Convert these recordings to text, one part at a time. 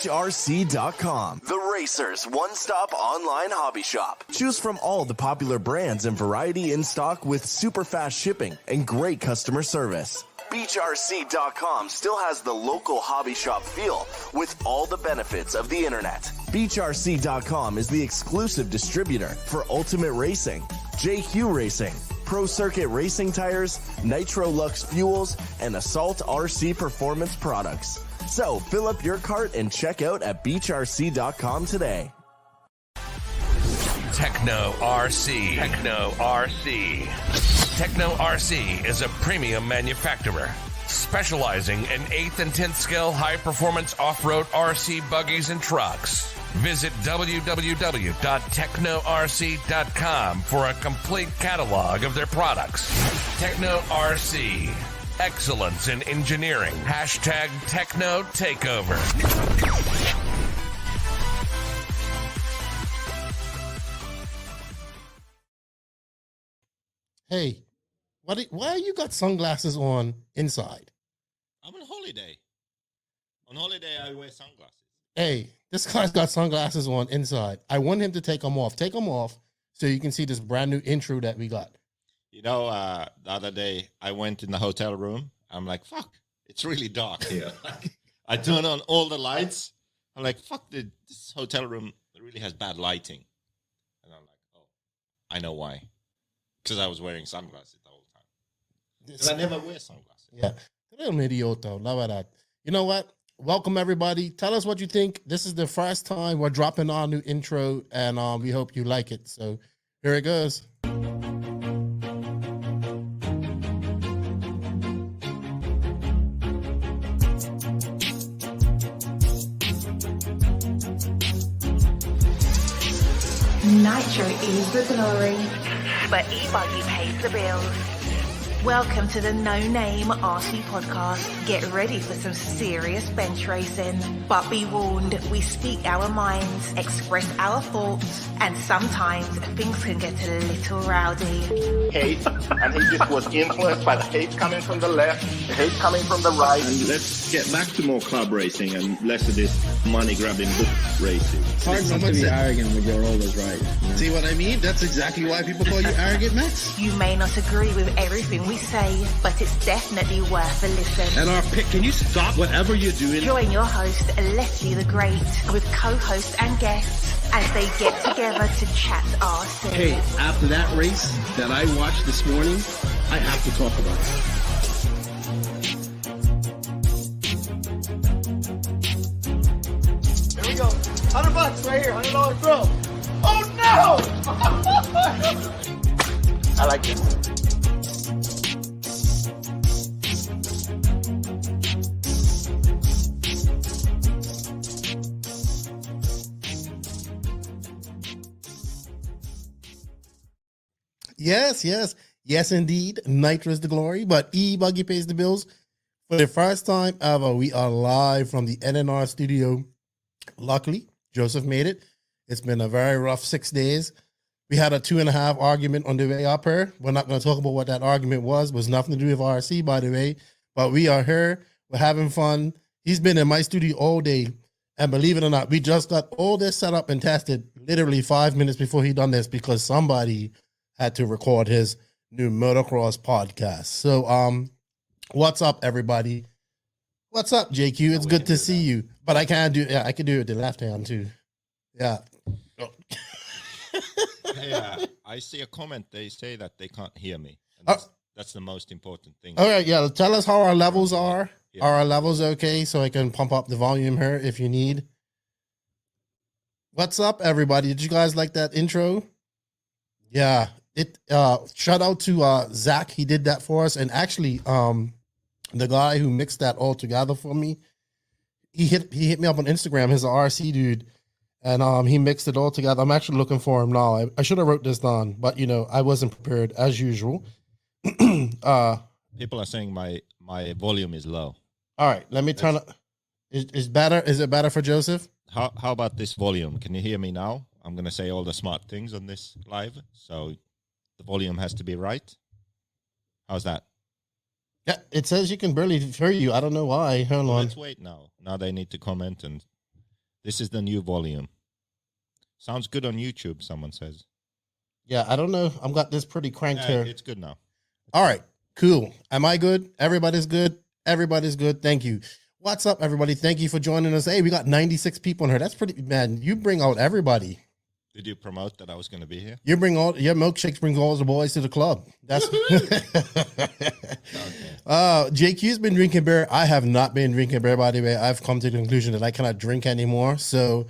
BeachRC.com, the racers' one-stop online hobby shop. Choose from all the popular brands and variety in stock with super fast shipping and great customer service. BeachRC.com still has the local hobby shop feel with all the benefits of the internet. BeachRC.com is the exclusive distributor for Ultimate Racing, JQ Racing, Pro Circuit Racing Tires, Nitro Lux Fuels, and Assault RC Performance products. So fill up your cart and check out at BeachRC.com today. Techno RC. Techno RC. Techno RC is a premium manufacturer specializing in 8th and 10th scale high-performance off-road RC buggies and trucks. Visit www.technorc.com for a complete catalog of their products. Techno RC. Excellence in engineering. Hashtag Techno Takeover. Hey, why you got sunglasses on inside? I'm on holiday. On holiday, I wear sunglasses. Hey, this guy's got sunglasses on inside. I want him to take them off. Take them off so you can see this brand new intro that we got. You know, the other day, I went in the hotel room. I'm like, fuck, it's really dark here. I turn on all the lights. I'm like, fuck, this hotel room really has bad lighting. And I'm like, oh, I know why. Because I was wearing sunglasses the whole time. Because I never wear sunglasses. Yeah. Little idioto. Love that. You know what? Welcome, everybody. Tell us what you think. This is the first time we're dropping our new intro, and we hope you like it. So here it goes. Nitro is the glory, but e-buggy pays the bills. Welcome to the No Name RC podcast. Get ready for some serious bench racing. But be warned, we speak our minds, express our thoughts, and sometimes things can get a little rowdy. Hate, and he just was influenced by the hate coming from the left, the hate coming from the right. And let's get back to more club racing and less of this money-grabbing book racing. It's hard not to be arrogant when you're always right. Yeah. See what I mean? That's exactly why people call you arrogant, Max. You may not agree with everything we say, but it's definitely worth a listen. And our pick, can you stop whatever you're doing? Join your host, Lefty the Great, with co-hosts and guests as they get together to chat RC. Hey, after that race that I watched this morning, I have to talk about it. Here we go. $100 right here, $100 throw. Oh no! I like this. Yes, indeed. Nitro is the glory, but E-Buggy pays the bills. For the first time ever, we are live from the NNRC Studio. Luckily, Joseph made it. It's been a very rough 6 days. We had a 2.5 argument on the way up here. We're not going to talk about what that argument was. It was nothing to do with RC, by the way. But we are here. We're having fun. He's been in my studio all day. And believe it or not, we just got all this set up and tested literally 5 minutes before he done this because somebody had to record his new motocross podcast. So, what's up, everybody? What's up, JQ? It's good to see you. But I can't do. Yeah, I can do it with the left hand too. Yeah. Oh. Hey, I see a comment. They say that they can't hear me. And that's the most important thing. All right. Yeah. Tell us how our levels are. Yeah. Are our levels okay? So I can pump up the volume here if you need. What's up, everybody? Did you guys like that intro? Yeah. Shout out to Zach. He did that for us. And actually, the guy who mixed that all together for me, he hit me up on Instagram. He's an RC dude, and he mixed it all together. I'm actually looking for him now. I should have wrote this down, but I wasn't prepared as usual. People are saying my volume is low. All right, let me turn it. Is better? Is it better for Joseph? How about this volume? Can you hear me now? I'm gonna say all the smart things on this live, so the volume has to be right. How's that? Yeah, it says you can barely hear you. I don't know why. Hold on. Let's wait now. Now they need to comment and This is the new volume. Sounds good on YouTube, someone says. Yeah, I don't know. I've got this pretty cranked here. It's good now. All right, cool. Am I good? Everybody's good? Everybody's good. Thank you. What's up, everybody? Thank you for joining us. Hey, we got 96 people in here. That's pretty, man. You bring out everybody. Did you promote that I was going to be here? You bring all your milkshakes, brings all the boys to the club. That's JQ's been drinking beer. I have not been drinking beer, by the way. I've come to the conclusion that I cannot drink anymore. So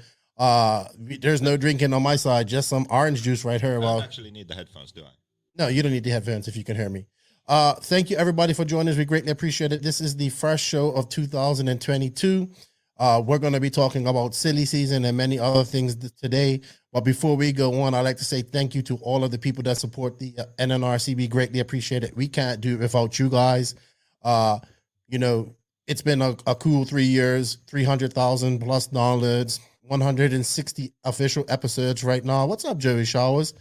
there's no drinking on my side, just some orange juice right here. I Well, don't actually need the headphones, do I? no, you don't need the headphones if you can hear me. Thank you, everybody, for joining us. We greatly appreciate it. This is the first show of 2022. We're going to be talking about silly season and many other things today. But before we go on, I'd like to say thank you to all of the people that support the NNRC. We greatly appreciate it. We can't do it without you guys. You know, it's been a cool 3 years, 300,000 plus downloads, 160 official episodes right now. What's up, Joey Showers?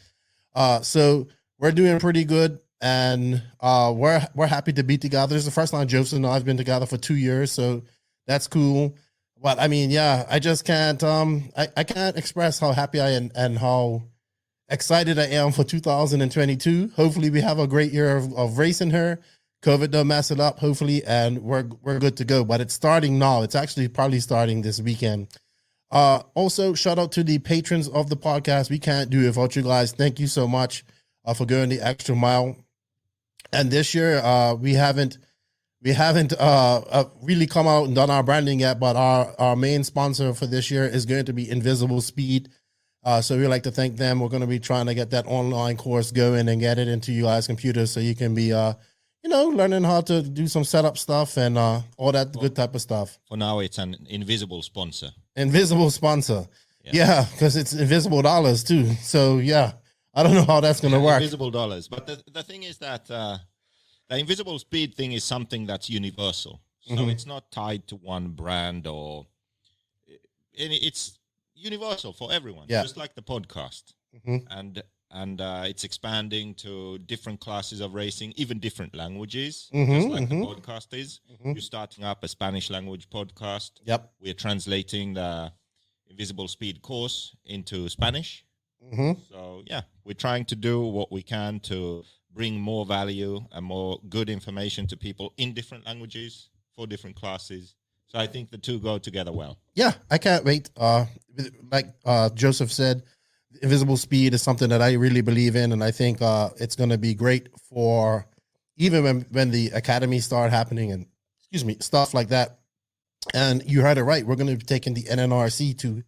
So we're doing pretty good, and we're happy to be together. This is the first time Joseph and I have been together for 2 years, so that's cool. But I mean, yeah, I just can't I can't express how happy I am and how excited I am for 2022. Hopefully we have a great year of racing here. COVID don't mess it up, hopefully, and we're good to go. But it's starting now. It's actually probably starting this weekend. Also, shout out to the patrons of the podcast. We can't do it without you guys. Thank you so much for going the extra mile. And this year, we haven't really come out and done our branding yet, but our main sponsor for this year is going to be Invisible Speed. So we'd like to thank them. We're going to be trying to get that online course going and get it into you guys' computers so you can be, learning how to do some setup stuff and all that good type of stuff. For now, it's an invisible sponsor. Invisible sponsor. Yeah, because it's invisible dollars too. So yeah, I don't know how that's going to work. Invisible dollars. But the thing is that the invisible speed thing is something that's universal. So it's not tied to one brand it's universal for everyone. Yeah. Just like the podcast. And it's expanding to different classes of racing, even different languages, just like the podcast is. You're starting up a Spanish language podcast. Yep. We're translating the Invisible Speed course into Spanish. So, yeah, we're trying to do what we can to bring more value and more good information to people in different languages for different classes. So I think the two go together well. Yeah, I can't wait. Like Joseph said, Invisible Speed is something that I really believe in, and I think it's going to be great for even when the academy start happening and stuff like that. And you heard it right. We're going to be taking the NNRC to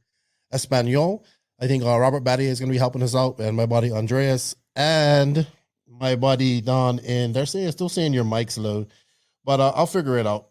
Espanol. I think Robert Batty is going to be helping us out, and my buddy Andreas and my buddy Don. And they're still saying your mic's low, but I'll figure it out.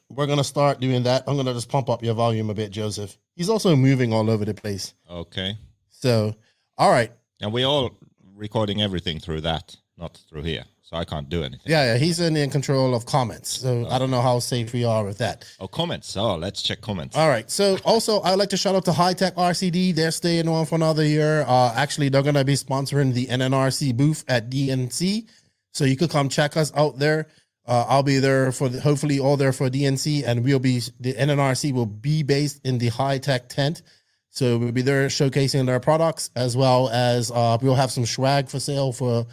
We're going to start doing that. I'm going to just pump up your volume a bit, Joseph. He's also moving all over the place. Okay. So, all right. And we're all recording everything through that, not through here. So I can't do anything. Yeah, he's in control of comments. So I don't know how safe we are with that. Oh, comments. Oh, let's check comments. All right. So also, I'd like to shout out to High Tech RCD. They're staying on for another year. Actually, they're going to be sponsoring the NNRC booth at DNC. So you could come check us out there. I'll be there hopefully all there for DNC, and the NNRC will be based in the High Tech tent. So we'll be there showcasing their products, as well as we'll have some swag for sale for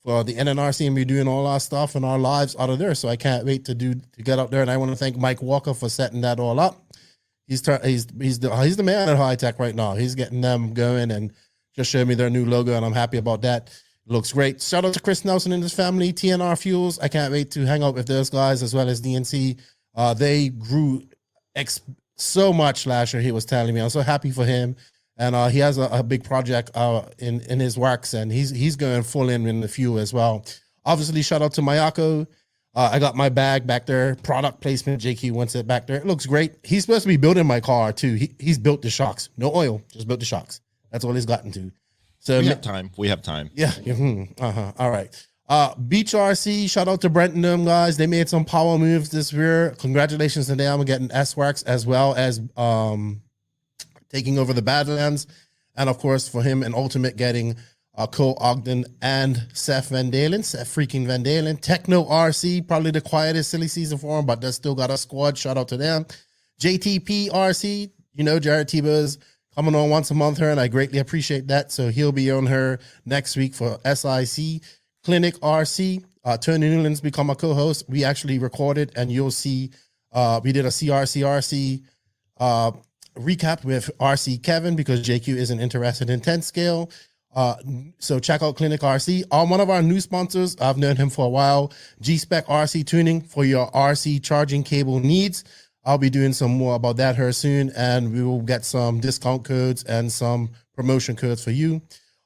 the NNRC, and we're doing all our stuff and our lives out of there. So I can't wait to get out there. And I want to thank Mike Walker for setting that all up. He's the man at High Tech right now. He's getting them going and just showed me their new logo, and I'm happy about that. It looks great. Shout out to Chris Nelson and his family, TNR Fuels. I can't wait to hang out with those guys as well as DNC. They grew so much last year, he was telling me. I'm so happy for him. And he has a big project in his works, and he's going full in the fuel as well. Obviously, shout out to Mayako. I got my bag back there. Product placement, JQ wants it back there. It looks great. He's supposed to be building my car, too. He's built the shocks. No oil, just built the shocks. That's all he's gotten to. So we have time. Yeah. All right. Beach RC, shout out to Brent and them guys. They made some power moves this year. Congratulations to them on getting S-Works, as well as taking over the Badlands. And of course, for him and Ultimate getting Cole Ogden and Seth freaking Van Dalen. Techno RC, probably the quietest silly season for him, but they still got a squad. Shout out to them. JTP RC, you know, Jared Tebow's coming on once a month here, and I greatly appreciate that. So he'll be on her next week for SIC Clinic RC. Tony Newland's become a co-host. We actually recorded, and you'll see we did a CRCRC recap with RC Kevin because JQ isn't interested in 10 scale. So check out Clinic RC. One of our new sponsors, I've known him for a while, G-Spec RC Tuning for your RC charging cable needs. I'll be doing some more about that here soon, and we will get some discount codes and some promotion codes for you.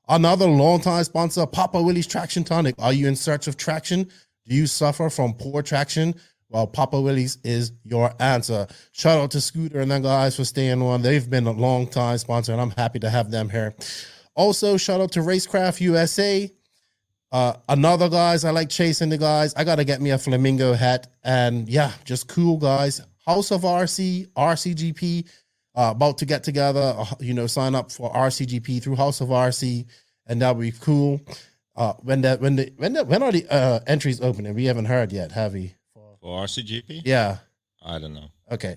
Another longtime sponsor, Papa Willie's Traction Tonic. Are you in search of traction? Do you suffer from poor traction? Well, Papa Willie's is your answer. Shout out to Scooter and them guys for staying on. They've been a long time sponsor, and I'm happy to have them here. Also, shout out to Racecraft USA. Another guys, I like chasing the guys. I got to get me a flamingo hat. And yeah, just cool guys. House of RC, RCGP, about to get together, sign up for RCGP through House of RC, and that'll be cool. When are the entries opening? We haven't heard yet, have we? For RCGP? Yeah. I don't know. Okay.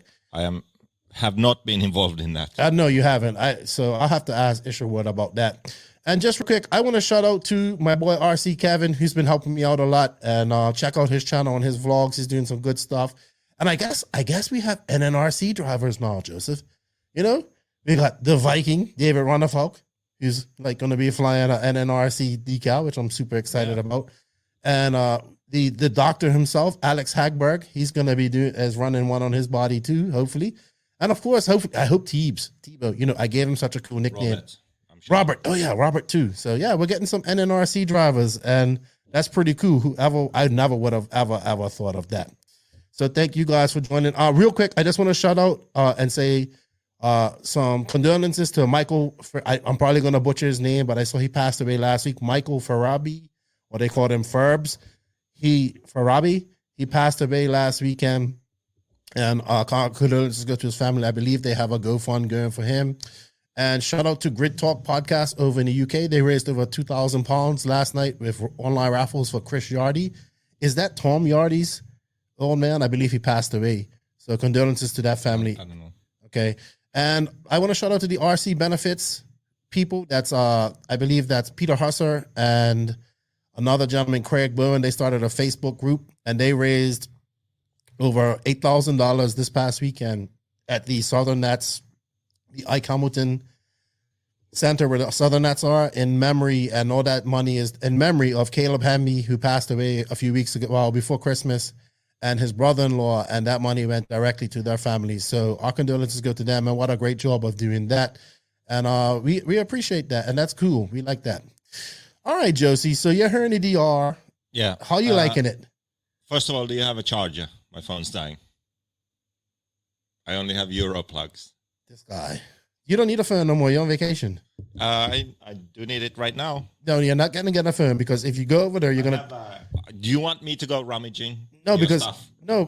Have not been involved in that. No, you haven't. So I'll have to ask Isherwood about that. And just real quick, I want to shout out to my boy RC Kevin, who's been helping me out a lot. And check out his channel and his vlogs. He's doing some good stuff. And I guess we have NNRC drivers now, Joseph. You know, we got the Viking, David Runnerfolk, who's like going to be flying an NNRC decal, which I'm super excited about. And the doctor himself, Alex Hagberg, he's going to be running one on his body too, hopefully. And of course, I hope Tebow, I gave him such a cool nickname. Robert. Oh yeah, Robert too. So yeah, we're getting some NNRC drivers, and that's pretty cool. I never would have ever thought of that. So thank you guys for joining. Real quick, I just want to shout out and say some condolences to Michael. I'm probably going to butcher his name, but I saw he passed away last week. Michael Farabi, or they called him Ferbs. Farabi, he passed away last weekend. And condolences go to his family. I believe they have a GoFund going for him. And shout out to Grid Talk Podcast over in the UK. They raised over £2,000 last night with online raffles for Chris Yardy. Is that Tom Yardy's old man? I believe he passed away. So condolences to that family. I don't know. Okay. And I want to shout out to the RC Benefits people. That's I believe that's Peter Husser and another gentleman, Craig Bowen. They started a Facebook group, and they raised over $8,000 this past weekend at the Southern Nats, the Ike Hamilton Center where the Southern Nats are, in memory, and all that money is in memory of Caleb Hamby, who passed away a few weeks ago, before Christmas, and his brother-in-law, and that money went directly to their families. So our condolences go to them, and what a great job of doing that. And we appreciate that, and that's cool. We like that. All right, Josie, so you're here in the DR. Yeah. How are you liking it? First of all, do you have a charger? My phone's dying. I only have Euro plugs. This guy. You don't need a phone no more. You're on vacation. I do need it right now. No, you're not going to get a phone, because if you go over there, you're going to... Do you want me to go rummaging? No,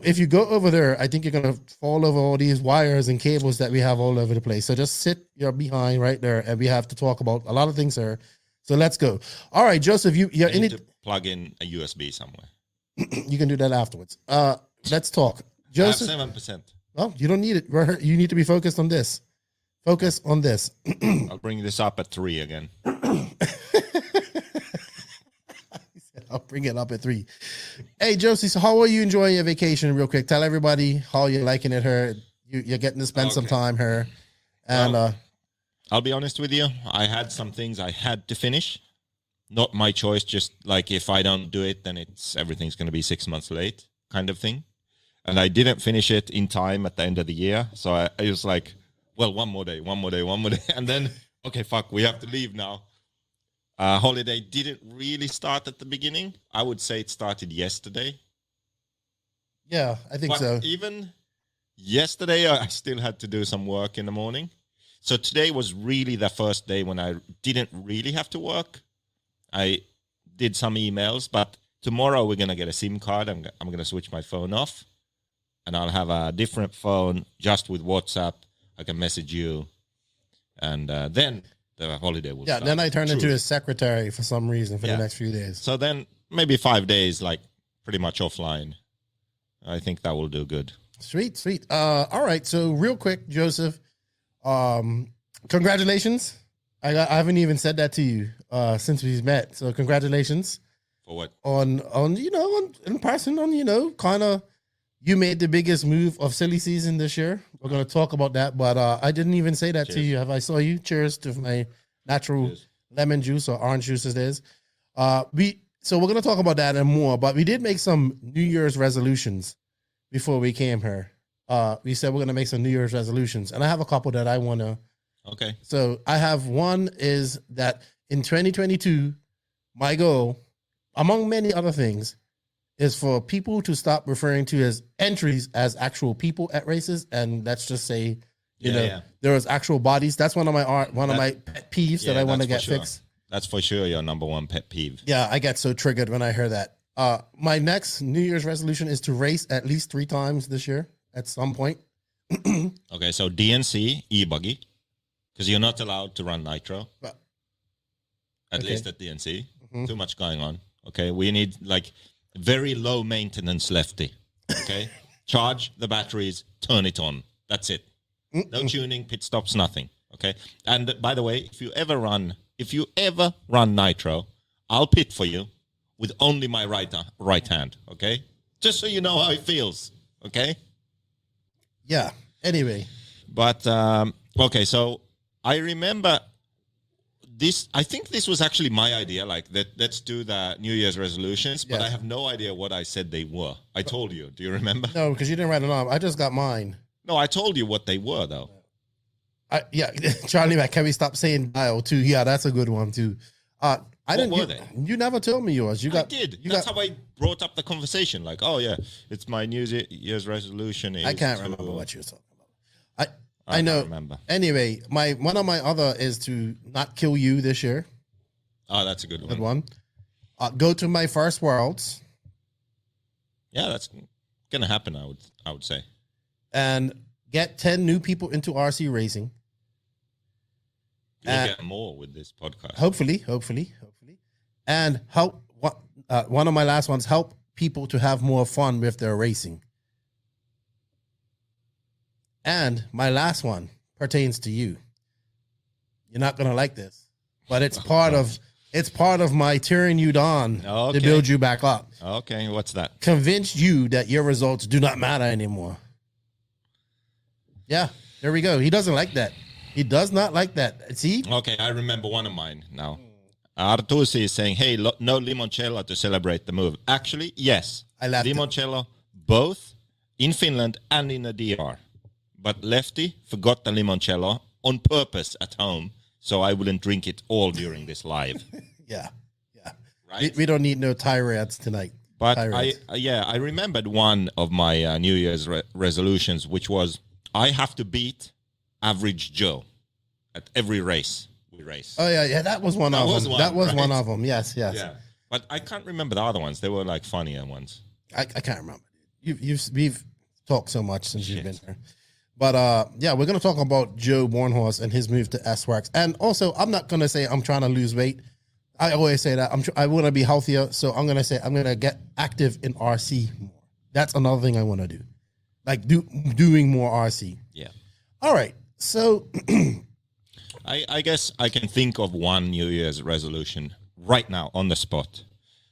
if you go over there, I think you're going to fall over all these wires and cables that we have all over the place. So just sit your behind right there, and we have to talk about a lot of things there. So let's go. All right, Joseph, you need to plug in a USB somewhere. You can do that afterwards. Let's talk. Joseph, I have 7%. Well, you don't need it. You need to be focused on this. Focus on this. I'll bring this up at 3 again. I'll bring it up at 3. Hey, Josie, so how are you enjoying your vacation real quick? Tell everybody how you're liking it here. You're getting to spend some time here. And I'll be honest with you. I had some things I had to finish. Not my choice. Just like if I don't do it, then everything's going to be 6 months late kind of thing. And I didn't finish it in time at the end of the year. So I was like, well, one more day. And then, okay, fuck, we have to leave now. Holiday didn't really start at the beginning. I would say it started yesterday. Yeah, I think so. Even yesterday, I still had to do some work in the morning. So today was really the first day when I didn't really have to work. I did some emails, but tomorrow we're going to get a SIM card. I'm going to switch my phone off, and I'll have a different phone just with WhatsApp. I can message you, and then the holiday will start. Yeah, then I turn into his secretary for some reason for the next few days. So then maybe 5 days, like pretty much offline. I think that will do good. Sweet. All right, so real quick, Joseph, Congratulations. I haven't even said that to you since we've met. So congratulations. For what? On in person, kind of you made the biggest move of SillySeason this year. We're going to talk about that, but I didn't even say that to you. Have I saw you? Cheers to my natural lemon juice or orange juice as it is. So we're going to talk about that and more, but we did make some New Year's resolutions before we came here. We said we're going to make some New Year's resolutions, and I have a couple that I want to. Okay. So I have one is that in 2022, my goal, among many other things, is for people to stop referring to as entries as actual people at races, and let's just say, there was actual bodies. That's one of my pet peeves that I want to get fixed. That's for sure your number one pet peeve. Yeah, I get so triggered when I hear that. My next New Year's resolution is to race at least 3 times this year at some point. Okay, so DNC, e-buggy, because you're not allowed to run nitro. At least at DNC. Too much going on. Okay, we need like very low maintenance Lefty. Okay, charge the batteries, turn it on. That's it. No tuning, pit stops, nothing. Okay, and by the way, if you ever run nitro, I'll pit for you with only my right hand. Okay, just so you know how it feels. Okay. Yeah. Anyway, but okay, so I remember this. I think this was actually my idea. Like that, let's do the New Year's resolutions. But I have no idea what I said they were. I told you. Do you remember? No, because you didn't write it on. I just got mine. No, I told you what they were though. Charlie, can we stop saying dial too? Yeah, that's a good one too. Were they? You never told me yours. I did. That's how I brought up the conversation. Like, oh yeah, it's my New Year's resolution. I can't remember what you were talking about. I know. Remember. Anyway, one of my other is to not kill you this year. Oh, that's a good one. Good one. Go to my first Worlds. Yeah, that's gonna happen. I would say. And get 10 new people into RC racing. You'll get more with this podcast. Hopefully. And help. One of my last ones, help people to have more fun with their racing. And my last one pertains to you. You're not gonna like this, but it's part of my tearing you down to build you back up. Okay, what's that? Convince you that your results do not matter anymore. Yeah, there we go. He doesn't like that. He does not like that. See? Okay, I remember one of mine now. Artusi is saying, hey, no limoncello to celebrate the move. Actually, yes. I left limoncello both in Finland and in the DR. But Lefty forgot the limoncello on purpose at home, so I wouldn't drink it all during this live. Yeah. Right? We don't need no tirades tonight. But I remembered one of my New Year's resolutions, which was I have to beat Average Joe at every race we race. Oh yeah, that was one of them. That was one of them. Yes. Yeah, but I can't remember the other ones. They were like funnier ones. I can't remember. We've talked so much since you've been here. But we're gonna talk about Joe Bornhorst and his move to S-Works. And also, I'm not gonna say I'm trying to lose weight. I always say that I want to be healthier, so I'm gonna say I'm gonna get active in RC more. That's another thing I want to do, like doing more RC. Yeah. All right. So, I guess I can think of one New Year's resolution right now on the spot.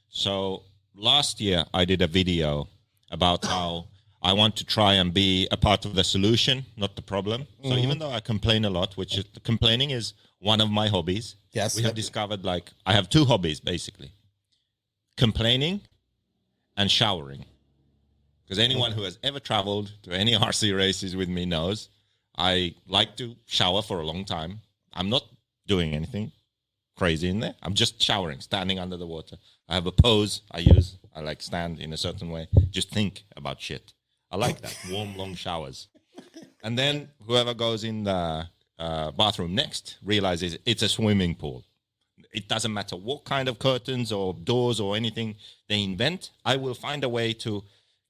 So last year I did a video about how I want to try and be a part of the solution, not the problem. So even though I complain a lot, which is, complaining is one of my hobbies. Yes. We have discovered I have 2 hobbies basically. Complaining and showering. Because anyone who has ever traveled to any RC races with me knows I like to shower for a long time. I'm not doing anything crazy in there. I'm just showering, standing under the water. I have a pose I use. I like stand in a certain way. Just think about shit. I like that. Warm, long showers. And then whoever goes in the bathroom next realizes it's a swimming pool. It doesn't matter what kind of curtains or doors or anything they invent. I will find a way to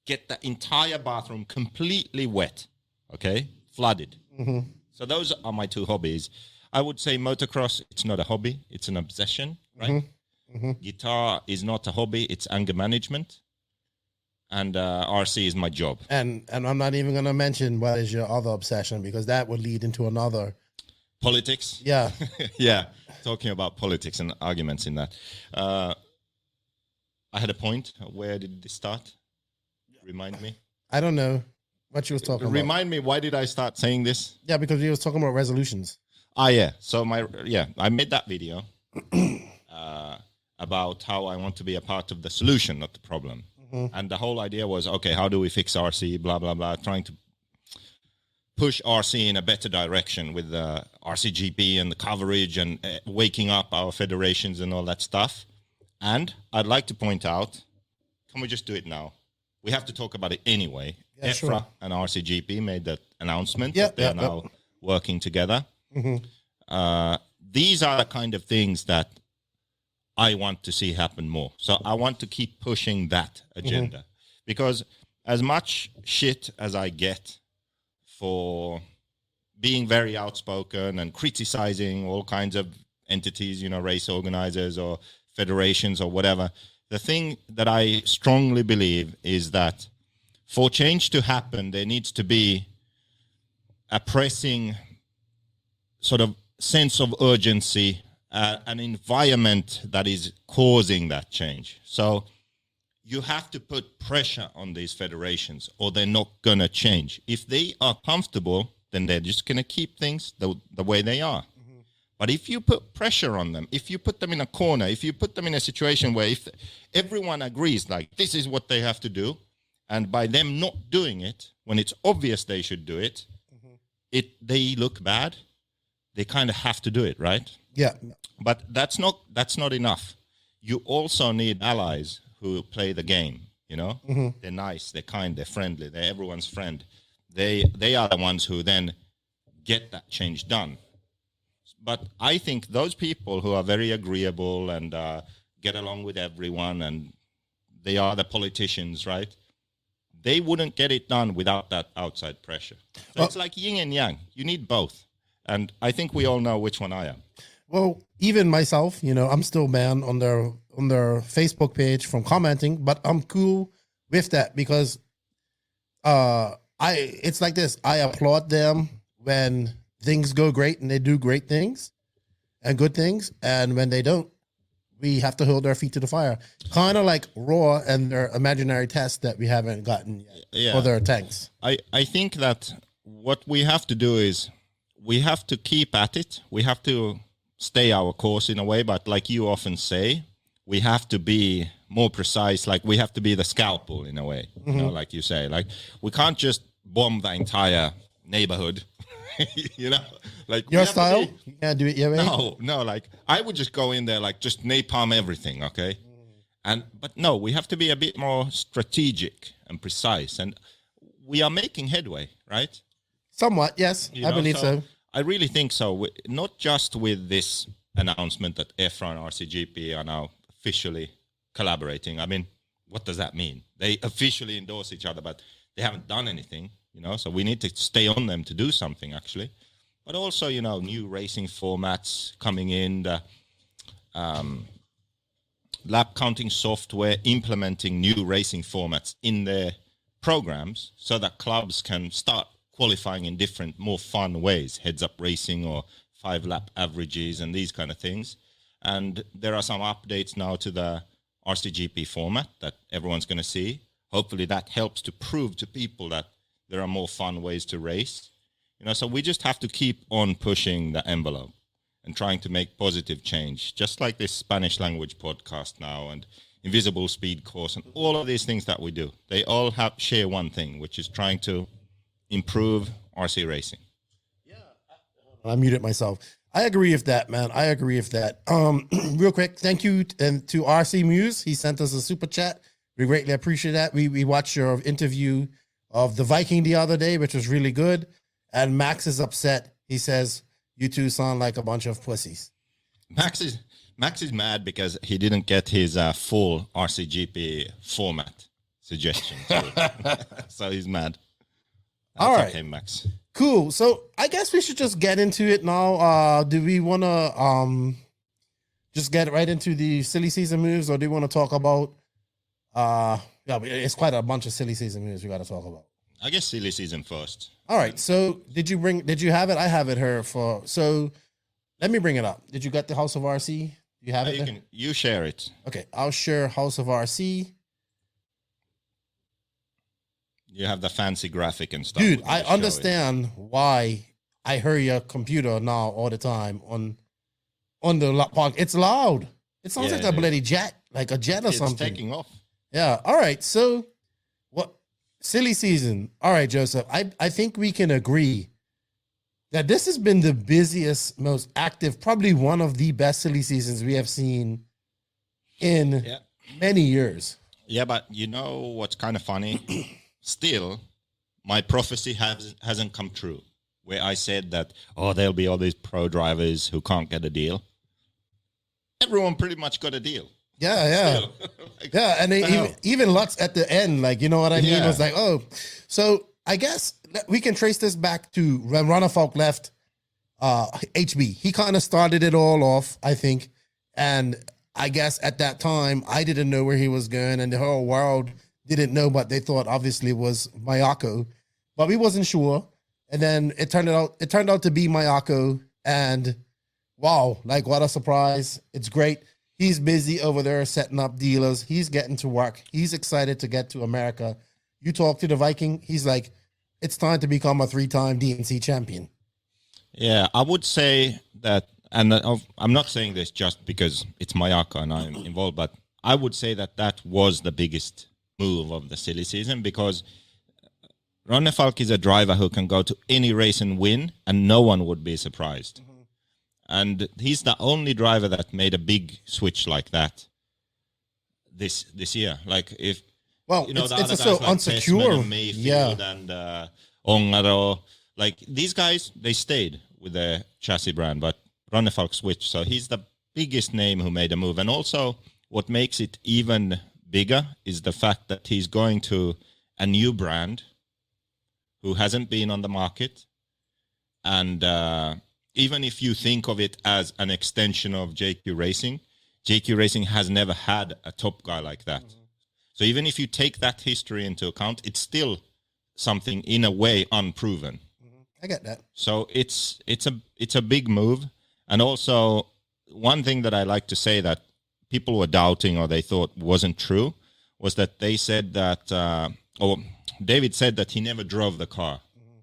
get the entire bathroom completely wet. Okay? Flooded. So those are my 2 hobbies. I would say motocross, it's not a hobby, it's an obsession, right? Guitar is not a hobby, it's anger management. and RC is my job. And I'm not even going to mention what is your other obsession, because that would lead into another. Politics? Yeah. Yeah, talking about politics and arguments in that. I had a point. Where did this start? Remind me. I don't know what you was talking about. Remind me, why did I start saying this? Yeah, because you was talking about resolutions. Yeah. So I made that video about how I want to be a part of the solution, not the problem. Mm-hmm. And the whole idea was, okay, how do we fix RC, blah, blah, blah, trying to push RC in a better direction with the RCGP and the coverage and waking up our federations and all that stuff. And I'd like to point out, can we just do it now? We have to talk about it anyway. Yeah, EFRA and RCGP made that announcement that they're now working together. Mm-hmm. These are the kind of things that I want to see happen more. So I want to keep pushing that agenda, because as much shit as I get for being very outspoken and criticizing all kinds of entities, race organizers or federations or whatever, the thing that I strongly believe is that for change to happen, there needs to be a pressing sort of sense of urgency, an environment that is causing that change. So you have to put pressure on these federations or they're not going to change. If they are comfortable, then they're just going to keep things the way they are. Mm-hmm. But if you put pressure on them, if you put them in a corner, if you put them in a situation where if everyone agrees, like, this is what they have to do, and by them not doing it, when it's obvious they should do it, they look bad, they kind of have to do it, right? Yeah. But that's not enough. You also need allies who play the game, They're nice, they're kind, they're friendly, they're everyone's friend. They are the ones who then get that change done. But I think those people who are very agreeable and get along with everyone, and they are the politicians, right? They wouldn't get it done without that outside pressure. So it's like yin and yang. You need both. And I think we all know which one I am. Well, even myself, I'm still banned on their Facebook page from commenting, but I'm cool with that because it's like this. I applaud them when things go great and they do great things and good things, and when they don't, we have to hold our feet to the fire. Kind of like Raw and their imaginary test that we haven't gotten yet for their tanks. I think that what we have to do is we have to keep at it. We have to stay our course in a way, but like you often say, we have to be more precise. Like we have to be the scalpel in a way, like you say. Like we can't just bomb the entire neighborhood, like your style. You can't do it your way. No. Like I would just go in there, like just napalm everything, okay? But no, we have to be a bit more strategic and precise, and we are making headway, right? Somewhat, yes. I believe so. I really think so. Not just with this announcement that EFRA and RCGP are now officially collaborating. I mean, what does that mean? They officially endorse each other, but they haven't done anything, so we need to stay on them to do something, actually. But also, new racing formats coming in, the lap counting software implementing new racing formats in their programs so that clubs can start qualifying in different, more fun ways, heads-up racing or 5-lap averages and these kind of things. And there are some updates now to the RCGP format that everyone's going to see. Hopefully that helps to prove to people that there are more fun ways to race. So we just have to keep on pushing the envelope and trying to make positive change, just like this Spanish language podcast now and Invisible Speed course and all of these things that we do. They all share one thing, which is trying to improve RC racing. Yeah, I muted myself. I agree with that, man. I agree with that. Real quick, thank you to RC Muse. He sent us a super chat. We greatly appreciate that. We watched your interview of the Viking the other day, which was really good. And Max is upset. He says, you two sound like a bunch of pussies. Max is mad because he didn't get his full RCGP format suggestion. So he's mad. All right. Okay, Max. Cool. So I guess we should just get into it now. Do we want to just get right into the silly season moves, or do you want to talk about Yeah, but it's quite a bunch of silly season moves we got to talk about. I guess SillySeason first. All right. So did you have it? I have it here for, so let me bring it up. Did you get the House of RC? You have it? You share it. Okay. I'll share House of RC. You have the fancy graphic and stuff. Dude, I understand why I hear your computer now all the time on the park. It's loud. It sounds like a bloody jet, like a jet or something. It's taking off. Yeah. All right. So what silly season. All right, Joseph. I think we can agree that this has been the busiest, most active, probably one of the best silly seasons we have seen in many years. Yeah, but you know what's kind of funny? Still, my prophecy hasn't come true. Where I said that, there'll be all these pro drivers who can't get a deal. Everyone pretty much got a deal. Yeah. Yeah, and even Lutz at the end, like, you know what I mean? It was like, so I guess we can trace this back to when Ronafalk left HB. He kind of started it all off, I think. And I guess at that time, I didn't know where he was going, and the whole world didn't know, but they thought obviously it was Mayako. But we wasn't sure. And then it turned out to be Mayako. And wow, like what a surprise. It's great. He's busy over there setting up dealers. He's getting to work. He's excited to get to America. You talk to the Viking, he's like, it's time to become a 3-time DNC champion. Yeah, I would say that, and I'm not saying this just because it's Mayaka and I'm involved, but I would say that was the biggest move of the silly season, because Ronefalk is a driver who can go to any race and win, and no one would be surprised. Mm-hmm. And he's the only driver that made a big switch like that this year. Like if it's so like unsecure. And Mayfield and Ongaro, like these guys, they stayed with the chassis brand, but Ronefalk switched. So he's the biggest name who made a move. And also, what makes it even bigger is the fact that he's going to a new brand who hasn't been on the market. And even if you think of it as an extension of JQ Racing has never had a top guy like that. Mm-hmm. So even if you take that history into account, it's still something in a way unproven. Mm-hmm. I get that. So it's a big move. And also, one thing that I like to say that people were doubting or they thought wasn't true was that they said that, David said that he never drove the car. Mm-hmm.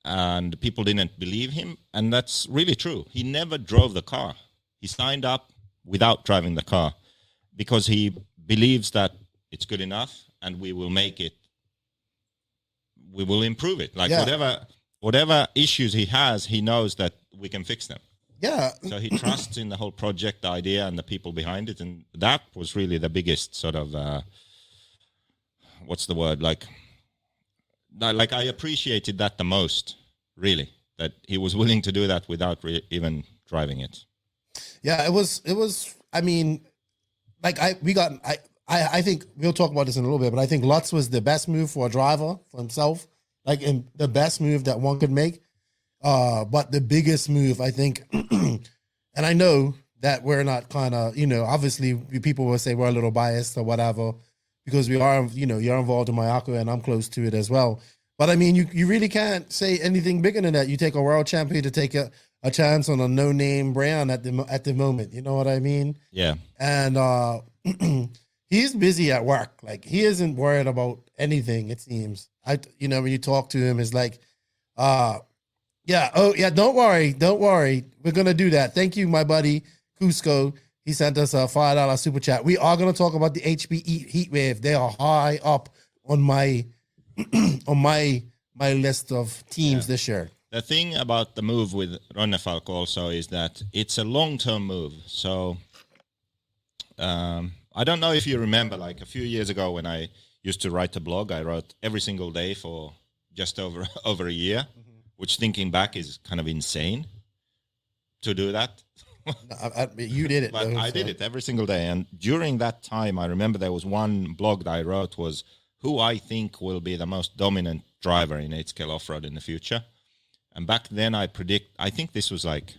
And people didn't believe him. And that's really true. He never drove the car. He signed up without driving the car because he believes that it's good enough and we will make it. We will improve it. Like whatever issues he has, he knows that we can fix them. Yeah. So he trusts in the whole project idea and the people behind it. And that was really the biggest sort of, what's the word? Like I appreciated that the most, really, that he was willing to do that without even driving it. Yeah, it was, I mean, like I think we'll talk about this in a little bit, but I think Lutz was the best move for a driver for himself, like in the best move that one could make. But the biggest move, I think, and I know that we're not kind of, obviously people will say we're a little biased or whatever because we are, you're involved in Mayako and I'm close to it as well. But I mean, you really can't say anything bigger than that. You take a world champion to take a chance on a no-name brand at the moment. You know what I mean? Yeah. And he's busy at work. Like he isn't worried about anything. It seems. When you talk to him, it's like, don't worry. We're gonna do that. Thank you, my buddy Cusco. He sent us a $5 super chat. We are gonna talk about the HB Heat Wave. They are high up on my on my list of teams this year. The thing about the move with Ronnefalk also is that it's a long-term move. So I don't know if you remember, like a few years ago when I used to write a blog, I wrote every single day for just over a year, which thinking back is kind of insane to do that. You did it. But I did it every single day. And during that time, I remember there was one blog that I wrote was who I think will be the most dominant driver in 8-scale off-road in the future. And back then I think this was like,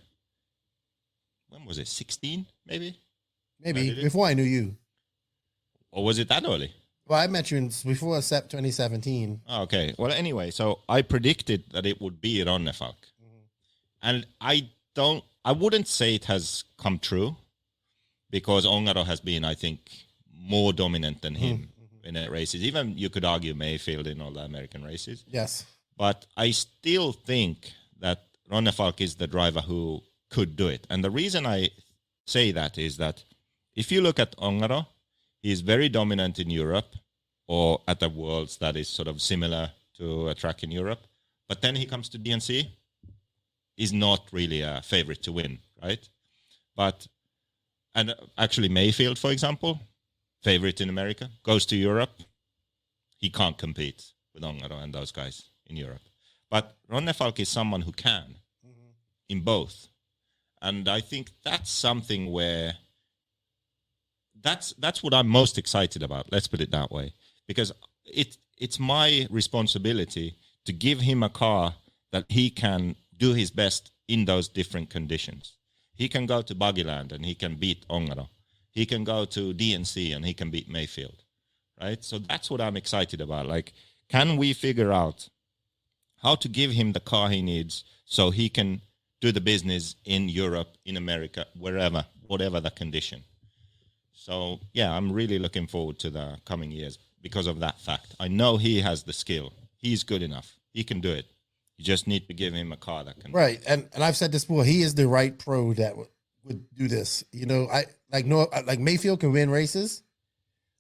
when was it, 16 maybe? Maybe, before I knew you. Or was it that early? Well, I met you before SEP 2017. Oh, okay. Well, anyway, so I predicted that it would be Ronnefalk. And I wouldn't say it has come true, because Ongaro has been, I think, more dominant than him in the races. Even you could argue Mayfield in all the American races. Yes. But I still think that Ronnefalk is the driver who could do it. And the reason I say that is that if you look at Ongaro, he's very dominant in Europe or at the Worlds that is sort of similar to a track in Europe. But then he comes to DNC, he's not really a favorite to win, right? And actually Mayfield, for example, favorite in America, goes to Europe, he can't compete with Ongaro and those guys in Europe. But Ronnefalk is someone who can in both. And I think that's something where that's what I'm most excited about. Let's put it that way, because it's my responsibility to give him a car that he can do his best in those different conditions. He can go to Buggyland and he can beat Ongaro. He can go to DNC and he can beat Mayfield, right? So that's what I'm excited about. Like, can we figure out how to give him the car he needs so he can do the business in Europe, in America, wherever, whatever the condition. So, yeah, I'm really looking forward to the coming years because of that fact. I know he has the skill. He's good enough. He can do it. You just need to give him a car that can. Right. And I've said this before. He is the right pro that would do this. You know, like Mayfield can win races,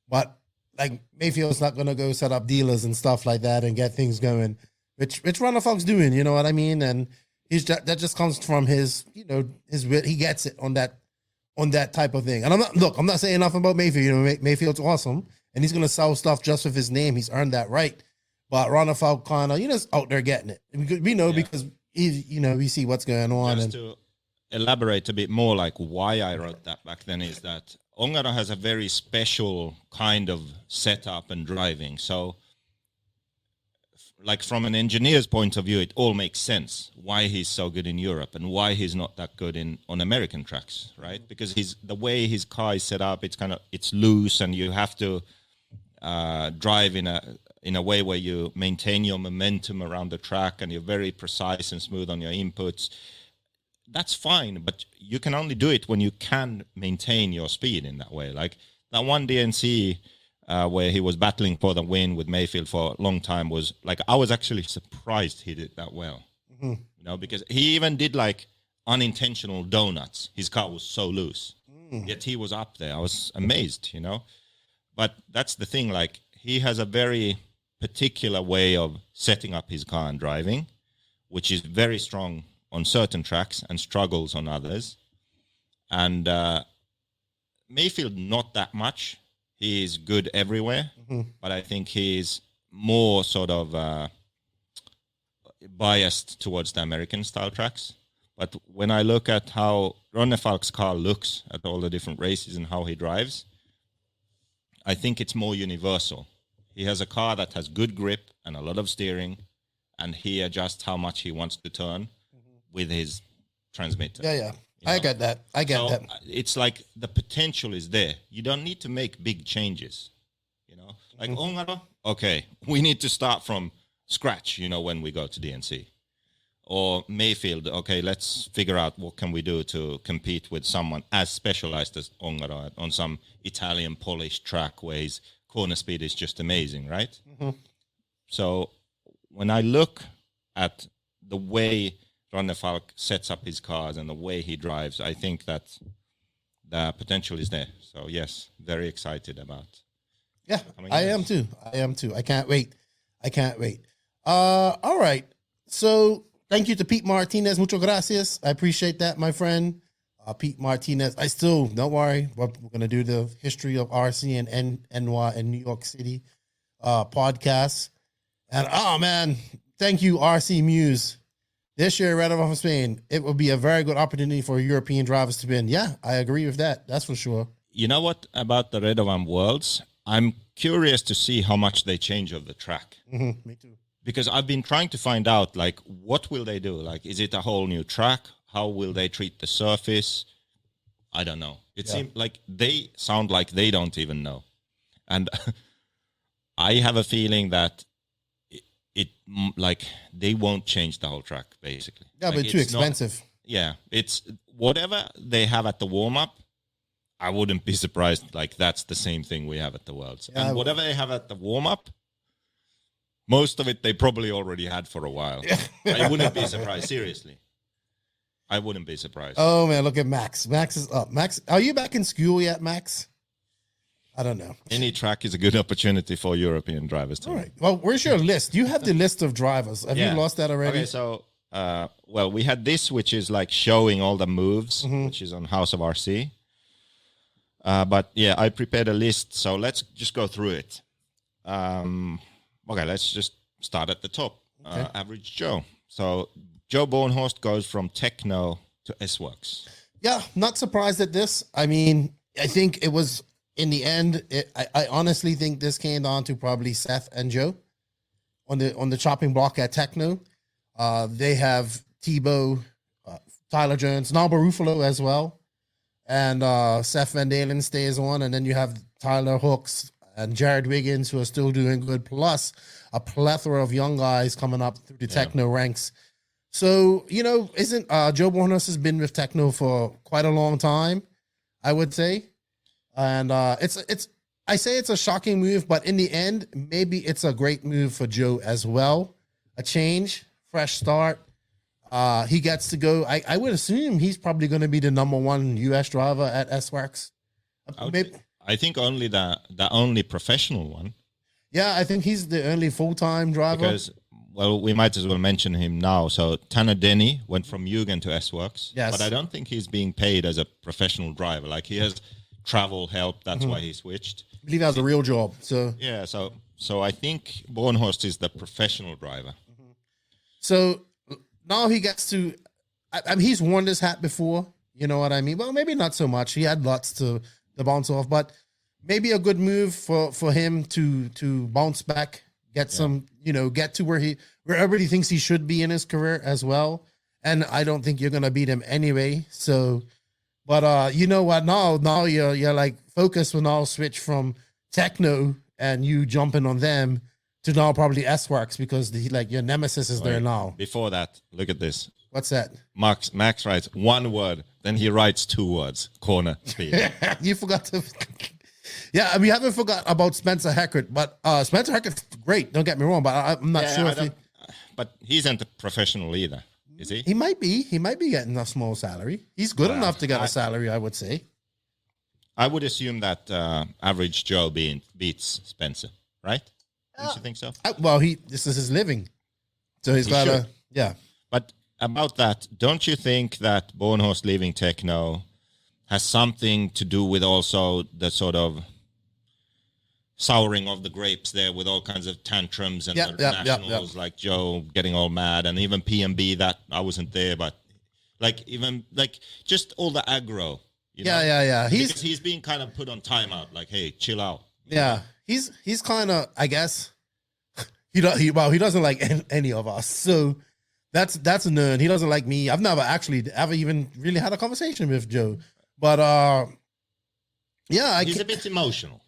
but like Mayfield's not going to go set up dealers and stuff like that and get things going, which Ronnefalk's doing, you know what I mean? And that just comes from his, you know, his wit. He gets it on that type of thing. And I'm not saying nothing about Mayfield. You know, Mayfield's awesome and he's going to sell stuff just with his name. He's earned that right. But Ronnefalk kind of, you know, is out there getting it. We know because he's, you know, we see what's going on. Just to elaborate a bit more, like why I wrote that back then is that Ongaro has a very special kind of setup and driving. So, like from an engineer's point of view, it all makes sense why he's so good in Europe and why he's not that good on American tracks, right? Because the way his car is set up, it's loose, and you have to drive in a way where you maintain your momentum around the track and you're very precise and smooth on your inputs. That's fine, but you can only do it when you can maintain your speed in that way. Like that one DNC where he was battling for the win with Mayfield for a long time was like, I was actually surprised he did that well. You know, because he even did like unintentional donuts. His car was so loose, yet he was up there. I was amazed, you know. But that's the thing, like he has a very particular way of setting up his car and driving, which is very strong on certain tracks and struggles on others. And Mayfield, not that much. He is good everywhere, but I think he's more sort of biased towards the American style tracks. But when I look at how Ronnefalk's car looks at all the different races and how he drives, I think it's more universal. He has a car that has good grip and a lot of steering, and he adjusts how much he wants to turn with his transmitter. Yeah. I get that. that. It's like the potential is there. You don't need to make big changes, you know. Like Ongaro, okay, we need to start from scratch, you know, when we go to DNC. Or Mayfield, okay, let's figure out what can we do to compete with someone as specialized as Ongaro on some Italian polished track where his corner speed is just amazing, right? So when I look at the way Ronnefalk sets up his cars and the way he drives, I think that the potential is there. So yes, very excited about. Yeah, I am too. I can't wait. All right. So thank you to Pete Martinez. Mucho gracias. I appreciate that, my friend. Pete Martinez. Don't worry. We're going to do the history of RC and NY and New York City podcast. And oh man, thank you, RC Muse. This year, right off of Spain, it will be a very good opportunity for European drivers to win. Yeah, I agree with that. That's for sure. You know what about the Radovan Worlds? I'm curious to see how much they change of the track. Me too. Because I've been trying to find out, like, what will they do? Like, is it a whole new track? How will they treat the surface? I don't know. It seems like they sound like they don't even know. and I have a feeling that it like they won't change the whole track basically. Yeah, like, but too expensive. It's whatever they have at the warm up. I wouldn't be surprised. Like that's the same thing we have at the Worlds, and whatever they have at the warm up, most of it they probably already had for a while. I wouldn't be surprised. Seriously, I wouldn't be surprised. Oh man, look at Max. Max is up. Max, are you back in school yet, Max? I don't know. Any track is a good opportunity for European drivers. All right. Well, where's your list? You have the list of drivers. Have you lost that already? Okay, so well, we had this, which is like showing all the moves, which is on House of RC. But yeah, I prepared a list, so let's just go through it. Okay, let's just start at the top. Okay. Average Joe. So Joe Bornhorst goes from Techno to S-Works. Yeah, not surprised at this. I mean, I think it was, in the end, I honestly think this came down to probably Seth and Joe on the chopping block at Techno. They have Tebow, Tyler Jones, Nalba Ruffalo as well. And Seth Van Dalen stays on, and then you have Tyler Hooks and Jared Wiggins, who are still doing good, plus a plethora of young guys coming up through the Techno ranks. So, isn't Joe Bornhorst has been with Techno for quite a long time, I would say. And I say it's a shocking move, but in the end, maybe it's a great move for Joe as well. A change, fresh start. He gets to go. I would assume he's probably going to be the number one U.S. driver at S-Works. I think only the only professional one. Yeah, I think he's the only full-time driver. Because, well, we might as well mention him now. So Tanner Denny went from Mugen to S-Works. Yes. But I don't think he's being paid as a professional driver. Like he has travel help. That's why he switched. I believe he has a real job. So yeah, so I think Bornhorst is the professional driver. So now he gets to, I mean, he's worn this hat before, you know what I mean? Well, maybe not so much. He had lots to bounce off, but maybe a good move for him to bounce back, get some, get to where everybody thinks he should be in his career as well. And I don't think you're going to beat him anyway. So, but you know what? Now you're like focused will now switch from Techno and you jumping on them to now probably S-Works because your nemesis is there now. Before that, look at this. What's that? Max writes one word, then he writes two words. Corner speed. You forgot to. Yeah, we haven't forgot about Spencer Heckert, but Spencer Heckert's great. Don't get me wrong, but I'm not sure if but he isn't a professional either, is he? He might be. He might be getting a small salary. He's good enough to get a salary, I would say. I would assume that Average Joe beats Spencer, right? Don't you think so? Well, this is his living, so he's got to. Yeah. But about that, don't you think that Bornhorst leaving Techno has something to do with also the sort of souring of the grapes there with all kinds of tantrums and the nationals like Joe getting all mad and even PMB that I wasn't there, but just all the aggro. Yeah. He's being kind of put on timeout, like, hey, chill out. Yeah. He's kind of, I guess, he doesn't like any of us. So that's a nerd. He doesn't like me. I've never actually ever even really had a conversation with Joe. But he's a bit emotional.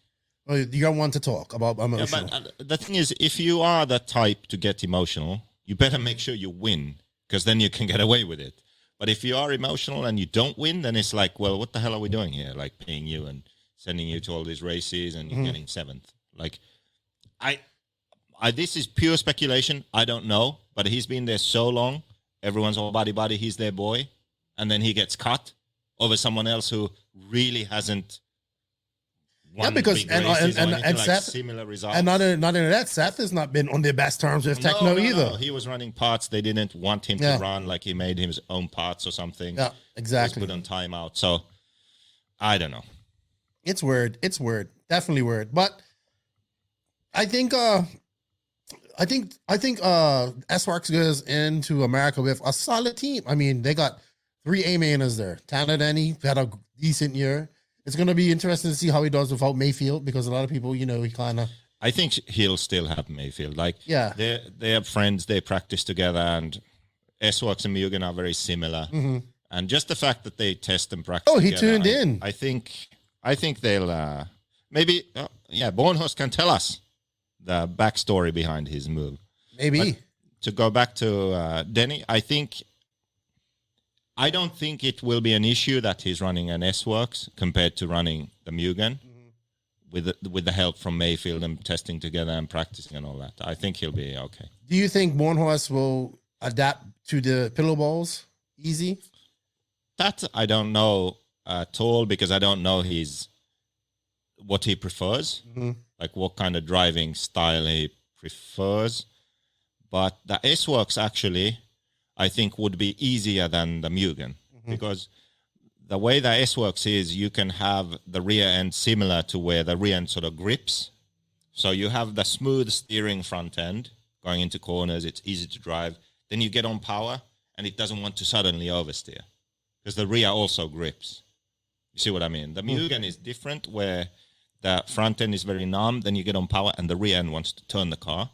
Well, you don't want to talk about emotional. Yeah, but the thing is, if you are the type to get emotional, you better make sure you win, because then you can get away with it. But if you are emotional and you don't win, then it's like, well, what the hell are we doing here? Like paying you and sending you to all these races and you're getting seventh. Like, I this is pure speculation. I don't know, but he's been there so long. Everyone's all buddy. He's their boy, and then he gets cut over someone else who really hasn't won big races and Seth, similar results. And not only that, Seth has not been on their best terms with Techno either. No. He was running parts they didn't want him to run, like he made his own parts or something. Yeah, exactly. He was put on timeout. So I don't know. It's weird. Definitely weird. But I think S-Works goes into America with a solid team. I mean, they got 3 A-mainers there. Tanner Denny had a decent year. It's going to be interesting to see how he does without Mayfield, because a lot of people, he kind of... I think he'll still have Mayfield. They have friends, they practice together, and S-Works and Mugen are very similar. Mm-hmm. And just the fact that they test and practice together, tuned in. I think they'll... Maybe, Bornhorst can tell us the backstory behind his move. Maybe. But to go back to Denny, I don't think it will be an issue that he's running an S-Works compared to running the Mugen with the help from Mayfield and testing together and practicing and all that. I think he'll be okay. Do you think Bornhorst will adapt to the pillow balls easy? That I don't know at all, because I don't know what he prefers, like what kind of driving style he prefers. But the S-Works actually, I think, would be easier than the Mugen, because the way the S-Works is, you can have the rear end similar to where the rear end sort of grips. So you have the smooth steering front end going into corners. It's easy to drive. Then you get on power, and it doesn't want to suddenly oversteer because the rear also grips. You see what I mean? The Mugen is different, where the front end is very numb. Then you get on power, and the rear end wants to turn the car.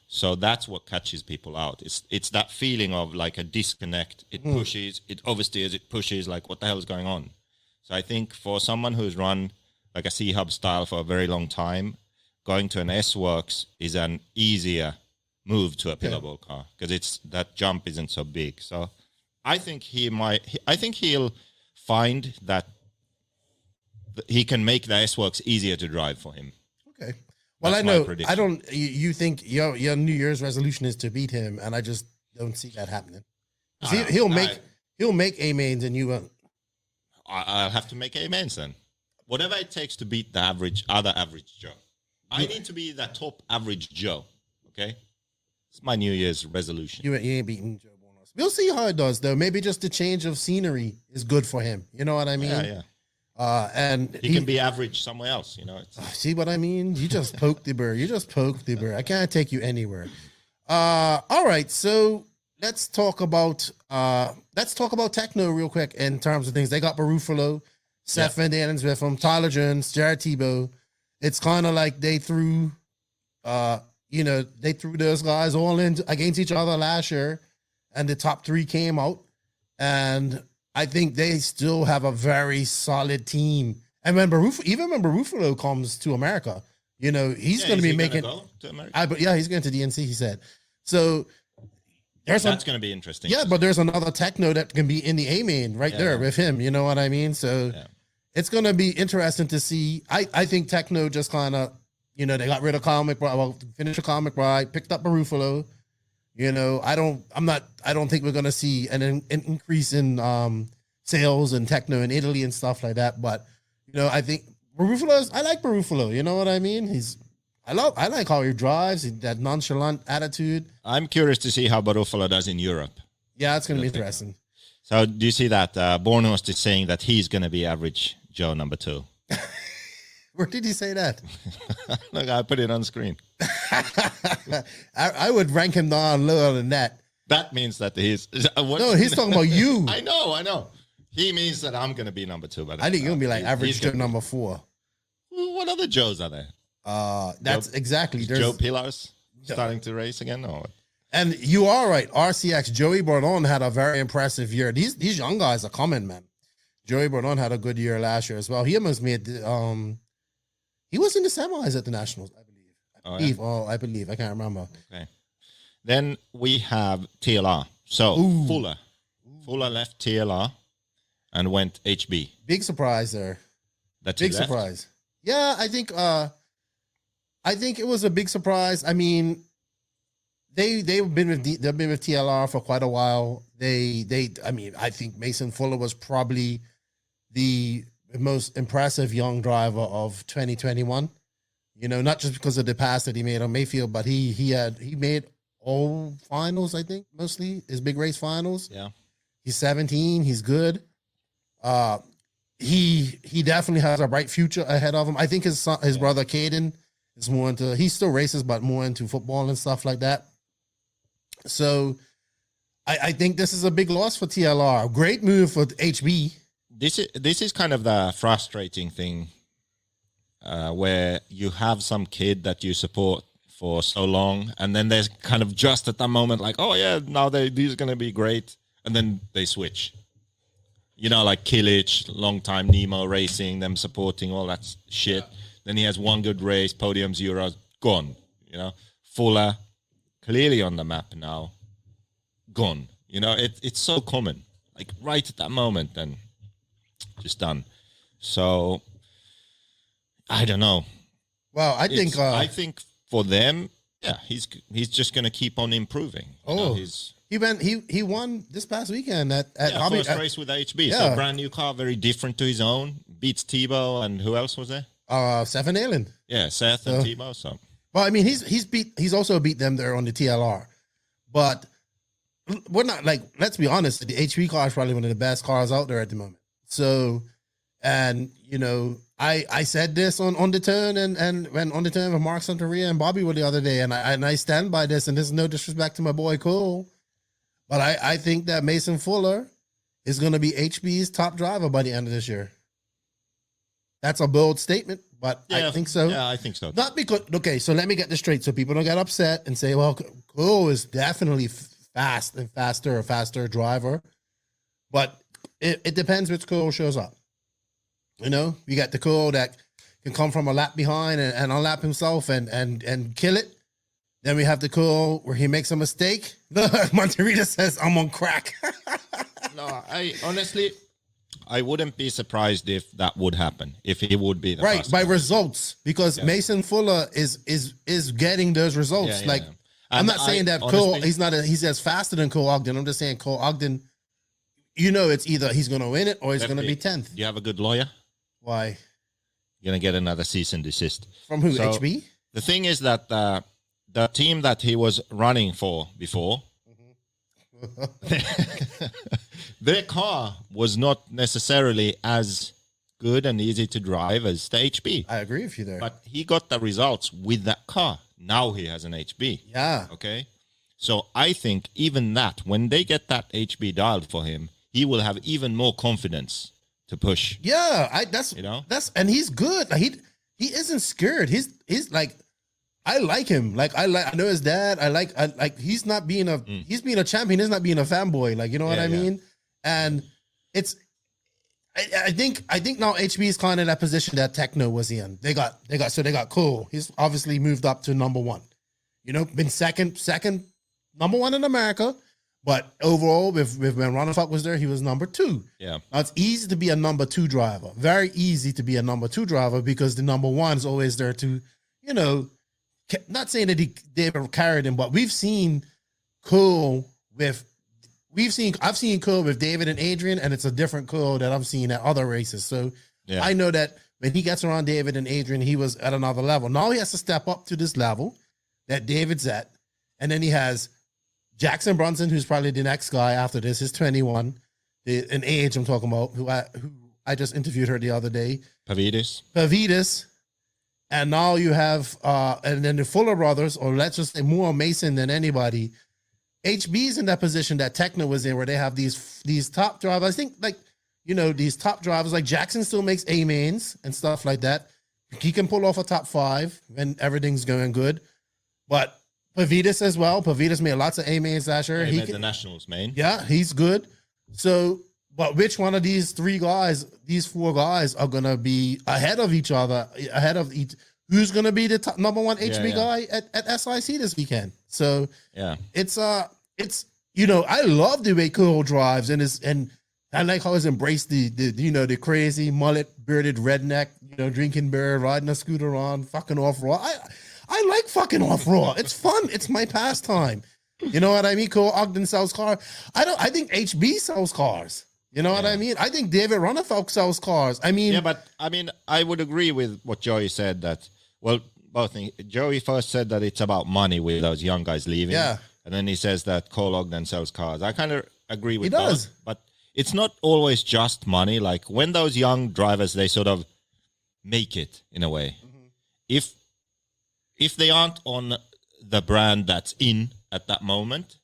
So that's what catches people out. It's that feeling of like a disconnect. It pushes, it oversteers, it pushes, like what the hell is going on? So I think for someone who's run like a C-Hub style for a very long time, going to an S-Works is an easier move to a pillowball car, because that jump isn't so big. So I think he'll find that he can make the S-Works easier to drive for him. Okay. Well, that's I don't. You think your New Year's resolution is to beat him, and I just don't see that happening. He'll make A mains, and you won't. I'll have to make A mains then. Whatever it takes to beat the other average Joe. I need to be the top average Joe. Okay, it's my New Year's resolution. You ain't beating Joe Bornhorst. We'll see how it does, though. Maybe just the change of scenery is good for him. You know what I mean? Yeah. And he can be average somewhere else, See what I mean? You just poked the bird. I can't take you anywhere. All right, so let's talk about techno real quick in terms of things. They got Barufalo, Seth Van Dalen's with him, Tyler Jones, Jared Tebow. It's kind of like they threw those guys all in against each other last year, and the top three came out, and I think they still have a very solid team. And when Barufalo comes to America, he's going to be making. Go to America? He's going to DNC. He said so. That's going to be interesting. Yeah, but there's another techno that can be in the A main there with him. You know what I mean? So it's going to be interesting to see. I think techno just kind of, they got rid of Kyle McBride. Well, finished with Kyle McBride, picked up Barufalo. I don't think we're going to see an increase in sales and techno in Italy and stuff like that. But, I think I like Barufalo. You know what I mean? I like how he drives, that nonchalant attitude. I'm curious to see how Barufalo does in Europe. Yeah, it's going to be interesting. So do you see that Bornhorst is saying that he's going to be average Joe number 2? Where did he say that? Look, I put it on screen. I would rank him down lower than that. That means that he's... No, he's talking about you. I know. He means that I'm going to be number 2. But I think you're going to be like average Joe number 4. What other Joes are there? That's exactly. Joe Pilars starting to race again? Or what? And you are right. RCX, Joey Bourdon had a very impressive year. These young guys are coming, man. Joey Bourdon had a good year last year as well. He almost made he was in the semis at the Nationals, I believe. I believe. I can't remember. Okay. Then we have TLR. So Fuller left TLR and went HB. Big surprise there. Big surprise. Yeah, I think it was a big surprise. I mean, they've been with TLR for quite a while. I think Mason Fuller was probably the most impressive young driver of 2021. Not just because of the pass that he made on Mayfield, but he made all finals, I think, mostly his big race finals. Yeah. He's 17. He's good. He definitely has a bright future ahead of him. I think his brother Caden is more into, he still races, but more into football and stuff like that. So I think this is a big loss for TLR. Great move for HB. This is kind of the frustrating thing, where you have some kid that you support for so long, and then there's kind of just at that moment like, oh yeah, now these are going to be great, and then they switch. Like Kilic, long time Nemo Racing, them supporting all that shit. Then he has one good race, podiums, Euros, gone. You know, Fuller, clearly on the map now, gone. You know, it's so common. Like right at that moment, and just done. So I don't know. Well, I think for them, yeah, he's just going to keep on improving. He won this past weekend at first race with HB. Yeah. So brand new car, very different to his own. Beats Tebow, and who else was there? Seth and Allen. Yeah, Seth and Tebow. So well, I mean, he's also beat them there on the TLR, but we're not like, let's be honest, the HB car is probably one of the best cars out there at the moment. So, and you know, I said this on the turn and when on the turn with Mark Santeria and Bobby Wood the other day, and I stand by this, and this is no disrespect to my boy Cole, but I think that Mason Fuller is going to be HB's top driver by the end of this year. That's a bold statement, but I think so. Yeah, I think so. Not because, okay, so let me get this straight so people don't get upset and say, well, Cole is definitely fast and faster driver, but it depends which Cole shows up. You know, you got the Cole that can come from a lap behind and unlap himself and kill it. Then we have the Cole where he makes a mistake. Monterita says, I'm on crack. No, I honestly, I wouldn't be surprised if that would happen, if he would be the right by results, because Mason Fuller is getting those results. Yeah. I'm not saying that Cole, he's as faster than Cole Ogden. I'm just saying Cole Ogden, you know, it's either he's going to win it or he's going to be 10th. Do you have a good lawyer? Why? You're going to get another cease and desist. From who, So, HB? The thing is that the team that he was running for before, their car was not necessarily as good and easy to drive as the HB. I agree with you there. But he got the results with that car. Now he has an HB. Yeah. Okay. So I think even that, when they get that HB dialed for him, he will have even more confidence to push. Yeah, and he's good. Like he isn't scared. He's like, I like him. Like I know his dad. I like he's not being he's being a champion. He's not being a fanboy. Like, you know what I mean? And it's I think now HB is kind of that position that Techno was in. They got Cole. He's obviously moved up to number one. You know, been second number one in America. But overall, when Ronald was there, he was number two. Yeah. Now, it's easy to be a number two driver. Very easy to be a number two driver because the number one is always there to, you know, not saying that they ever carried him, but I've seen Cole with David and Adrian, and it's a different Cole that I've seen at other races. So I know that when he gets around David and Adrian, he was at another level. Now he has to step up to this level that David's at. And then he has Jackson Brunson, who's probably the next guy after this, is 21, an age I'm talking about, who I just interviewed her the other day. Pavitas. And now you have, and then the Fuller brothers, or let's just say more Mason than anybody. HB's in that position that Techno was in, where they have these top drivers. I think, like, you know, these top drivers, like Jackson still makes A-mains and stuff like that. He can pull off a top 5 when everything's going good. But Pavitas as well. Pavitas made lots of A-mains last year. He made the Nationals main. Yeah, he's good. So, but which one of these 4 guys are going to be ahead of each other, who's going to be the top, number one HB guy at SIC this weekend? So, it's, you know, I love the way Cole drives, and I like how he's embraced the crazy mullet bearded redneck, you know, drinking beer, riding a scooter on, fucking off-road. I like fucking off-road. It's fun. It's my pastime. You know what I mean? Cole Ogden sells cars. I think HB sells cars. You know what I mean? I think David Runnefeldt sells cars. I mean... Yeah, but, I mean, I would agree with what Joey said that, well, both things. Joey first said that it's about money with those young guys leaving. Yeah. And then he says that Cole Ogden sells cars. I kind of agree with He does. both. But it's not always just money. Like, when those young drivers, they sort of make it, in a way. Mm-hmm. If they aren't on the brand that's in at that moment,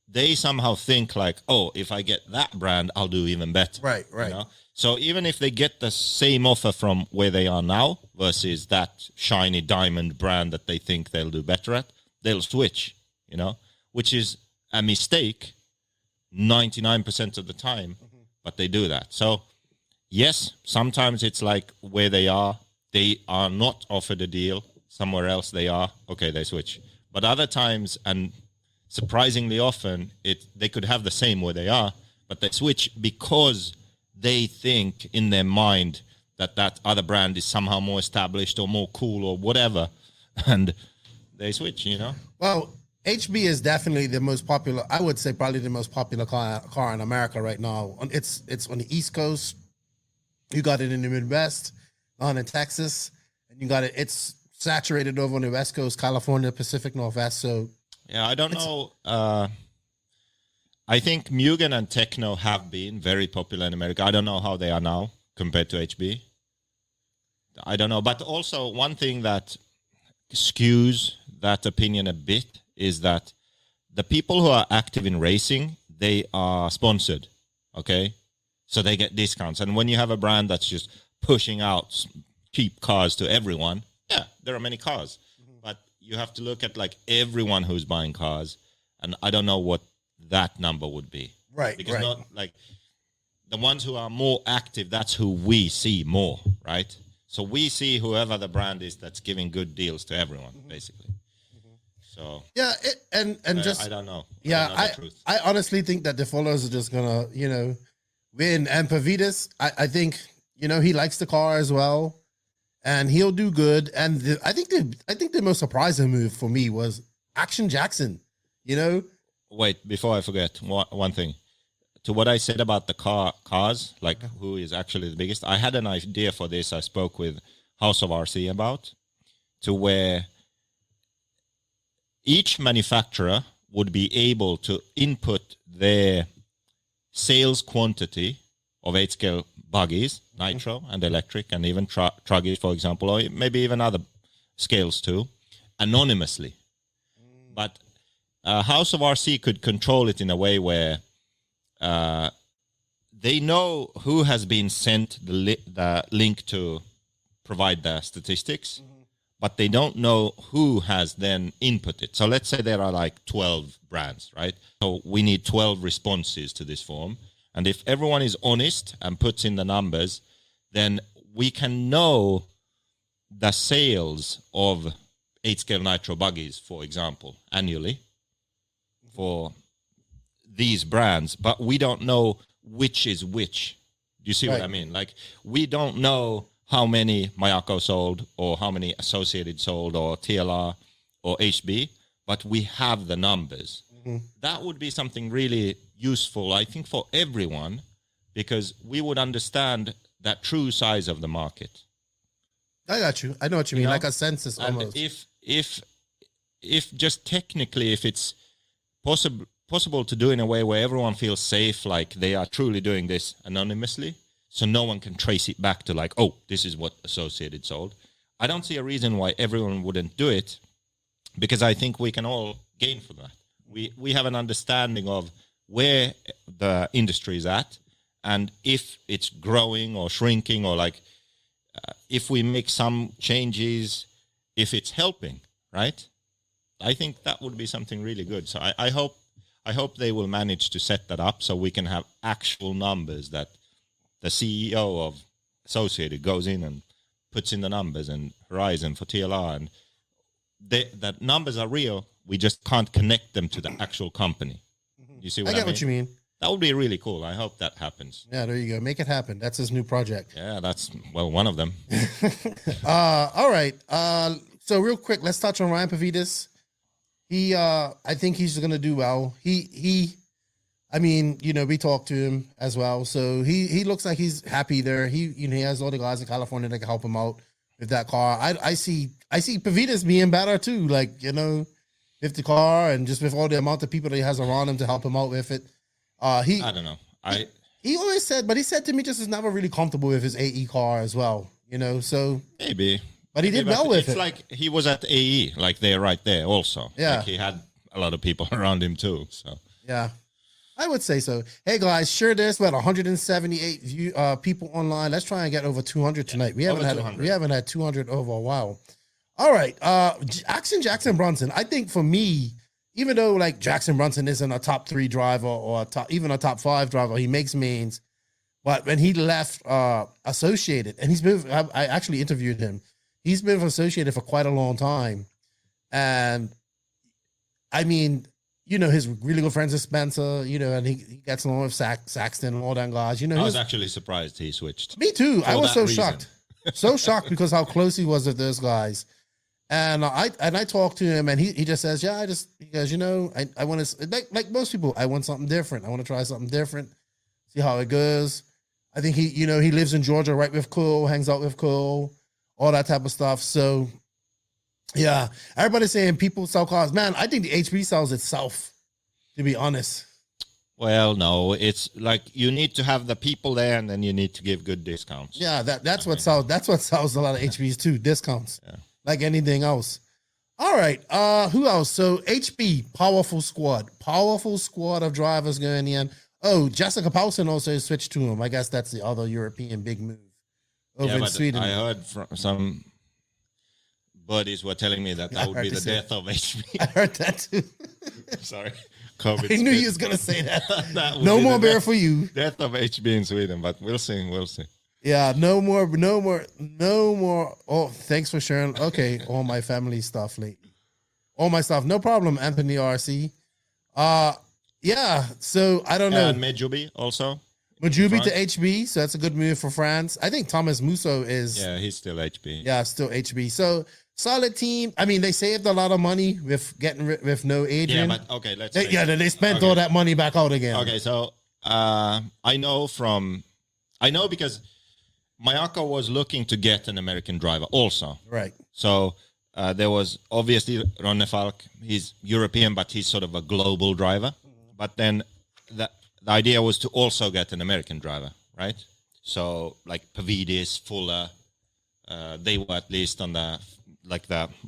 they somehow think like, oh, if I get that brand, I'll do even better. Right. You know? So even if they get the same offer from where they are now versus that shiny diamond brand that they think they'll do better at, they'll switch, you know, which is a mistake 99% of the time, but they do that. So yes, sometimes it's like where they are, they are not offered a deal, somewhere else they are, okay, they switch. But other times, and surprisingly often, they could have the same where they are, but they switch because they think in their mind that other brand is somehow more established or more cool or whatever, and they switch, Well, HB is definitely the most popular. I would say probably the most popular car in America right now. It's on the East Coast. You got it in the Midwest, on in Texas, and you got it. It's saturated over on the West Coast, California, Pacific Northwest. So yeah, I don't know. I think Mugen and Techno have been very popular in America. I don't know how they are now compared to HB. I don't know. But also one thing that skews that opinion a bit is that the people who are active in racing, they are sponsored, okay? So they get discounts. And when you have a brand that's just pushing out cheap cars to everyone, yeah, there are many cars. But you have to look at like everyone who's buying cars, and I don't know what that number would be. Right, because right. not like the ones who are more active, that's who we see more, right? So we see whoever the brand is that's giving good deals to everyone, basically. So yeah, I don't know. Yeah, I honestly think that the followers are just gonna, win. And Pavitas, I think, he likes the car as well, and he'll do good. And I think the most surprising move for me was Action Jackson. Wait, before I forget, one thing. To what I said about the cars, like who is actually the biggest, I had an idea for this. I spoke with House of RC about, to where each manufacturer would be able to input their sales quantity of 8-scale buggies, nitro and electric, and even truggies, for example, or maybe even other scales too, anonymously. But House of RC could control it in a way where they know who has been sent the link to provide the statistics, but they don't know who has then inputted. So let's say there are like 12 brands, right? So we need 12 responses to this form. And if everyone is honest and puts in the numbers, then we can know the sales of 8-scale nitro buggies, for example, annually for these brands, but we don't know which is which. Do you see what I mean? Like, we don't know how many Mayako sold or how many Associated sold or TLR or HB, but we have the numbers. That would be something really useful, I think, for everyone, because we would understand that true size of the market. I got you. I know what you mean, like a census almost. And if just technically, if it's possible to do in a way where everyone feels safe, like they are truly doing this anonymously, so no one can trace it back to like, oh, this is what Associated sold. I don't see a reason why everyone wouldn't do it, because I think we can all gain from that. We have an understanding of where the industry is at, and if it's growing or shrinking, or like if we make some changes, if it's helping, right? I think that would be something really good. So I hope they will manage to set that up so we can have actual numbers that the CEO of Associated goes in and puts in the numbers, and Horizon for TLR, and that numbers are real. We just can't connect them to the actual company. You see what I mean? I get what you mean. That would be really cool. I hope that happens. Yeah, there you go. Make it happen. That's his new project. Yeah, that's, well, one of them. All right. So real quick, let's touch on Ryan Pavitas. I think he's going to do well. I mean, we talked to him as well. So he looks like he's happy there. He has all the guys in California that can help him out with that car. I see Pavitas being better too. Like, with the car and just with all the amount of people that he has around him to help him out with it. I don't know. He always said, but he said to me just is never really comfortable with his AE car as well, so. Maybe. But he did well with it. It's like he was at AE, like they're right there also. Yeah. Like he had a lot of people around him too, so. Yeah, I would say so. Hey guys, share this. We had 178 people online. Let's try and get over 200 tonight. We haven't had 200 over a while. All right, Jackson Brunson. I think for me, even though like Jackson Brunson isn't a top 3 driver or even a top 5 driver, he makes mains. But when he left Associated, and I actually interviewed him. He's been with Associated for quite a long time. And I mean, his really good friends with Spencer, and he gets along with Saxton and all that guys. I was actually surprised he switched. Me too. I was so shocked. So shocked because how close he was with those guys. And I talked to him, and he just says, he goes, I want to, like most people, I want something different. I want to try something different, see how it goes. I think he lives in Georgia right with Cole, hangs out with Cole, all that type of stuff. So, yeah, everybody's saying people sell cars. Man, I think the HB sells itself, to be honest. Well, no, it's like you need to have the people there, and then you need to give good discounts. Yeah, that's what sells. That's what sells a lot of HBs too. Discounts, like anything else. All right, who else? So HB, powerful squad of drivers going in. Oh, Jessica Paulson also switched to him. I guess that's the other European big move over in Sweden. I heard from some buddies were telling me that would be the death of HB. I heard that too. Sorry. COVID I knew you was going to say that. No more beer for you. Death of HB in Sweden, but we'll see. Yeah, no more. Oh, thanks for sharing. Okay, all my family stuff lately. All my stuff. No problem, Anthony RC. Yeah, so I don't know. And Mejubi also. Mejubi to HB, so that's a good move for France. I think Thomas Musso is... Yeah, he's still HB. Yeah, still HB. So, solid team. I mean, they saved a lot of money with getting with no Adrian. Yeah, but okay, they spent all that money back out again. Okay, so I know because Mayako was looking to get an American driver also. Right. So there was obviously Ronne Falk. He's European, but he's sort of a global driver. But then the idea was to also get an American driver, right? So like Pavitas, Fuller, they were at least on the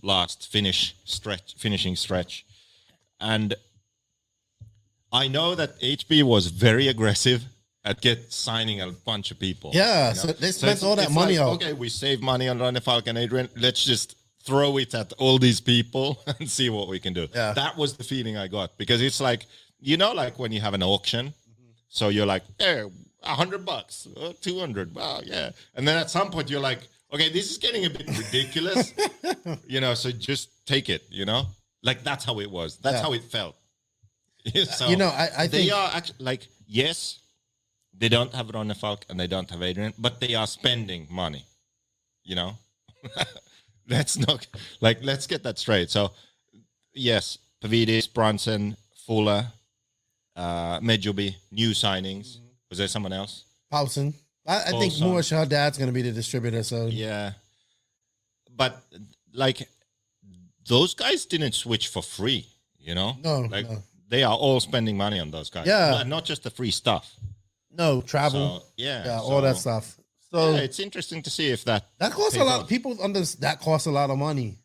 last finishing stretch. And I know that HB was very aggressive at signing a bunch of people. Yeah, so they spent all that money out. Okay, we save money on Ronne Falk and Adrian. Let's just throw it at all these people and see what we can do. Yeah. That was the feeling I got, because it's like, like when you have an auction, so you're like, $100, 200, wow, yeah. And then at some point you're like, okay, this is getting a bit ridiculous, so just take it, like that's how it was. That's how it felt. So I think they are actually yes, they don't have Ronne Falk and they don't have Adrian, but they are spending money, let's get that straight. So yes, Pavitas, Brunson, Fuller, Mejubi, new signings. Was there someone else? Paulson. I think Moorish, her dad's going to be the distributor. So yeah, but those guys didn't switch for free. No. They are all spending money on those guys. Yeah, not just the free stuff. No travel. So, all that stuff. So it's interesting to see if that costs a lot. People that costs a lot of money.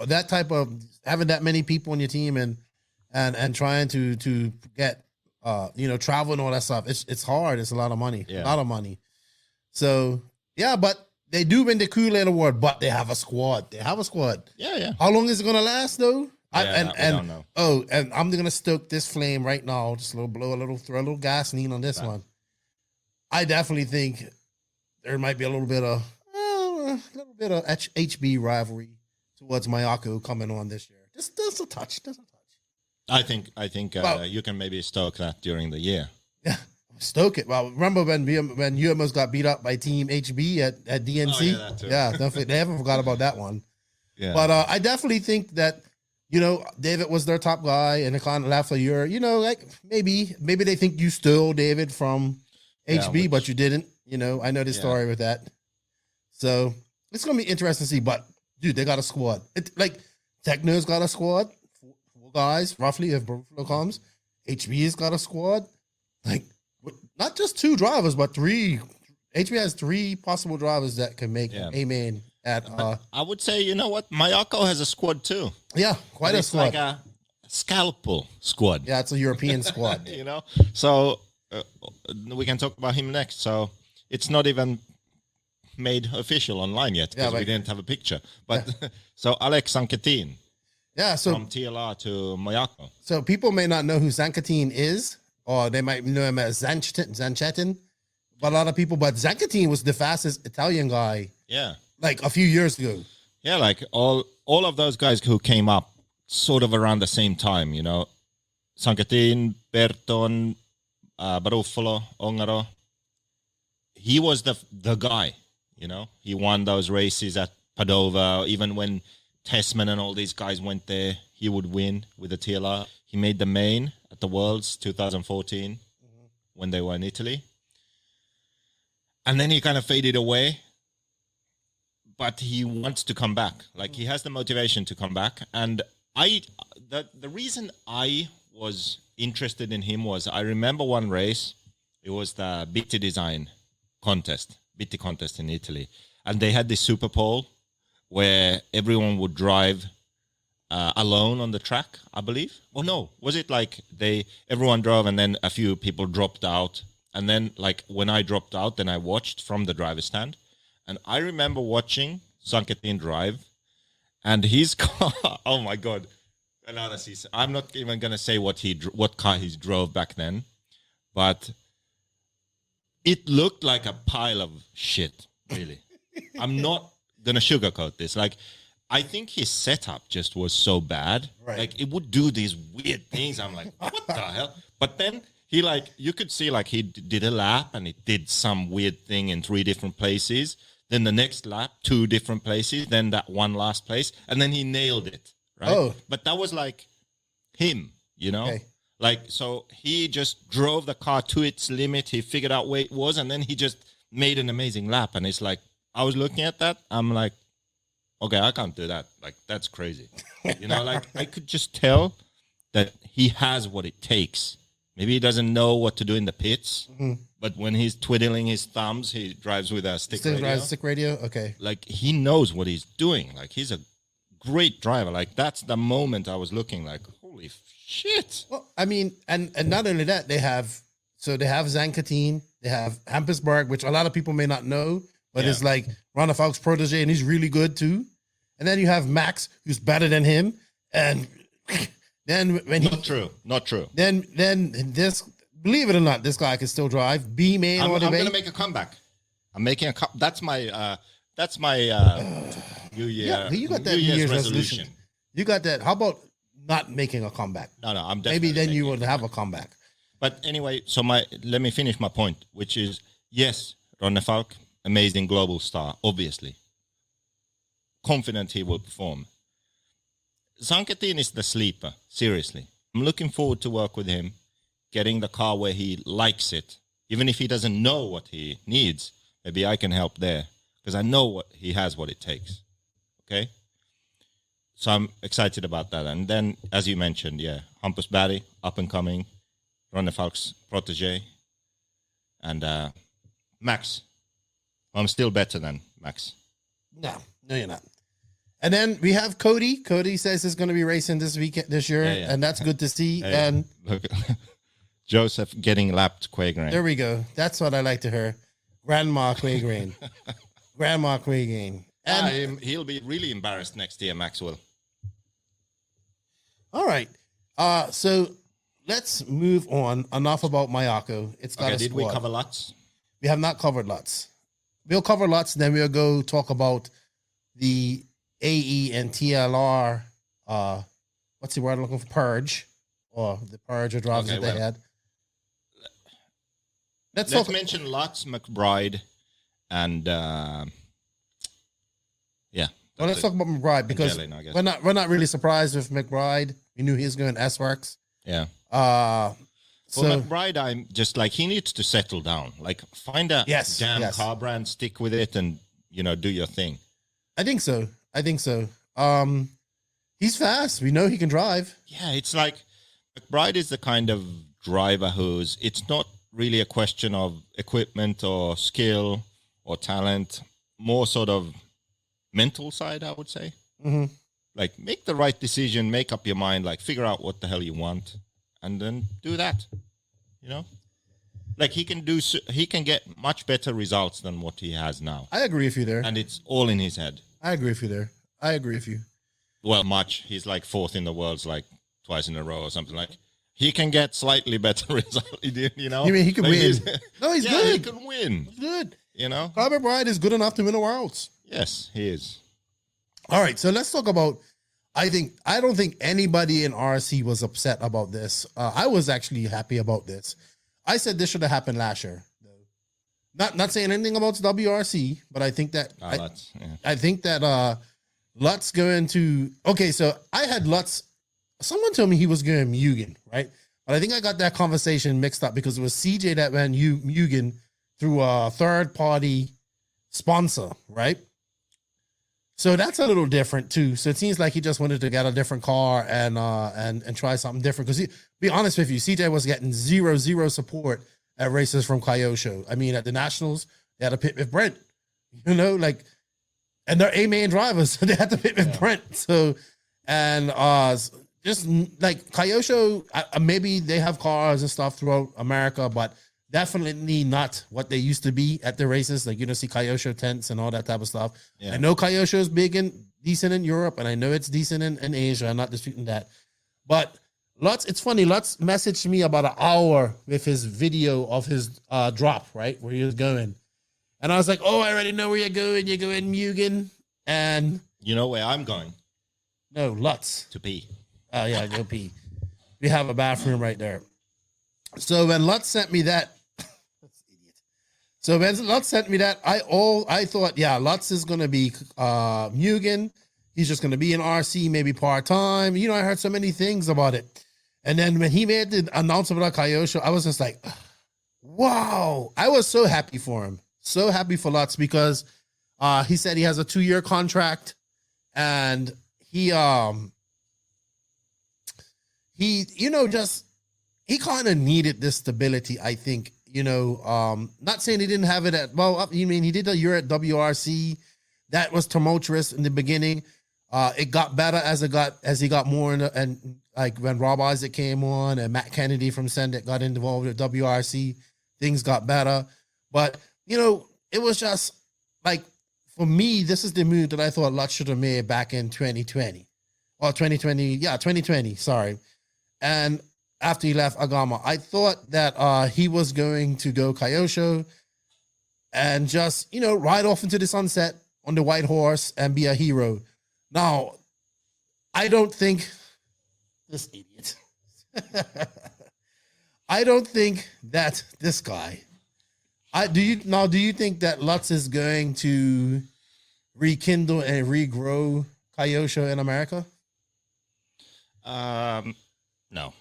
That type of having that many people on your team and trying to get travel and all that stuff. It's hard. It's a lot of money. Yeah. A lot of money. So yeah, but they do win the Kool-Aid Award, but they have a squad. Yeah. How long is it gonna last though? I don't know. Oh, and I'm gonna stoke this flame right now. Just throw a little gasoline on this one. I definitely think there might be a little bit of HB rivalry towards Mayako coming on this year. Just a touch. I think you can maybe stoke that during the year. Yeah, stoke it. Well, remember when you almost got beat up by Team HB at DNC? Oh, yeah, that too. Yeah, they haven't forgot about that one. Yeah. But I definitely think that David was their top guy, and it kind of left a year. Maybe they think you stole David from HB, but you didn't. I know the story with that. So it's gonna be interesting to see. But dude, they got a squad. Techno's got a squad. 4 guys, roughly, if Buffalo comes. HB's got a squad. Not just 2 drivers, but 3. HB has 3 possible drivers that can make amen at. I would say, you know what? Mayako has a squad too. Yeah, quite a squad. Like a scalpel squad. Yeah, it's a European squad. So we can talk about him next. So it's not even made official online yet because we didn't have a picture. But so Alex Sanketin. Yeah, so from TLR to Mayako. So people may not know who Zancatin is, or they might know him as Zanchetin. But a lot of people, but Zancatine was the fastest Italian guy. Yeah. Like a few years ago. Yeah, like all of those guys who came up sort of around the same time, you know. Sancatin, Berton, Baruffolo, Ongaro. He was the guy, you know. He won those races at Padova. Even when Tessman and all these guys went there, he would win with the TLR. He made the main at the Worlds 2014 when they were in Italy. And then he kind of faded away. But he wants to come back. Like, he has the motivation to come back. And the reason I was interested in him was I remember one race. It was the Bitti design contest in Italy. And they had this super pole where everyone would drive alone on the track, I believe. Oh, no. Was it like everyone drove and then a few people dropped out? And then, like, when I dropped out, then I watched from the driver's stand. And I remember watching Sancatin drive, and his car, oh my God. I'm not even going to say what car he drove back then, but it looked like a pile of shit, really. I'm not going to sugarcoat this. Like, I think his setup just was so bad. Right. Like, it would do these weird things. I'm like, what the hell? But then you could see, like, he did a lap and it did some weird thing in 3 different places. Then the next lap, 2 different places. Then that one last place. And then he nailed it, right? Oh. But that was like him, you know? Okay. Like, so he just drove the car to its limit. He figured out where it was. And then he just made an amazing lap. And it's like, I was looking at that. I'm like, okay, I can't do that. Like, that's crazy. You know, like, I could just tell that he has what it takes. Maybe he doesn't know what to do in the pits, but when he's twiddling his thumbs, he drives with a stick radio. Drives stick radio? Okay. Like, he knows what he's doing. Like, he's a great driver. Like, that's the moment I was looking like, holy shit. Well, I mean, and not only that, they have Zancatine, they have Hampusberg, which a lot of people may not know, but it's like Ronald Falk's protege, and he's really good too. And then you have Max, who's better than him, and then when not true. Then this, believe it or not, this guy can still drive. B main. I'm going to make a comeback. I'm making a that's my New Year. Yeah, you got that New Year's resolution. You got that. How about not making a comeback? No, I'm definitely maybe then you would have a comeback. But anyway, so let me finish my point, which is yes, Ronne Falk, amazing global star, obviously. Confident he will perform. Sancatin is the sleeper, seriously. I'm looking forward to work with him, getting the car where he likes it. Even if he doesn't know what he needs, maybe I can help there, because I know he has what it takes. Okay? So I'm excited about that. And then, as you mentioned, Hampus Berg, up and coming, Ronne Falk's protege, and Max. I'm still better than Max. No, you're not. And then we have Cody. Cody says he's going to be racing this year, and that's good to see. Yeah. And look, Joseph getting lapped Quagrain. There we go. That's what I like to hear. Grandma Quagrain. Grandma Quagrain. And he'll be really embarrassed next year, Maxwell. All right. So let's move on. Enough about Mayako. It's got a did squad. We cover lots? We have not covered lots. We'll cover lots, then we'll go talk about the AE and TLR, what's the word I'm looking for? Purge, or the purge of drivers that they had. Let's mention Lutz, McBride, and Well, let's talk about McBride because we're not really surprised with McBride. We knew he was going S-Works. Yeah. So McBride, I'm just like, he needs to settle down. Like, find a car brand, stick with it, and do your thing. I think so. He's fast. We know he can drive. Yeah, it's like McBride is the kind of driver it's not really a question of equipment or skill or talent, more sort of mental side, I would say. Mm-hmm. Like, make the right decision, make up your mind, like, figure out what the hell you want, and then do that. Like, he can get much better results than what he has now. I agree with you there. And it's all in his head. I agree with you there. I agree with you. Well, he's like 4th in the world, like twice in a row or something like. he can get slightly better result. You know, You mean he could win? No, he's good. He can win. He's good. You know, Kyle McBride is good enough to win the Worlds. yes, he is. All right, so let's talk about. I don't think anybody in RC was upset about this. I was actually happy about this. I said this should have happened last year. Not saying anything about WRC, but I think that I think that Lutz going to. Okay, so I had Lutz. Someone told me he was going Mugen, right? But I think I got that conversation mixed up because it was CJ that ran Mugen through a third-party sponsor, right? So that's a little different too. So it seems like he just wanted to get a different car and try something different. Because be honest with you, CJ was getting zero support at races from Kyosho. I mean, at the Nationals, they had to pit with Brent. You know, like, and they're A-main drivers, so they had to pit with Brent. So, and just like Kyosho, maybe they have cars and stuff throughout America, but definitely not what they used to be at the races. Like, you don't see Kyosho tents and all that type of stuff. Yeah. I know Kyosho is big and decent in Europe, and I know it's decent in Asia. I'm not disputing that. But Lutz, it's funny, Lutz messaged me about an hour with his video of his drop, right, where he was going. And I was like, oh, I already know where you're going. You're going Mugen. And you know where I'm going? No, Lutz. To pee. Oh, yeah, go pee. We have a bathroom right there. So when Lutz sent me that, I thought, yeah, Lutz is going to be Mugen. He's just going to be in RC, maybe part-time. You know, I heard so many things about it. And then when he made the announcement about Kyosho, I was just like, wow. I was so happy for him. So happy for Lutz because he said he has a 2-year contract and he you know, just, he kind of needed this stability, I think. You know, not saying he didn't have it at, well, I mean, he did a year at WRC. That was tumultuous in the beginning. It got better as he got more in and like when Rob Isaac came on and Matt Kennedy from Sendet got involved with WRC, things got better. But, you know, it was just like, for me, this is the move that I thought Lutz should have made back in 2020 or 2020, sorry. And after he left Agama, I thought that he was going to go Kyosho and just, you know, ride off into the sunset on the white horse and be a hero. Now, I don't think this idiot. I don't think that this guy. Do you think that Lutz is going to rekindle and regrow Kyosho in America? No.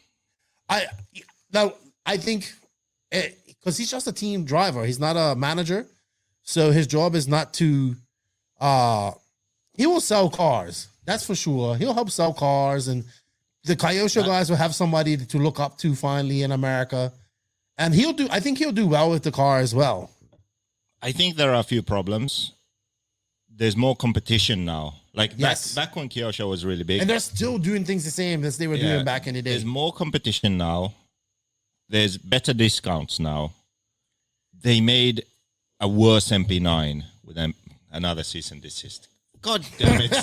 I think because he's just a team driver. He's not a manager. So his job is not to he will sell cars. That's for sure. He'll help sell cars, and the Kyosho guys will have somebody to look up to finally in America. And I think he'll do well with the car as well. I think there are a few problems. There's more competition now. Like back when Kyosho was really big. And they're still doing things the same as they were doing back in the day. There's more competition now. There's better discounts now. They made a worse MP9 with another cease and desist. God damn it.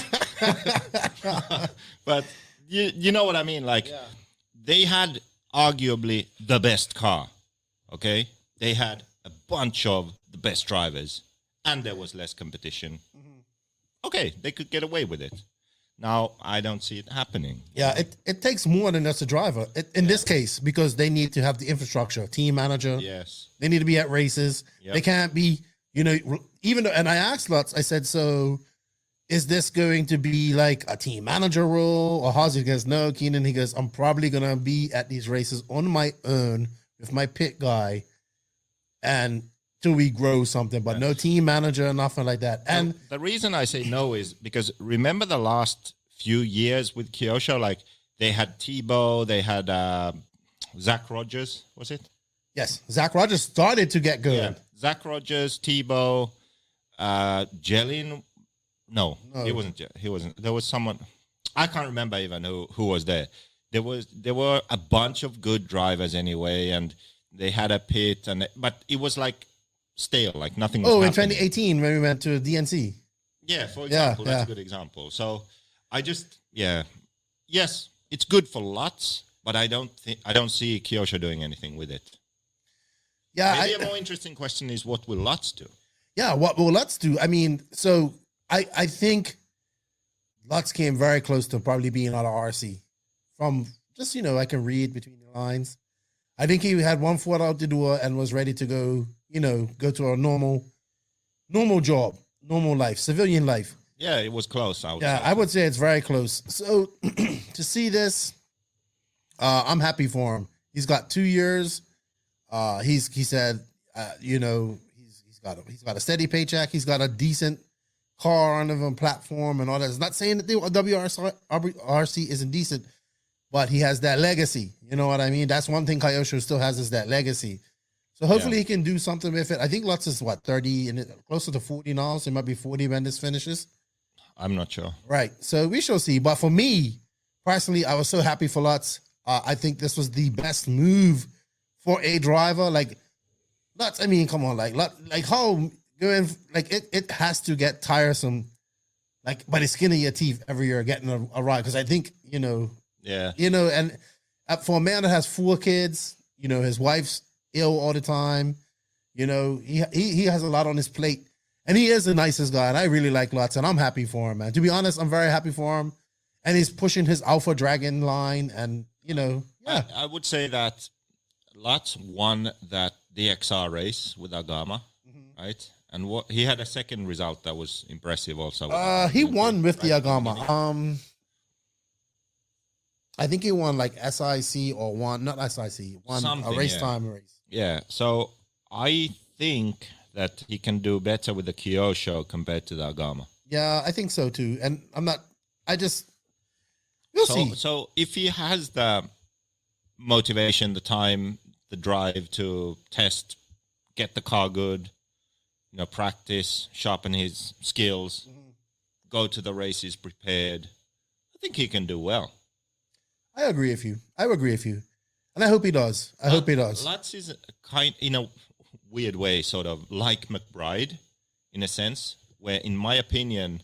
But you know what I mean? Like, they had arguably the best car, okay? They had a bunch of the best drivers, and there was less competition. Mm-hmm. Okay, they could get away with it. Now, I don't see it happening. Yeah, it takes more than just a driver. In this case, because they need to have the infrastructure, team manager. Yes. They need to be at races. Yep. They can't be, you know, even though, and I asked Lutz, I said, so is this going to be like a team manager role? Or how's it? He goes, no, Keenan. He goes, I'm probably going to be at these races on my own with my pit guy and till we grow something, but no team manager, nothing like that. And the reason I say no is because remember the last few years with Kyosho, like they had Tebow, they had Zach Rogers, was it? Yes, Zach Rogers started to get good. Yeah. Zach Rogers, Tebow, Jellin. No, he wasn't. He wasn't. There was someone. I can't remember even who was there. There were a bunch of good drivers anyway, and they had a pit, but it was like stale, like nothing was happening. In 2018 when we went to DNC. Yeah, for example, that's a good example. So I just, yes, it's good for Lutz, but I don't see Kyosho doing anything with it. Yeah, maybe a more interesting question is what will Lutz do? Yeah, what will Lutz do? I mean, so I think Lutz came very close to probably being out of RC. From just, I can read between the lines. I think he had one foot out the door and was ready to go, go to a normal job, normal life, civilian life. Yeah, it was close. I would say it's very close. So to see this, I'm happy for him. He's got 2 years. He said, he's got a steady paycheck. He's got a decent car on the platform and all that. It's not saying that the WRC isn't decent, but he has that legacy. You know what I mean? That's one thing Kyosho still has, is that legacy. So hopefully he can do something with it. I think Lutz is 30 and closer to 40 now. So it might be 40 when this finishes. I'm not sure. Right. So we shall see. But for me, personally, I was so happy for Lutz. I think this was the best move for a driver. Like, Lutz, I mean, come on. Like how going, like, it has to get tiresome, like, by the skin of your teeth every year getting a ride. Because I think, yeah. And for a man that has 4 kids, his wife's ill all the time, he has a lot on his plate. And he is the nicest guy, and I really like Lutz, and I'm happy for him, man. To be honest, I'm very happy for him. And he's pushing his Alpha Dragon line, and, yeah. I would say that Lutz won that DXR race with Agama, right? And he had a second result that was impressive also. He won with the Agama. I think he won, like, SIC or not SIC, won a race time race. Yeah, so I think that he can do better with the Kyosho compared to the Agama. Yeah, I think so too. And we'll see. So if he has the motivation, the time, the drive to test, get the car good, practice, sharpen his skills, go to the races prepared, I think he can do well. I agree with you. And I hope he does. Lutz is in a weird way, sort of like McBride, in a sense, where, in my opinion,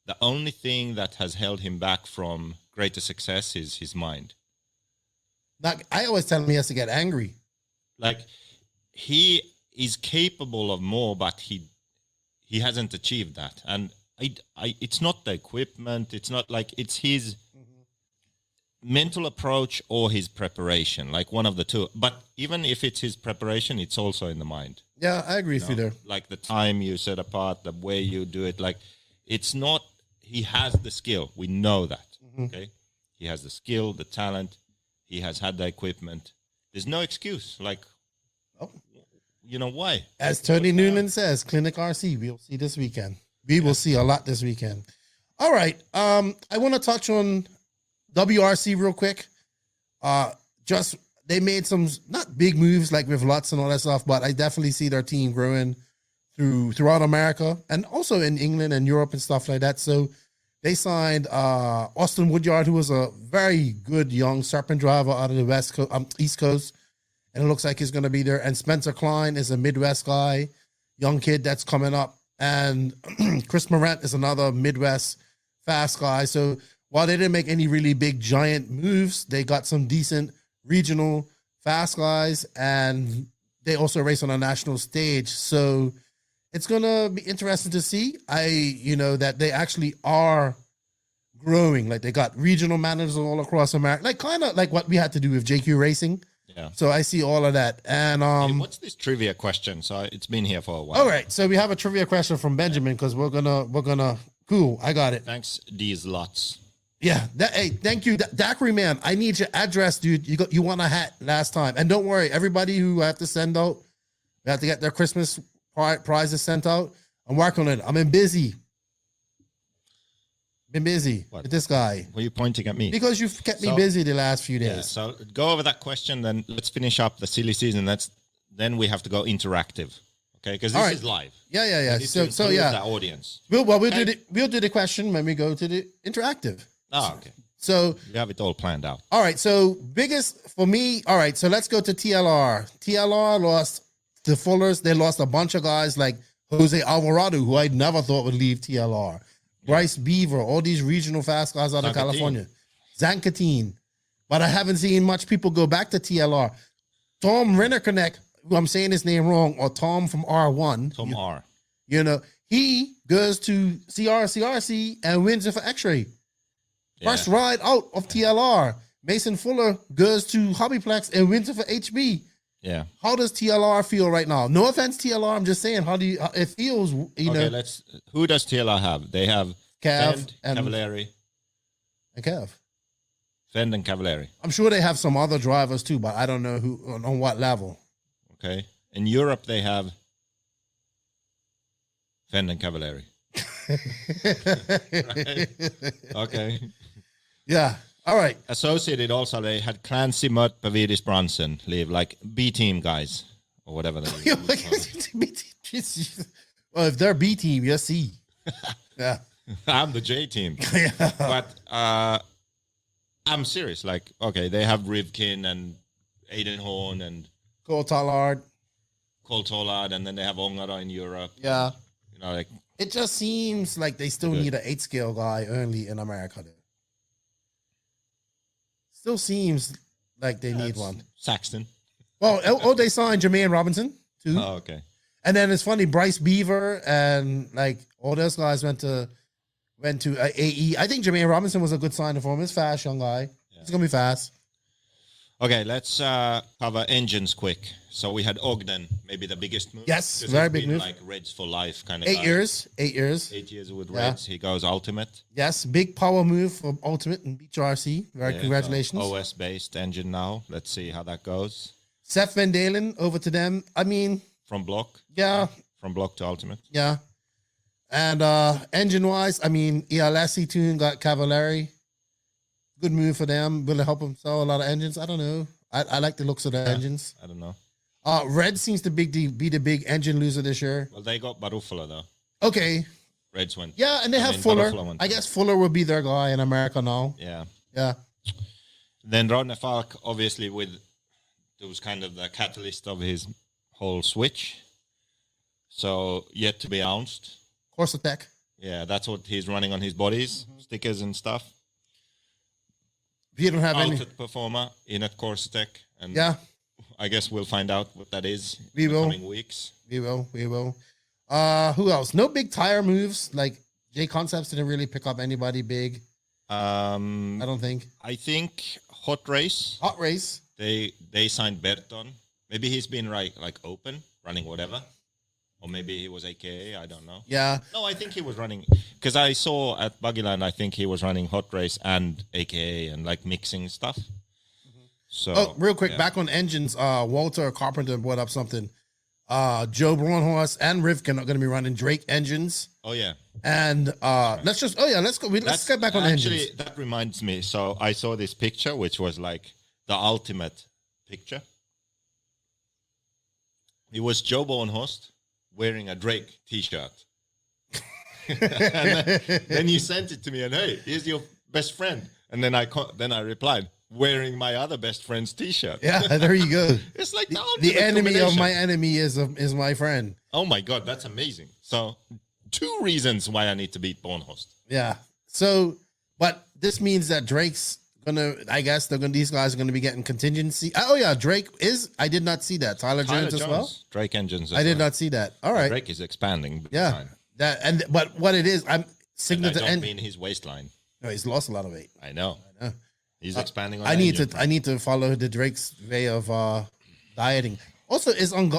the only thing that has held him back from greater success is his mind. Like, I always tell him he has to get angry. Like, he is capable of more, but he hasn't achieved that. And it's not the equipment. It's not like it's his mental approach or his preparation, like one of the two. But even if it's his preparation, it's also in the mind. Yeah, I agree with you there. Like the time you set apart, the way you do it, like, it's not, he has the skill. We know that. Okay. He has the skill, the talent. He has had the equipment. There's no excuse. Like, why? As Tony Noonan says, Clinic RC, we'll see this weekend. We will see a lot this weekend. All right. I want to touch on WRC real quick. They made some not big moves like with Lutz and all that stuff, but I definitely see their team growing throughout America and also in England and Europe and stuff like that. So they signed Austin Woodyard, who was a very good young Serpent driver out of the East Coast, and it looks like he's going to be there. And Spencer Klein is a Midwest guy, young kid that's coming up, and Chris Morant is another Midwest fast guy. So while they didn't make any really big giant moves, they got some decent regional fast guys, and they also race on a national stage. So it's going to be interesting to see. That they actually are growing. Like, they got regional managers all across America, like kind of like what we had to do with JQ Racing. Yeah. So I see all of that. And hey, what's this trivia question? So it's been here for a while. All right. So we have a trivia question from Benjamin, because we're gonna cool. I got it. Thanks, these lots. Yeah. Hey, thank you, Daiquiri man. I need your address, dude. You won a hat last time, and don't worry, everybody who I have to send out, we have to get their Christmas prizes sent out. I'm working on it. I've been busy. With this guy. Were you pointing at me? Because you've kept me busy the last few days. Yeah, so go over that question, then let's finish up the silly season. Then we have to go interactive. Okay, because this is live. Yeah. So yeah, the audience. We'll do the question when we go to the interactive. Oh, okay. So you have it all planned out. All right. So biggest for me. All right. So let's go to TLR. TLR lost the Fullers. They lost a bunch of guys like Jose Alvarado, who I never thought would leave TLR. Bryce Beaver, all these regional fast guys out of California. Zankatine. but I haven't seen much people go back to TLR. Tom Rennerconnect, who I'm saying his name wrong, or Tom from R1. Tom R. You know, he goes to CRC and wins it for X-Ray. First ride out of TLR. Mason Fuller goes to Hobbyplex and wins it for HB. Yeah. How does TLR feel right now? No offense, TLR. I'm just saying, it feels, you know. Who does TLR have? They have Cav Fend, and Cavalieri. And Kev. Fend and Cavalieri. I'm sure they have some other drivers too, but I don't know who on what level. Okay. In Europe, they have Fend and Cavalieri. Right. Okay. Yeah. All right. Associated also, they had Clancy, Mutt, Pavitas, Bronson leave, like B team guys or whatever they Well, if they're B team, you're C. Yeah. I'm the J team. Yeah. But I'm serious. Like, okay, they have Rivkin and Aiden Horn and Cole Tollard, and then they have Ongara in Europe. Yeah. You know, like, it just seems like they still need an 8-scale guy only in America. There. Still seems like they need one. Saxton. Well, they signed Jermaine Robinson too. Oh, okay. And then it's funny, Bryce Beaver and like all those guys went to AE. I think Jermaine Robinson was a good signing for him. He's fast, young guy. Yeah. He's gonna be fast. Okay, let's cover engines quick. So we had Ogden, maybe the biggest move. Yes, very big move. Like Reds for life kind of 8 guy. years. 8 years. 8 years with Reds. He goes ultimate. Yes, big power move for ultimate and Beach RC. Congratulations. So OS based engine now. Let's see how that goes. Seth Van Dalen over to them. I mean, from block. Yeah. From block to ultimate. Yeah. And engine wise, I mean, ELSC tune got Cavalieri. Good move for them. Will it help them sell a lot of engines? I don't know. I like the looks of the engines. I don't know. Red seems to be the big engine loser this year. Well, they got Barufalo though. Okay. Reds went. Yeah, and they have Fuller. I guess Fuller will be their guy in America now. Yeah. Yeah. Then Rodney Falk, obviously, it was kind of the catalyst of his whole switch. So yet to be announced. Course Attack. Yeah, that's what he's running on his bodies, stickers and stuff. If you don't have any performer in at Course Attack, and yeah, I guess we'll find out what that is in the coming weeks. We will. Who else? No big tire moves. Like J Concepts didn't really pick up anybody big. I don't think. I think Hot Race. They signed Berton. Maybe he's been like open, running whatever. Or maybe he was AKA, I don't know. Yeah. No, I think he was running, because I saw at Buggyland, I think he was running Hot Race and AKA and like mixing stuff. Mm-hmm. So, real quick, back on engines, Walter Carpenter brought up something. Joe Braunhorst and Rivkin are going to be running Drake engines. Oh, yeah. And let's go. Let's get back on engines. Actually, that reminds me. So I saw this picture, which was like the ultimate picture. It was Joe Braunhorst wearing a Drake t-shirt. And then you sent it to me and, hey, here's your best friend. And then I replied, wearing my other best friend's t-shirt. Yeah, there you go. It's like the enemy of my enemy is my friend. Oh my God, that's amazing. So 2 reasons why I need to beat Bornhorst. Yeah. So, but this means that Drake's these guys are gonna be getting contingency. Oh yeah, Drake is. I did not see that. Tyler Jones as well. Drake engines. I did not see that. All right. Drake is expanding. Yeah. But what it is, I'm signaling to end. I don't mean his waistline. No, he's lost a lot of weight. I know. He's expanding. On I need to follow the Drake's way of dieting. Also, is on.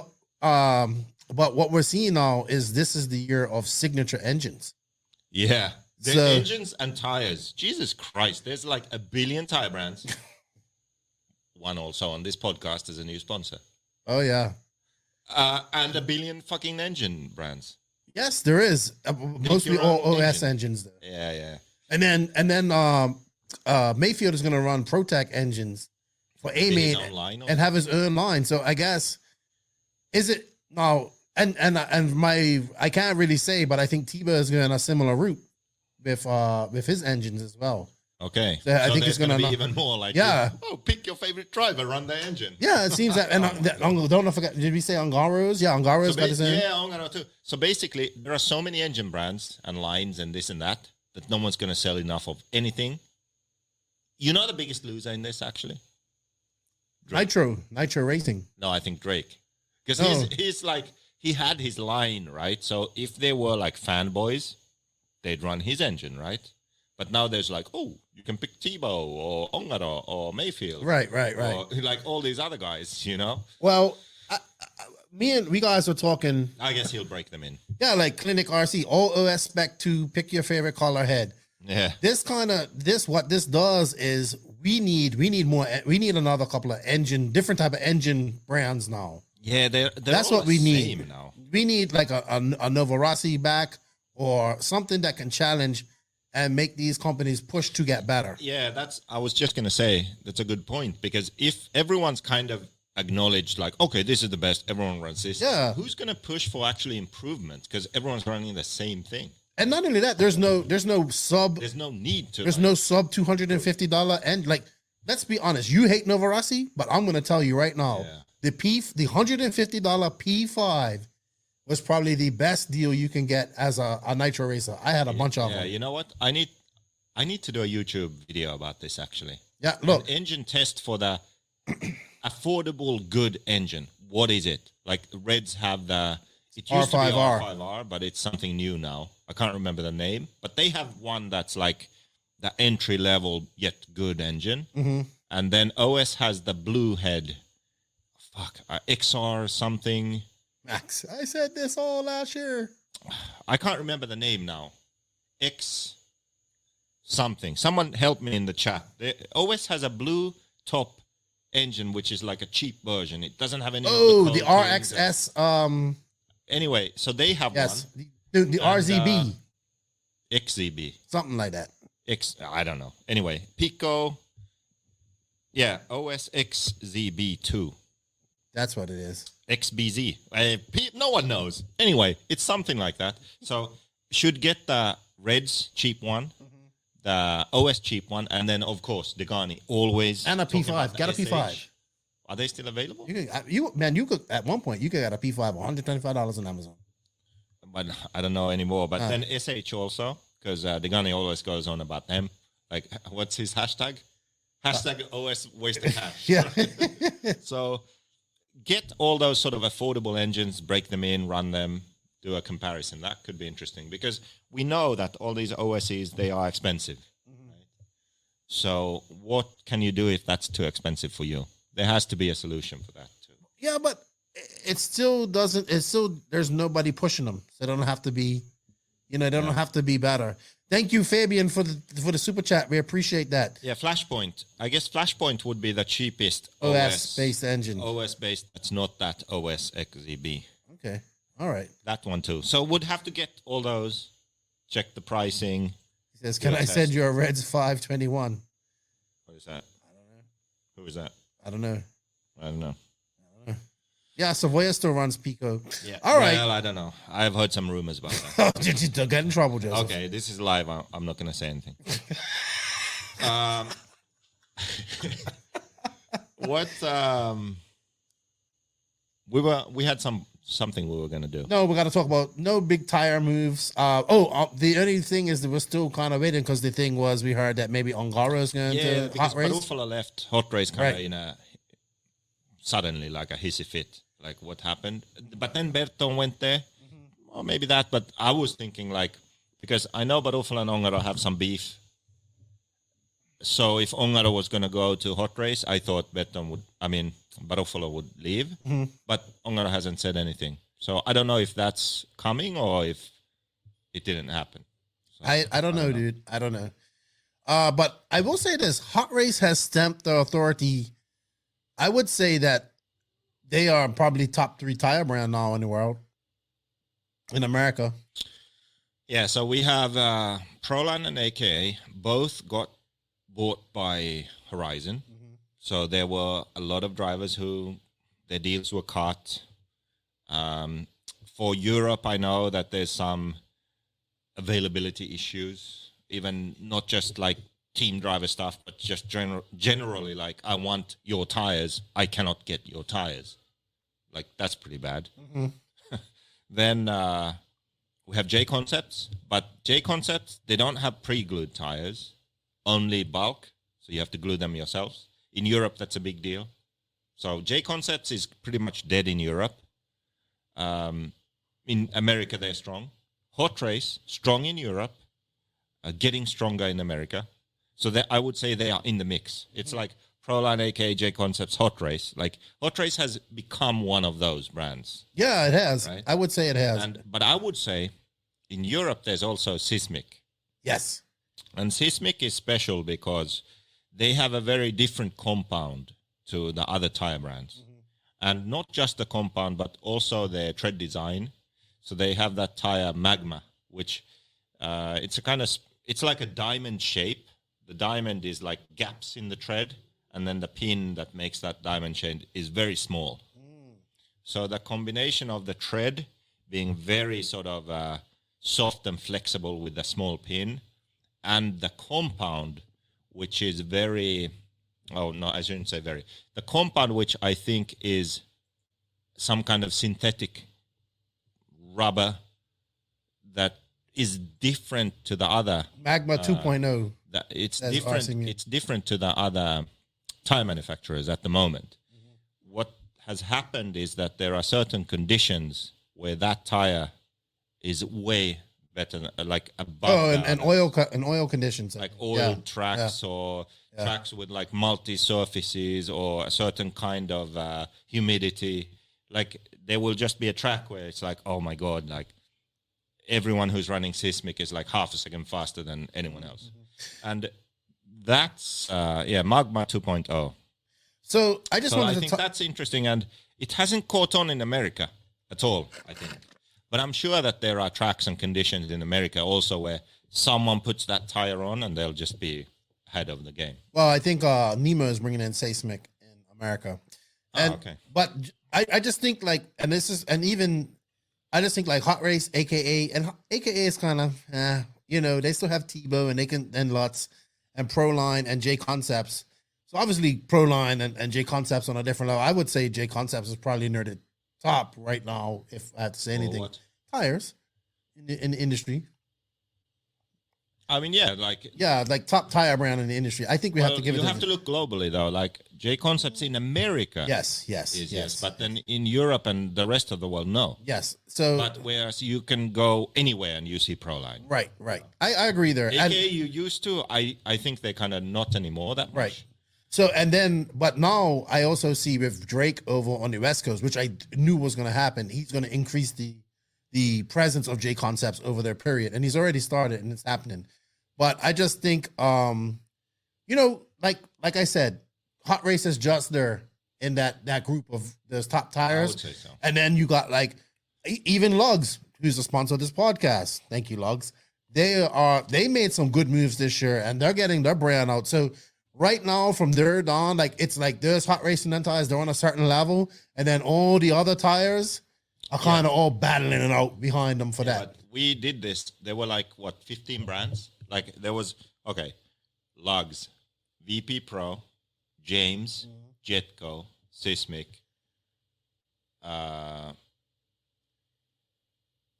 But what we're seeing now is this is the year of signature engines. Yeah. The engines and tires. Jesus Christ. There's like 1 billion tire brands. One also on this podcast is a new sponsor. Oh, yeah. And 1 billion fucking engine brands. Yes, there is. Mostly all OS engines. There. Yeah. And then Mayfield is going to run ProTech engines for A-Main and have his own line. So I guess, is it now? And I can't really say, but I think Tiba is going on a similar route with his engines as well. Okay, so I think it's going to be even more like, pick your favorite driver, run the engine. Yeah, it seems that. And don't forget, did we say Angaro's? Yeah, Angaro's got his own. Yeah, Angaro too. So basically, there are so many engine brands and lines and this and that no one's going to sell enough of anything. You know the biggest loser in this, actually? Drake. Nitro Racing. No, I think Drake. Because Oh. he's like, he had his line, right? So if they were like fanboys, they'd run his engine, right? But now there's like, oh, you can pick Tebow or Ongaro or Mayfield. Right. Or like all these other guys, you know? Well, we guys were talking. I guess he'll break them in. Yeah, like Clinic RC, all OS spec 2, pick your favorite color head. Yeah. What this does is we need another couple of different type of engine brands now. Yeah, that's all what the we need same now. We need like a Nova Rossi back or something that can challenge and make these companies push to get better. Yeah, I was just going to say, that's a good point, because if everyone's kind of acknowledged like, okay, this is the best, everyone runs this. Yeah. Who's going to push for actually improvement? Because everyone's running the same thing. And not only that, there's no sub. There's no need to. There's no sub $250 and like, let's be honest. You hate Nova Rossi, but I'm going to tell you right now, the $150 P5 was probably the best deal you can get as a nitro racer. I had a bunch of them. Yeah, you know what? I need to do a YouTube video about this actually. Yeah, look. An engine test for the affordable good engine. What is it? Like Reds have it used to be R5R, but it's something new now. I can't remember the name, but they have one that's like the entry level yet good engine. Mm-hmm. And then OS has the blue head. XR something. Max, I said this all last year. I can't remember the name now. X something. Someone help me in the chat. The OS has a blue top engine, which is like a cheap version. It doesn't have any. Oh, the RXS. Anyway, so they have yes, one. The RZB. XZB. Something like that. I don't know. Anyway, Pico. Yeah, OS XZB2. That's what it is. XBZ. No one knows. Anyway, it's something like that. So should get the Reds cheap one, the OS cheap one, and then of course Degani always and a P5. Got a P5. Are they still available? You could at one point you could get a P5 $125 on Amazon. But I don't know anymore. But then SH also, because Degani always goes on about them. Like, what's his hashtag? Hashtag OS waste of cash. Yeah. So get all those sort of affordable engines, break them in, run them, do a comparison. That could be interesting because we know that all these OSEs, they are expensive. Right? So what can you do if that's too expensive for you? There has to be a solution for that too. Yeah, but it still doesn't. It's still there's nobody pushing them. So they don't have to be, they don't have to be better. Thank you, Fabian, for the super chat. We appreciate that. Yeah, Flashpoint. I guess Flashpoint would be the cheapest OS-based engine. OS-based. That's not that OS XZB. Okay. All right. That one too. So would have to get all those, check the pricing. He says, can I send you a Reds 521? What is that? I don't know. Who is that? I don't know. I don't know. Yeah, Savoya still runs Pico. Yeah. All right. Well, I don't know. I've heard some rumors about that. Don't get in trouble, Joseph. Okay, this is live. I'm not going to say anything. We had something we were going to do. No, we got to talk about no big tire moves. The only thing is that we're still kind of waiting because the thing was we heard that maybe Ongaro is going to hot race. Barufalo left hot race kind of in a suddenly like a hissy fit, like what happened. But then Berton went there. Or maybe that, but I was thinking like, because I know Barufalo and Ongaro have some beef. So if Ongaro was going to go to hot race, I thought Barufalo would leave. But Ongaro hasn't said anything. So I don't know if that's coming or if it didn't happen. So, I don't know, dude. I don't know. But I will say this. Hot Race has stamped the authority. I would say that they are probably top 3 tire brand now in the world. In America. Yeah, so we have Proline and AKA both got bought by Horizon. So there were a lot of drivers who their deals were cut. For Europe, I know that there's some availability issues, even not just like team driver stuff, but just generally like, I want your tires. I cannot get your tires. Like, that's pretty bad. Then we have J Concepts, but J Concepts, they don't have pre-glued tires, only bulk. so you have to glue them yourselves. In Europe, that's a big deal. So J Concepts is pretty much dead in Europe. In America, they're strong. Hot Race, strong in Europe, getting stronger in America. So I would say they are in the mix. It's like Proline, aka J Concepts, Hot Race. Like Hot Race has become one of those brands. Yeah, it has. Right? I would say it has. But I would say in Europe, there's also Sismic. Yes. And Sismic is special because they have a very different compound to the other tire brands. And not just the compound, but also their tread design. So they have that tire Magma, which it's like a diamond shape. The diamond is like gaps in the tread, and then the pin that makes that diamond shape is very small. So the combination of the tread being very sort of soft and flexible with the small pin, and the compound, which is very, I shouldn't say very. The compound, which I think is some kind of synthetic rubber that is different to the other. Magma 2.0. It's different. RC it's different to the other tire manufacturers at the moment. What has happened is that there are certain conditions where that tire is way better, like above. And oil conditions, like oil tracks or tracks with like multi surfaces or a certain kind of humidity. Like there will just be a track where it's like, oh my god, like everyone who's running Sismic is like half a second faster than anyone else, and that's Magma 2.0. So I think that's interesting, and it hasn't caught on in America at all, I think. But I'm sure that there are tracks and conditions in America also where someone puts that tire on and they'll just be ahead of the game. Well, I think Nemo is bringing in Seismic in America. And, okay. But I just think like, I just think like Hot Race, AKA is kind of, they still have Tebow and Lutz and Proline and J Concepts. So obviously Proline and J Concepts on a different level. I would say J Concepts is probably near the top right now, if I had to say anything. Tires in the industry. I mean, like top tire brand in the industry. I think we have to give it. You have to look globally though. Like J Concepts in America, yes. But then in Europe and the rest of the world, no. Yes. So, but whereas you can go anywhere and you see Proline. Right. I agree there. AKA you used to. I think they kind of not anymore that much. Right. So but now I also see with Drake over on the West Coast, which I knew was going to happen. He's going to increase the presence of J Concepts over their period, and he's already started, and it's happening. But I just think, like I said, Hot Race is just there in that group of those top tires. I would say so. And then you got like even Lugs, who's a sponsor of this podcast. Thank you, Lugs. They made some good moves this year, and they're getting their brand out. So right now, from there on, like it's like there's Hot Racing and tires, they're on a certain level, and then all the other tires are kind of all battling it out behind them for that. But we did this. There were like 15 brands. Like there was Lugs, VP Pro, James, Jetco, Sismic,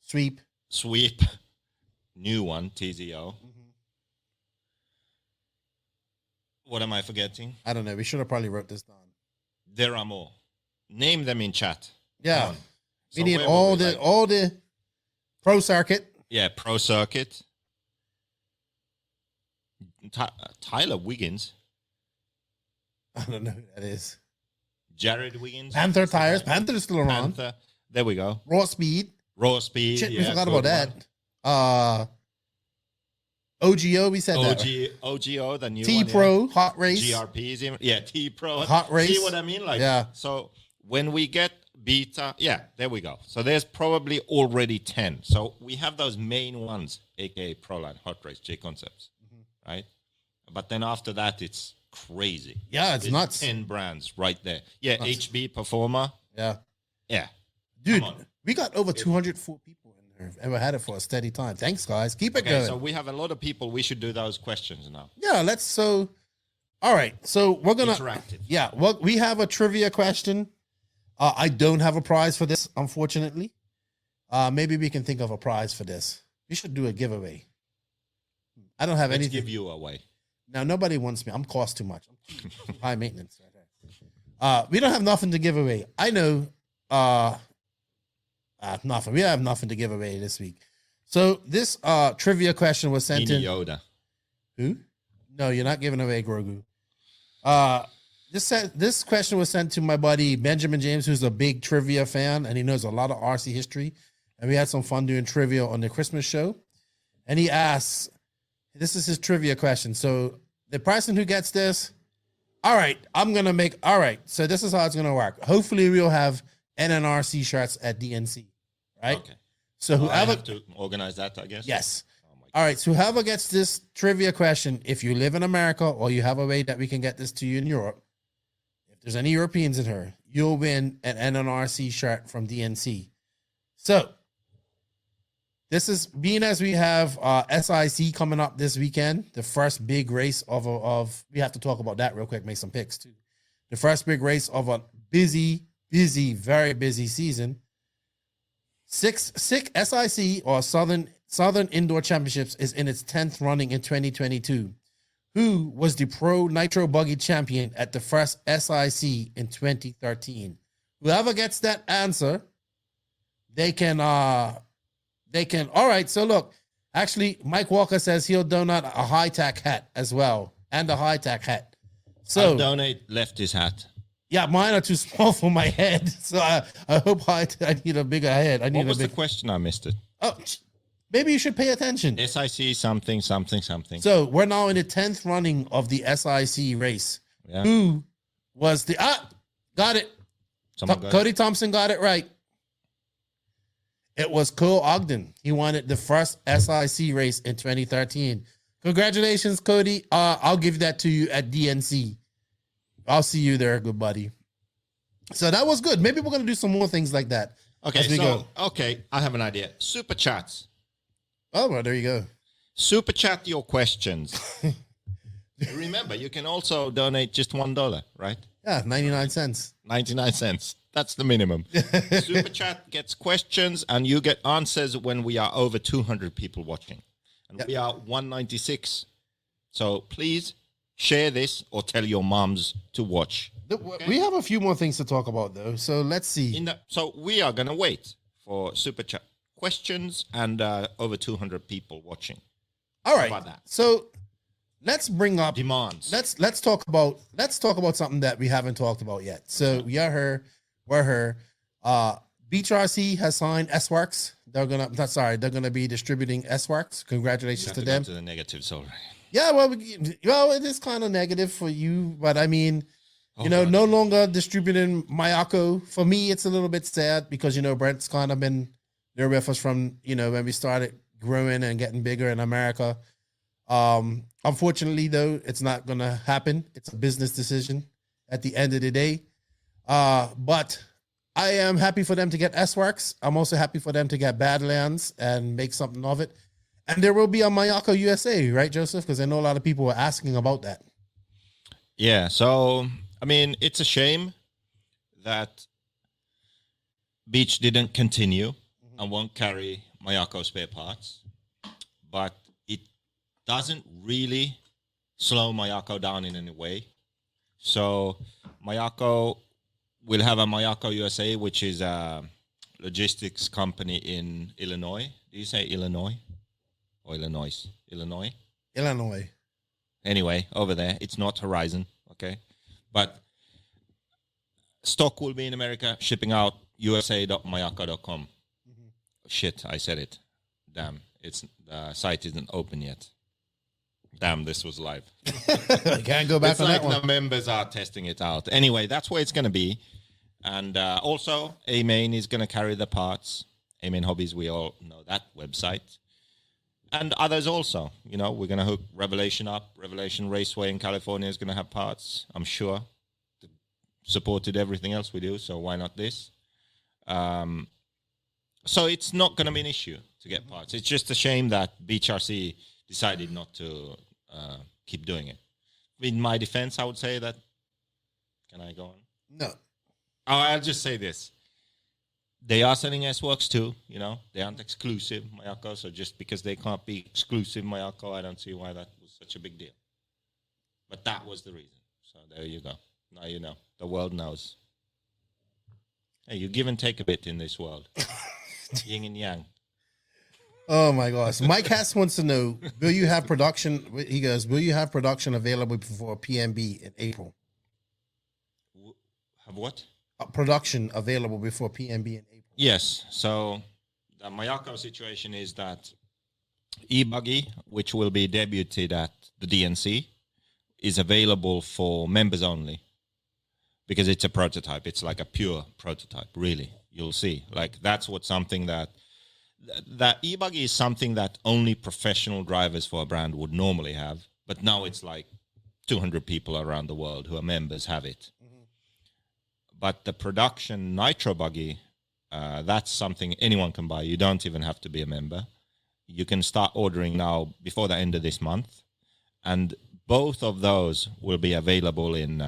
Sweep, new one, TZO. What am I forgetting? I don't know. We should have probably wrote this down. There are more. Name them in chat. Yeah. We need all the Pro Circuit. Yeah, Pro Circuit. Tyler Wiggins. I don't know who that is. Jared Wiggins. Panther Tires. Panther's still around. Panther. There we go. Raw Speed. Shit, we forgot about that. OGO, we said that. OGO, the new T-Pro, one. Hot Race. GRP is T-Pro. Hot Race. See what I mean? Like, yeah. So when we get Beta, there we go. So there's probably already 10. So we have those main ones, aka Proline, Hot Race, J Concepts, right? But then after that, it's crazy. Yeah, it's nuts. 10 brands right there. Yeah, nuts. HB Performer. Yeah. Dude, we got over 204 people in there. Ever had it for a steady time. Thanks, guys. Keep it going. So we have a lot of people. We should do those questions now. Yeah, all right. So we're going to. Interactive. Yeah, well, we have a trivia question. I don't have a prize for this, unfortunately. Maybe we can think of a prize for this. We should do a giveaway. I don't have anything. Give you away. Now, nobody wants me. I'm cost too much. I'm too high maintenance. We don't have nothing to give away. I know nothing. We have nothing to give away this week. So this trivia question was sent in. Yoda. Who? No, you're not giving away Grogu. This question was sent to my buddy Benjamin James, who's a big trivia fan, and he knows a lot of RC history. And we had some fun doing trivia on the Christmas show. And he asks, this is his trivia question. So the person who gets this, all right, so this is how it's going to work. Hopefully we'll have NNRC shirts at DNC, right? Okay. So whoever... I have to organize that, I guess? Yes. All right, so whoever gets this trivia question, if you live in America or you have a way that we can get this to you in Europe, if there's any Europeans in here, you'll win an NNRC shirt from DNC. So this is being as we have SIC coming up this weekend, the first big race of we have to talk about that real quick, make some picks too. The first big race of a busy, very busy season. SIC or Southern Indoor Championships is in its 10th running in 2022. Who was the Pro Nitro Buggy champion at the first SIC in 2013? Whoever gets that answer, they can, all right, so look, actually, Mike Walker says he'll donate a high-tack hat as well, and a high-tack hat. So I'll donate Lefty's hat. Yeah, mine are too small for my head, so I hope I need a bigger head. What was the question? I missed it. Oh, maybe you should pay attention. SIC something. So we're now in the 10th running of the SIC race. Yeah. Who was the... got it. Cody Thompson got it right. It was Cole Ogden. He won the first SIC race in 2013. Congratulations, Cody. I'll give that to you at DNC. I'll see you there, good buddy. So that was good. Maybe we're going to do some more things like that. Okay, I have an idea. Super chats. Oh, well, there you go. Super chat your questions. Remember, you can also donate just $1, right? Yeah, 99 cents. 99 cents. That's the minimum. Super chat gets questions, and you get answers when we are over 200 people watching. And we are 196. So please share this or tell your moms to watch. Okay? We have a few more things to talk about, though. So let's see. So we are going to wait for super chat questions and over 200 people watching. All right. How about that? So let's bring up demands. Let's talk about something that we haven't talked about yet. So we're here. Beach RC has signed S-Works. They're gonna be distributing S-Works. Congratulations to them. To the negatives already. Yeah, well, it is kind of negative for you, but I mean, no longer distributing Mayako. For me, it's a little bit sad because Brent's kind of been there with us from when we started growing and getting bigger in America. Unfortunately, though, it's not gonna happen. It's a business decision at the end of the day. But I am happy for them to get S-Works. I'm also happy for them to get Badlands and make something of it. And there will be a Mayako USA, right, Joseph? Because I know a lot of people were asking about that. Yeah, so, I mean, it's a shame that Beach didn't continue and won't carry Mayako spare parts. But it doesn't really slow Mayako down in any way. So Mayako will have a Mayako USA, which is a logistics company in Illinois. Do you say Illinois? Or Illinois? Illinois. Anyway, over there. It's not Horizon, okay? But stock will be in America, shipping out usa.mayako.com. Mm-hmm. Shit, I said it. Damn, the site isn't open yet. Damn, this was live. I can't go back on that one. The members are testing it out. Anyway, that's where it's going to be. And also, A-Main is going to carry the parts. A-Main Hobbies, we all know that website. And others also. We're going to hook Revelation up. Revelation Raceway in California is going to have parts, I'm sure. Supported everything else we do, so why not this? So it's not going to be an issue to get parts. It's just a shame that Beach RC decided not to keep doing it. In my defense, I would say that... Can I go on? No. Oh, I'll just say this. They are selling S-Works too, They aren't exclusive Mayako, so just because they can't be exclusive Mayako, I don't see why that was such a big deal. But that was the reason. So there you go. Now you know. The world knows. Hey, you give and take a bit in this world. Yin and yang. Oh my gosh. Mike Hess wants to know, will you have production? He goes, will you have production available before PMB in April? Have what? Production available before PMB in April. Yes. So the Mayako situation is that e-buggy, which will be debuted at the DNC, is available for members only because it's a prototype. It's like a pure prototype, really. You'll see. Like that's what something that e-buggy is something that only professional drivers for a brand would normally have. But now it's like 200 people around the world who are members have it. Mm-hmm. But the production nitro buggy, that's something anyone can buy. You don't even have to be a member. You can start ordering now before the end of this month. And both of those will be available in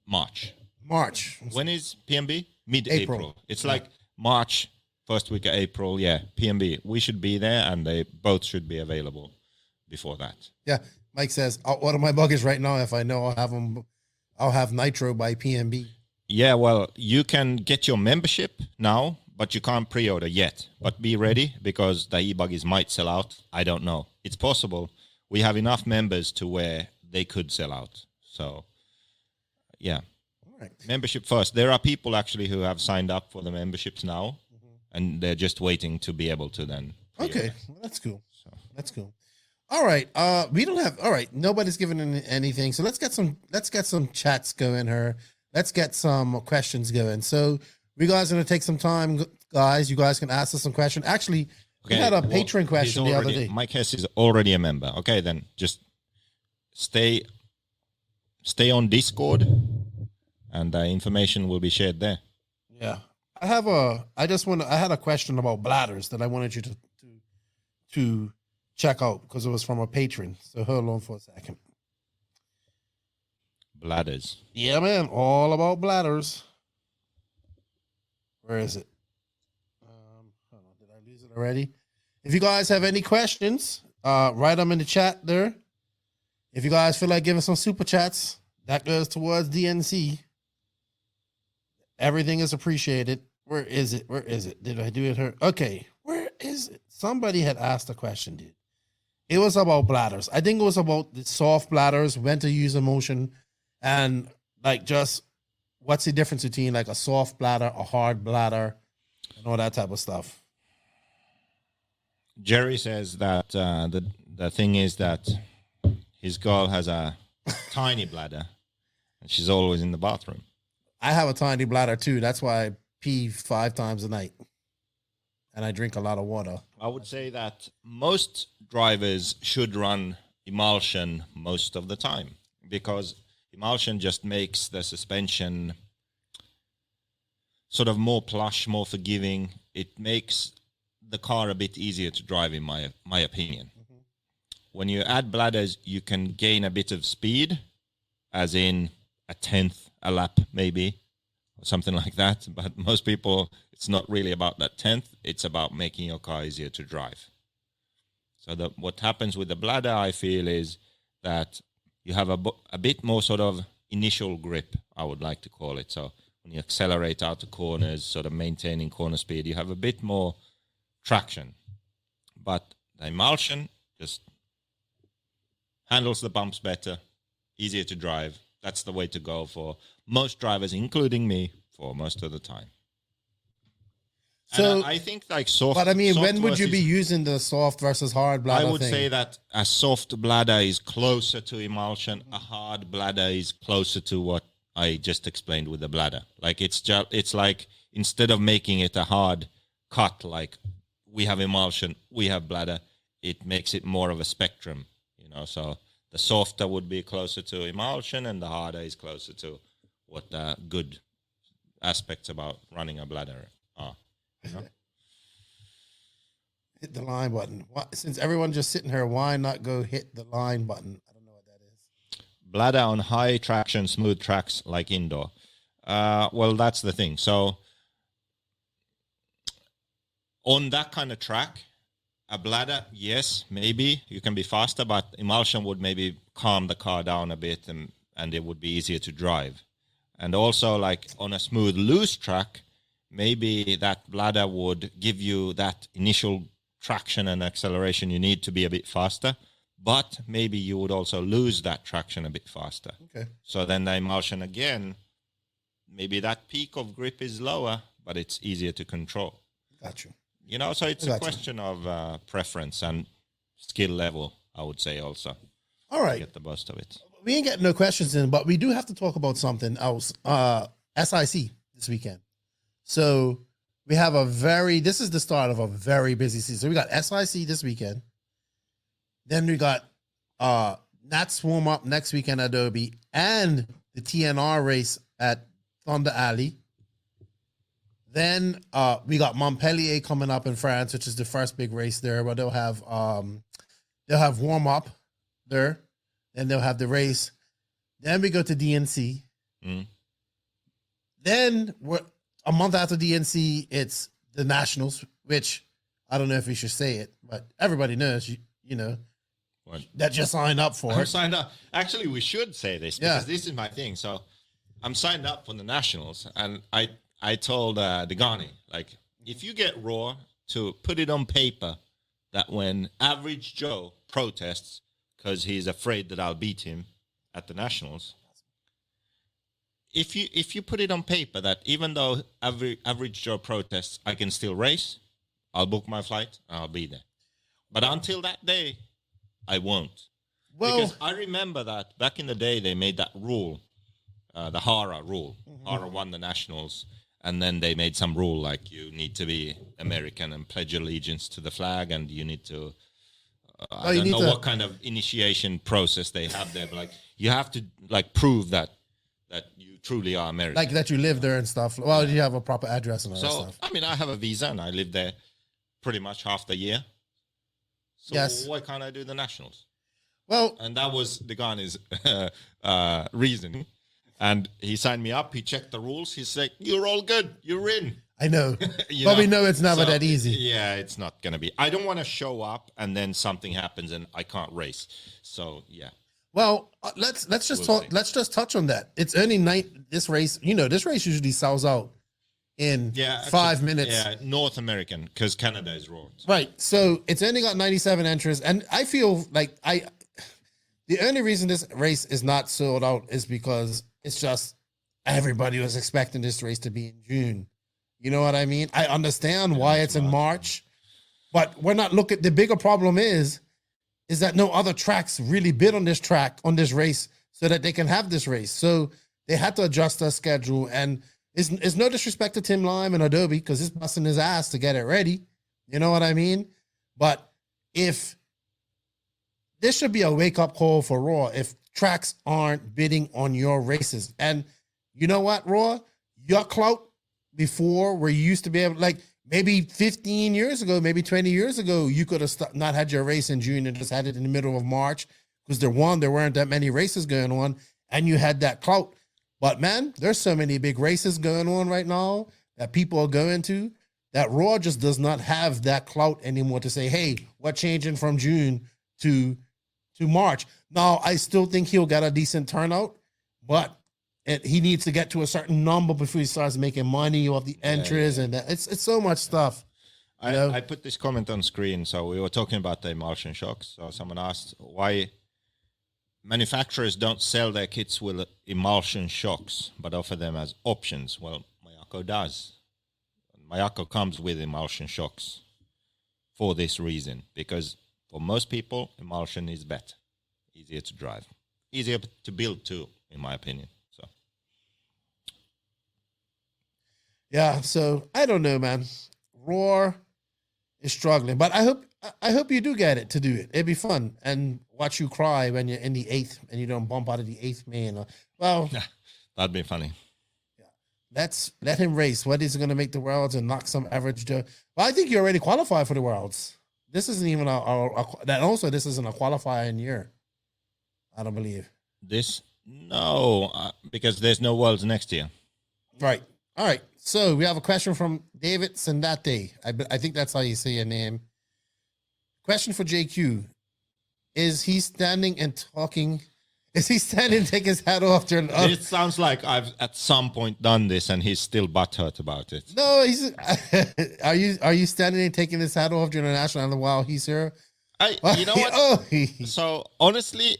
March. When is PMB? Mid-April. It's like March, first week of April. Yeah, PMB. We should be there, and they both should be available before that. Yeah, Mike says, I'll order my buggies right now if I know I'll have nitro by PMB. Yeah, well, you can get your membership now, but you can't pre-order yet. But be ready, because the e-buggies might sell out. I don't know. It's possible. We have enough members to where they could sell out. So, yeah. All right. Membership first. There are people actually who have signed up for the memberships now, and they're just waiting to be able to then. Okay, well, that's cool. That's cool. All right. We don't have. All right. Nobody's giving anything. So let's get some chats going here. Let's get some questions going. So we guys are gonna take some time, guys. You guys can ask us some questions. Actually. Okay, we had a patron question the other day. Mike Hess is already a member. Okay, then just stay on Discord, and the information will be shared there. Yeah, I had a question about bladders that I wanted you to check out because it was from a patron. So hold on for a second. Bladders. Yeah, man, all about bladders. Where is it? Already. If you guys have any questions, write them in the chat there. If you guys feel like giving some super chats, that goes towards DNC. Everything is appreciated. Where is it? Did I do it here? Okay. Where is it? Somebody had asked a question, dude. It was about bladders. I think it was about the soft bladders, when to use emotion, and like just what's the difference between like a soft bladder, a hard bladder, and all that type of stuff. Jerry says that the thing is that his girl has a tiny bladder, and she's always in the bathroom. I have a tiny bladder too. That's why I pee 5 times a night, and I drink a lot of water. I would say that most drivers should run emulsion most of the time, because emulsion just makes the suspension sort of more plush, more forgiving. It makes the car a bit easier to drive, in my opinion. Mm-hmm. When you add bladders, you can gain a bit of speed, as in a tenth a lap maybe, or something like that. But most people, it's not really about that tenth. It's about making your car easier to drive. So what happens with the bladder, I feel, is that you have a bit more sort of initial grip, I would like to call it. So when you accelerate out of corners, sort of maintaining corner speed, you have a bit more traction. But the emulsion just handles the bumps better, easier to drive. That's the way to go for most drivers, including me, for most of the time. So I think like soft. But I mean, when would you be using the soft versus hard bladder? I would say that a soft bladder is closer to emulsion. A hard bladder is closer to what I just explained with the bladder. Like it's like instead of making it a hard cut, like we have emulsion, we have bladder, it makes it more of a spectrum, so the softer would be closer to emulsion and the harder is closer to what the good aspects about running a bladder are. Hit the line button. Since everyone's just sitting here, why not go hit the line button? I don't know what that is. Bladder on high traction, smooth tracks like indoor. Well, that's the thing. So on that kind of track, A bladder, yes, maybe you can be faster, but emulsion would maybe calm the car down a bit, and it would be easier to drive. And also, like on a smooth, loose track, maybe that bladder would give you that initial traction and acceleration you need to be a bit faster, but maybe you would also lose that traction a bit faster. Okay. So then the emulsion again, maybe that peak of grip is lower, but it's easier to control. Got you. You know, so it's a question of preference and skill level, I would say also. All right. Get the most of it. We ain't getting no questions in, but we do have to talk about something else. SIC this weekend. So we have this is the start of a very busy season. So we got SIC this weekend. Then we got Nats warm up next weekend at Adobe and the TNR race at Thunder Alley. Then we got Montpellier coming up in France, which is the first big race there, where they'll have warm up there. Then they'll have the race. Then we go to DNC. Then a month after DNC, it's the Nationals, which I don't know if we should say it, but everybody knows, you know, that you signed up for. I'm signed up. Actually, we should say this because this is my thing. So I'm signed up for the Nationals, and I told Degani, like, if you get Raw to put it on paper that when Average Joe protests because he's afraid that I'll beat him at the Nationals, if you put it on paper that even though Average Joe protests, I can still race, I'll book my flight and I'll be there. But until that day, I won't. Well, because I remember that back in the day, they made that rule, the HARA rule. HARA won the Nationals, and then they made some rule like you need to be American and pledge allegiance to the flag, and you need to, I don't know what kind of initiation process they have there, but like you have to like prove that you truly are American. Like that you live there and stuff. Well, you have a proper address and all that stuff. I mean, I have a visa and I live there pretty much half the year. So why can't I do the Nationals? Well, and that was the guy's reason. And he signed me up. He checked the rules. He's like, "You're all good. You're in." I know, but we know it's never that easy. Yeah, it's not gonna be. I don't want to show up and then something happens and I can't race. So yeah. Well, let's just talk. Let's just touch on that. It's only this race. You know, this race usually sells out in 5 minutes. Yeah, North American because Canada is raw. Right. So it's only got 97 entries, and I feel like the only reason this race is not sold out is because it's just everybody was expecting this race to be in June. You know what I mean? I understand why it's in March, but we're not looking. The bigger problem is that no other tracks really bid on this track, on this race, so that they can have this race. So they had to adjust their schedule, and it's no disrespect to Tim Lime and Adobe because he's busting his ass to get it ready. You know what I mean? But if this should be a wake-up call for Raw if tracks aren't bidding on your races. And you know what, Raw? Your clout before where you used to be able, like maybe 15 years ago, maybe 20 years ago, you could have not had your race in June and just had it in the middle of March because there weren't that many races going on and you had that clout. But man, there's so many big races going on right now that people are going to that Raw just does not have that clout anymore to say, hey, we're changing from June to March. Now, I still think he'll get a decent turnout, but he needs to get to a certain number before he starts making money off the entries, and it's so much stuff. I put this comment on screen. So we were talking about the emulsion shocks. So someone asked why manufacturers don't sell their kits with emulsion shocks, but offer them as options. Well, Mayako does. Mayako comes with emulsion shocks for this reason, because for most people, emulsion is better, easier to drive, easier to build too, in my opinion. So, yeah. So I don't know, man. Roar is struggling, but I hope you do get it to do it. It'd be fun and watch you cry when you're in the 8th and you don't bump out of the 8th man. Well, that'd be funny. Let him race. What is going to make the Worlds and knock some average Joe? Well, I think you already qualified for the Worlds. This isn't even this isn't a qualifying year. I don't believe. Because there's no Worlds next year. Right. All right. So we have a question from David Sandate. I think that's how you say your name. question for JQ. Is he standing and talking? Is he standing and take his hat off during? It sounds like I've at some point done this, and he's still butthurt about it. No, he's. Are you standing and taking his hat off during the national anthem while he's here? You know what? So honestly,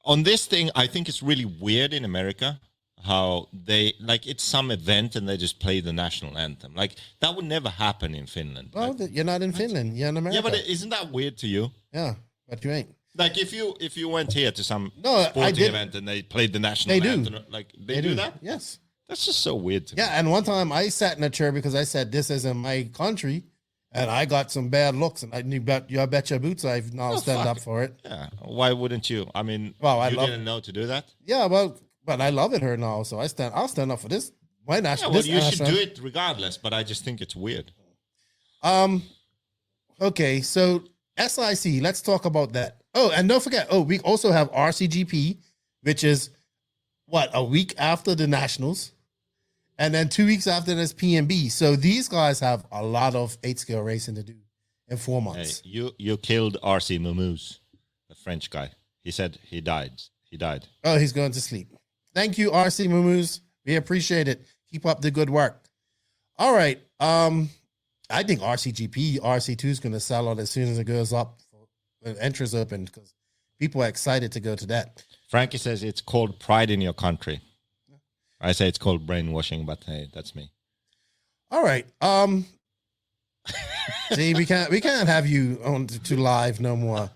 on this thing, I think it's really weird in America how they like it's some event and they just play the national anthem. Like that would never happen in Finland. Well, like, you're not in Finland. You're in America. Yeah, but isn't that weird to you? Yeah, but you ain't. Like if you went here to some sporting event and they played the national anthem, like they do that? Yes. That's just so weird to me. Yeah, and one time I sat in a chair because I said this isn't my country, and I got some bad looks, and I bet your boots I've now stand up for it. Yeah, why wouldn't you? I mean, you didn't know to do that? Yeah, well, but I love it here now, so I'll stand up for this. Why not? Yeah, well, you should do it regardless, but I just think it's weird. Okay, so SIC, let's talk about that. Oh, and don't forget, we also have RCGP, which is a week after the Nationals, and then 2 weeks after there's PNB. So these guys have a lot of 8-scale racing to do in 4 months. Hey, you killed RC Mumuz, the French guy. He said he died. Oh, he's going to sleep. Thank you, RC Mumuz. We appreciate it. Keep up the good work. All right. I think RC2 is going to sell out as soon as it goes up. Entries open because people are excited to go to that. Frankie says it's called pride in your country. I say it's called brainwashing, but hey, that's me. All right. See, we can't have you on to live no more.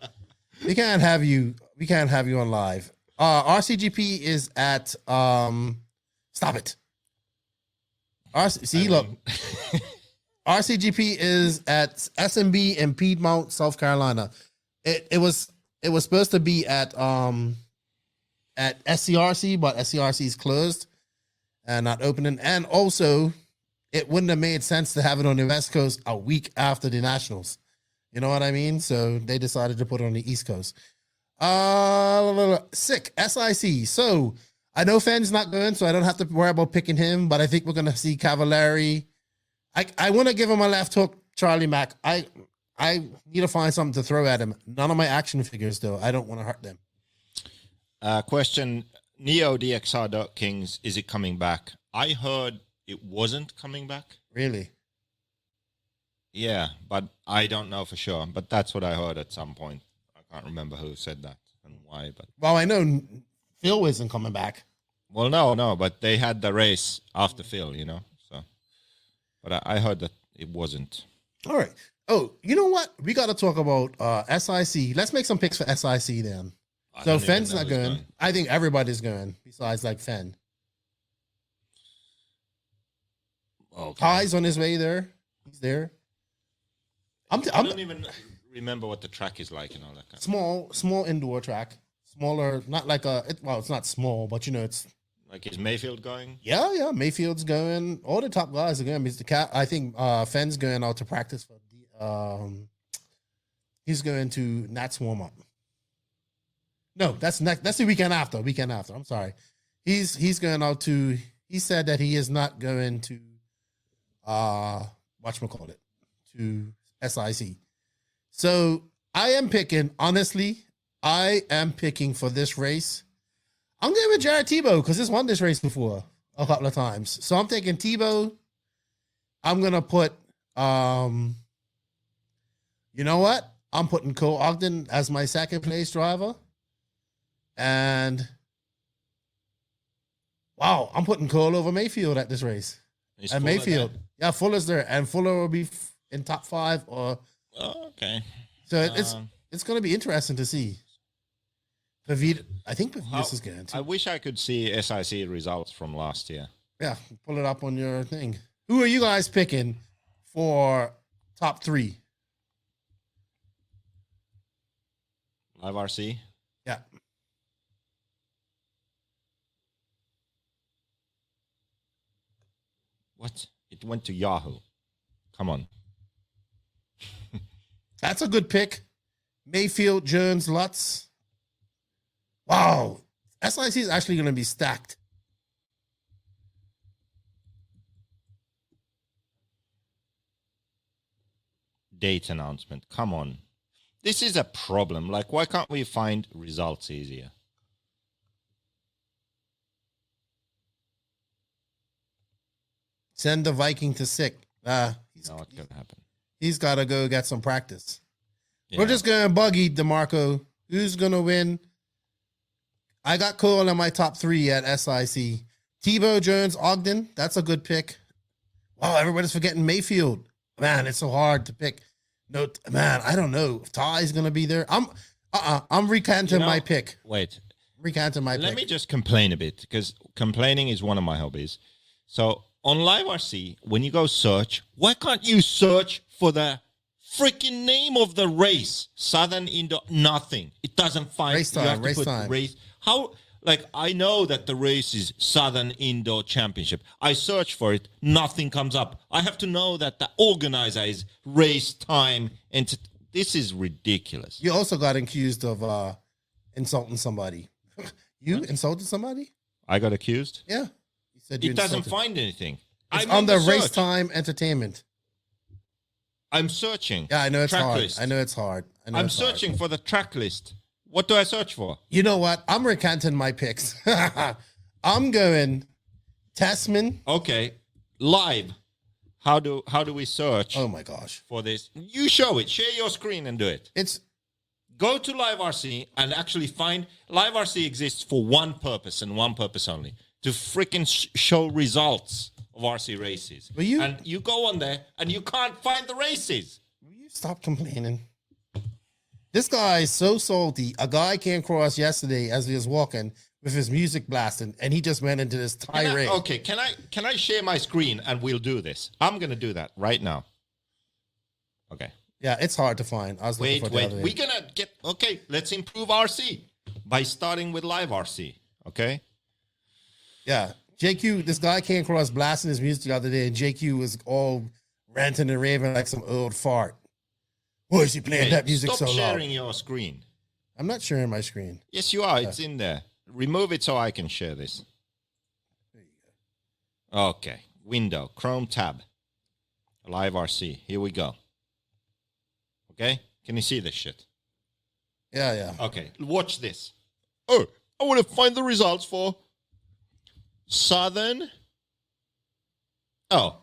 We can't have you on live. RCGP is at stop it. Look. RCGP is at SMB in Piedmont, South Carolina. It was supposed to be at SCRC, but SCRC is closed and not opening. And also, it wouldn't have made sense to have it on the West Coast a week after the Nationals. You know what I mean? So they decided to put it on the East Coast. SIC. So I know Fenn's not going, so I don't have to worry about picking him, but I think we're going to see Cavallari. I want to give him a left hook, Charlie Mack. I need to find something to throw at him. None of my action figures, though. I don't want to hurt them. Question, Neo DXR Kings, is it coming back? I heard it wasn't coming back. Really? Yeah, but I don't know for sure. But that's what I heard at some point. I can't remember who said that and why. But well, I know Phil isn't coming back. Well, no, but they had the race after Phil, So, but I heard that it wasn't. All right. Oh, you know what? We got to talk about SIC. Let's make some picks for SIC then. So Fenn's not going. I think everybody's going besides like Fenn. Okay. Ty's on his way there. He's there. I don't even remember what the track is like and all that kind of small indoor track. Smaller, not like it's not small, but it's like, is Mayfield going? Yeah, Mayfield's going. All the top guys are going. I think Fenn's going out to practice for he's going to Nats warm up. No, that's the weekend after. I'm sorry. He's going out to. He said that he is not going to whatchamacallit, to SIC. So I am picking for this race. I'm going with Jared Tebow because he's won this race before a couple of times. So I'm taking Tebow. I'm going to put, you know what? I'm putting Cole Ogden as my second place driver. And, wow, I'm putting Cole over Mayfield at this race. And Mayfield. Yeah, Fuller's there. And Fuller will be in top 5 or. Oh, okay. So it's going to be interesting to see. Pavitas, I think Pavitas is going to. I wish I could see SIC results from last year. Yeah, pull it up on your thing. Who are you guys picking for top 3? Live RC? Yeah. What? It went to Yahoo. Come on. That's a good pick. Mayfield, Jones, Lutz. Wow. SIC is actually going to be stacked. Date announcement. Come on. This is a problem. Like, why can't we find results easier? Send the Viking to sick. Not going to happen. He's got to go get some practice. Yeah. We're just going to buggy DeMarco. Who's going to win? I got Cole in my top 3 at SIC. Tebow, Jones, Ogden. That's a good pick. Wow, everybody's forgetting Mayfield. Man, it's so hard to pick. No, man, I don't know if Ty's going to be there. I'm recanting my pick. Wait. Recanting my pick. Let me just complain a bit, because complaining is one of my hobbies. So on Live RC, when you go search, why can't you search for the freaking name of the race? Southern Indo, nothing. It doesn't find race time. Race. How? Like, I know that the race is Southern Indo Championship. I search for it, nothing comes up. I have to know that the organizer is race time, and this is ridiculous. You also got accused of insulting somebody. You insulted somebody? I got accused? Yeah. You said you It doesn't insulted. find anything. It's I'm on in the search. Race Time Entertainment. I'm searching. Yeah, I know it's track hard. list. I know it's hard. I'm searching for the track list. What do I search for? You know what? I'm recanting my picks. I'm going Tasman. Okay, live. How do we search? Oh my gosh. For this? You show it. Share your screen and do it. Go to Live RC and actually find Live RC exists for one purpose and one purpose only: to freaking show results of RC races. And you go on there and you can't find the races. Will you stop complaining? This guy is so salty. A guy came across yesterday as he was walking with his music blasting, and he just went into this tirade. Can I share my screen and we'll do this? I'm gonna do that right now. Okay. Yeah, it's hard to find. I was looking for it the other day. We're gonna get let's improve RC by starting with Live RC. Okay. Yeah. JQ, this guy came across blasting his music the other day, and JQ was all ranting and raving like some old fart. Why is he playing that music so loud? Stop sharing your screen. I'm not sharing my screen. Yes, you are. It's in there. Remove it so I can share this. There you go. Okay. Window. Chrome tab. Live RC. Here we go. Okay? Can you see this shit? Yeah. Okay. Watch this. Oh, I want to find the results for Southern. Oh.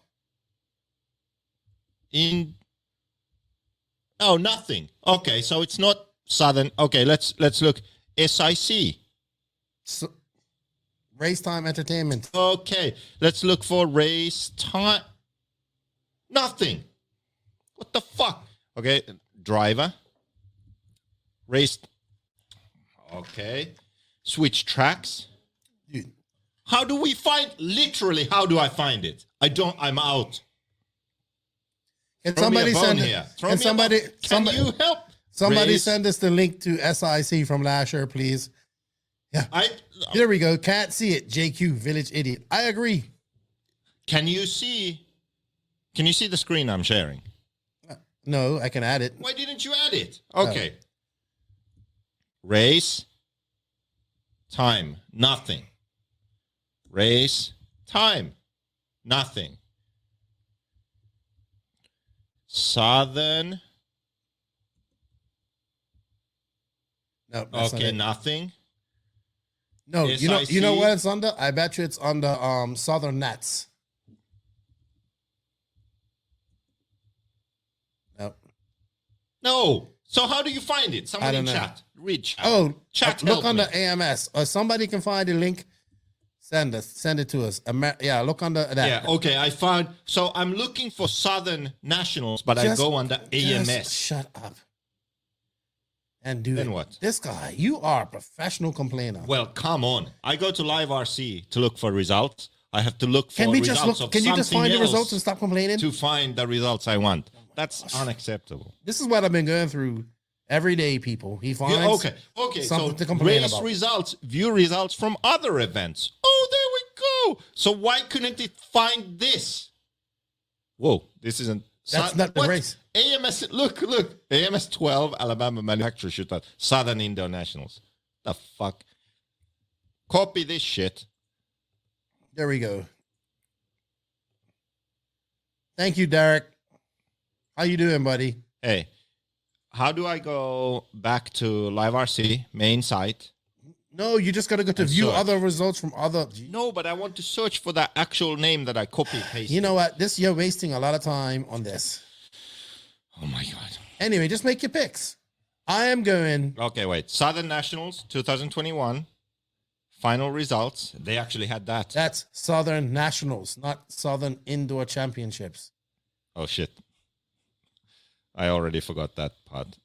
Oh, nothing. Okay, so it's not Southern. Okay, let's look. SIC. Race Time Entertainment. Okay, let's look for race time. Nothing. What the fuck? Okay, driver. Race. Okay. Switch tracks. Dude. How do we find? Literally, how do I find it? I'm out. Can Throw somebody me a bone send here. Can somebody Can you help? Somebody Race. send us the link to SIC from last year, please. Yeah. There we go. Can't see it. JQ, Village Idiot. I agree. Can you see the screen I'm sharing? No, I can add it. Why didn't you add it? Okay. Race. Time. Nothing. Race. Time. Nothing. Southern. No. That's Okay, not it. nothing. No, SIC. you know what it's under? I bet you it's under Southern Nats. Nope. No. So how do you find it? I Someone don't in know. chat. Read chat. Oh, Chat, look help under me. AMS. Or somebody can find the link. Send it to us. Look under that. Yeah, okay, I found. So I'm looking for Southern Nationals, but I go under AMS. Just shut up. And do Then it. what? This guy, you are a professional complainer. Well, come on. I go to Live RC to look for results. I have to look for Can we results just look? of Can you just something find the else results and stop complaining? to find the results I want. That's unacceptable. This is what I've been going through every day, people. He finds Okay. So something to complain race about. results, view results from other events. Oh, there we go. So why couldn't it find this? Whoa, this isn't. That's not the race. AMS, look. AMS 12, Alabama Manufacturer Shootout, Southern Indo Nationals. The fuck? Copy this shit. There we go. Thank you, Derek. How you doing, buddy? Hey, how do I go back to Live RC main site? No, you just got to go to view search. other results from other. No, but I want to search for that actual name that I copy paste. You know what? You're wasting a lot of time on this. Oh my God. Anyway, just make your picks. I am going. Okay, wait. Southern Nationals 2021. Final results. They actually had that. That's Southern Nationals, not Southern Indoor Championships. Oh, shit. I already forgot that part.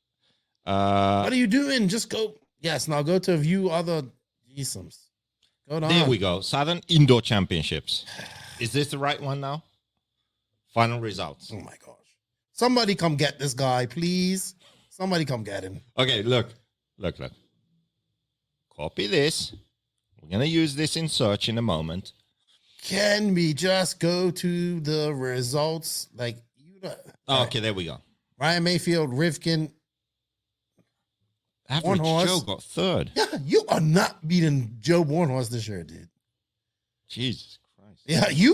What are you doing? Just go. Yes, now go to view other GSOMs. Go down. There we go. Southern Indoor Championships. Is this the right one now? Final results. Oh, my gosh. Somebody come get this guy, please. Somebody come get him. Okay, look. Copy this. We're going to use this in search in a moment. Can we just go to the results? Like, you know. Okay, there we go. Ryan Mayfield, Rivkin. Average Bornhorst. Joe got third. Yeah, you are not beating Joe Bornhorst this year, dude. Jesus Christ. Yeah, you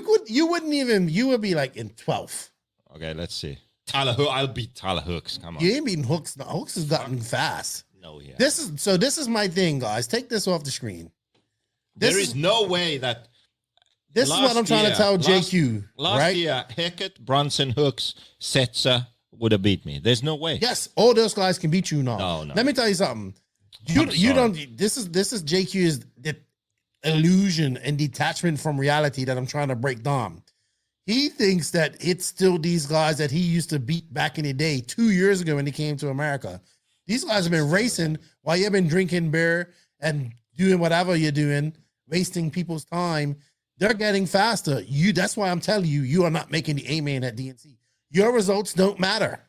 would be like in 12th. Okay, let's see. I'll beat Tyler Hooks. Come on. You ain't beating Hooks. No, Hooks has gotten fast. No, yeah. This is my thing, guys. Take this off the screen. There is no way that. This is what I'm trying to tell JQ. Last year, Hackett, Brunson, Hooks, Setzer would have beat me. There's no way. Yes, all those guys can beat you now. No. Let me tell you something. You don't. This is JQ's the illusion and detachment from reality that I'm trying to break down. He thinks that it's still these guys that he used to beat back in the day 2 years ago when he came to America. These guys have been racing while you've been drinking beer and doing whatever you're doing, wasting people's time. They're getting faster. That's why I'm telling you, you are not making the A-man at DNC. Your results don't matter.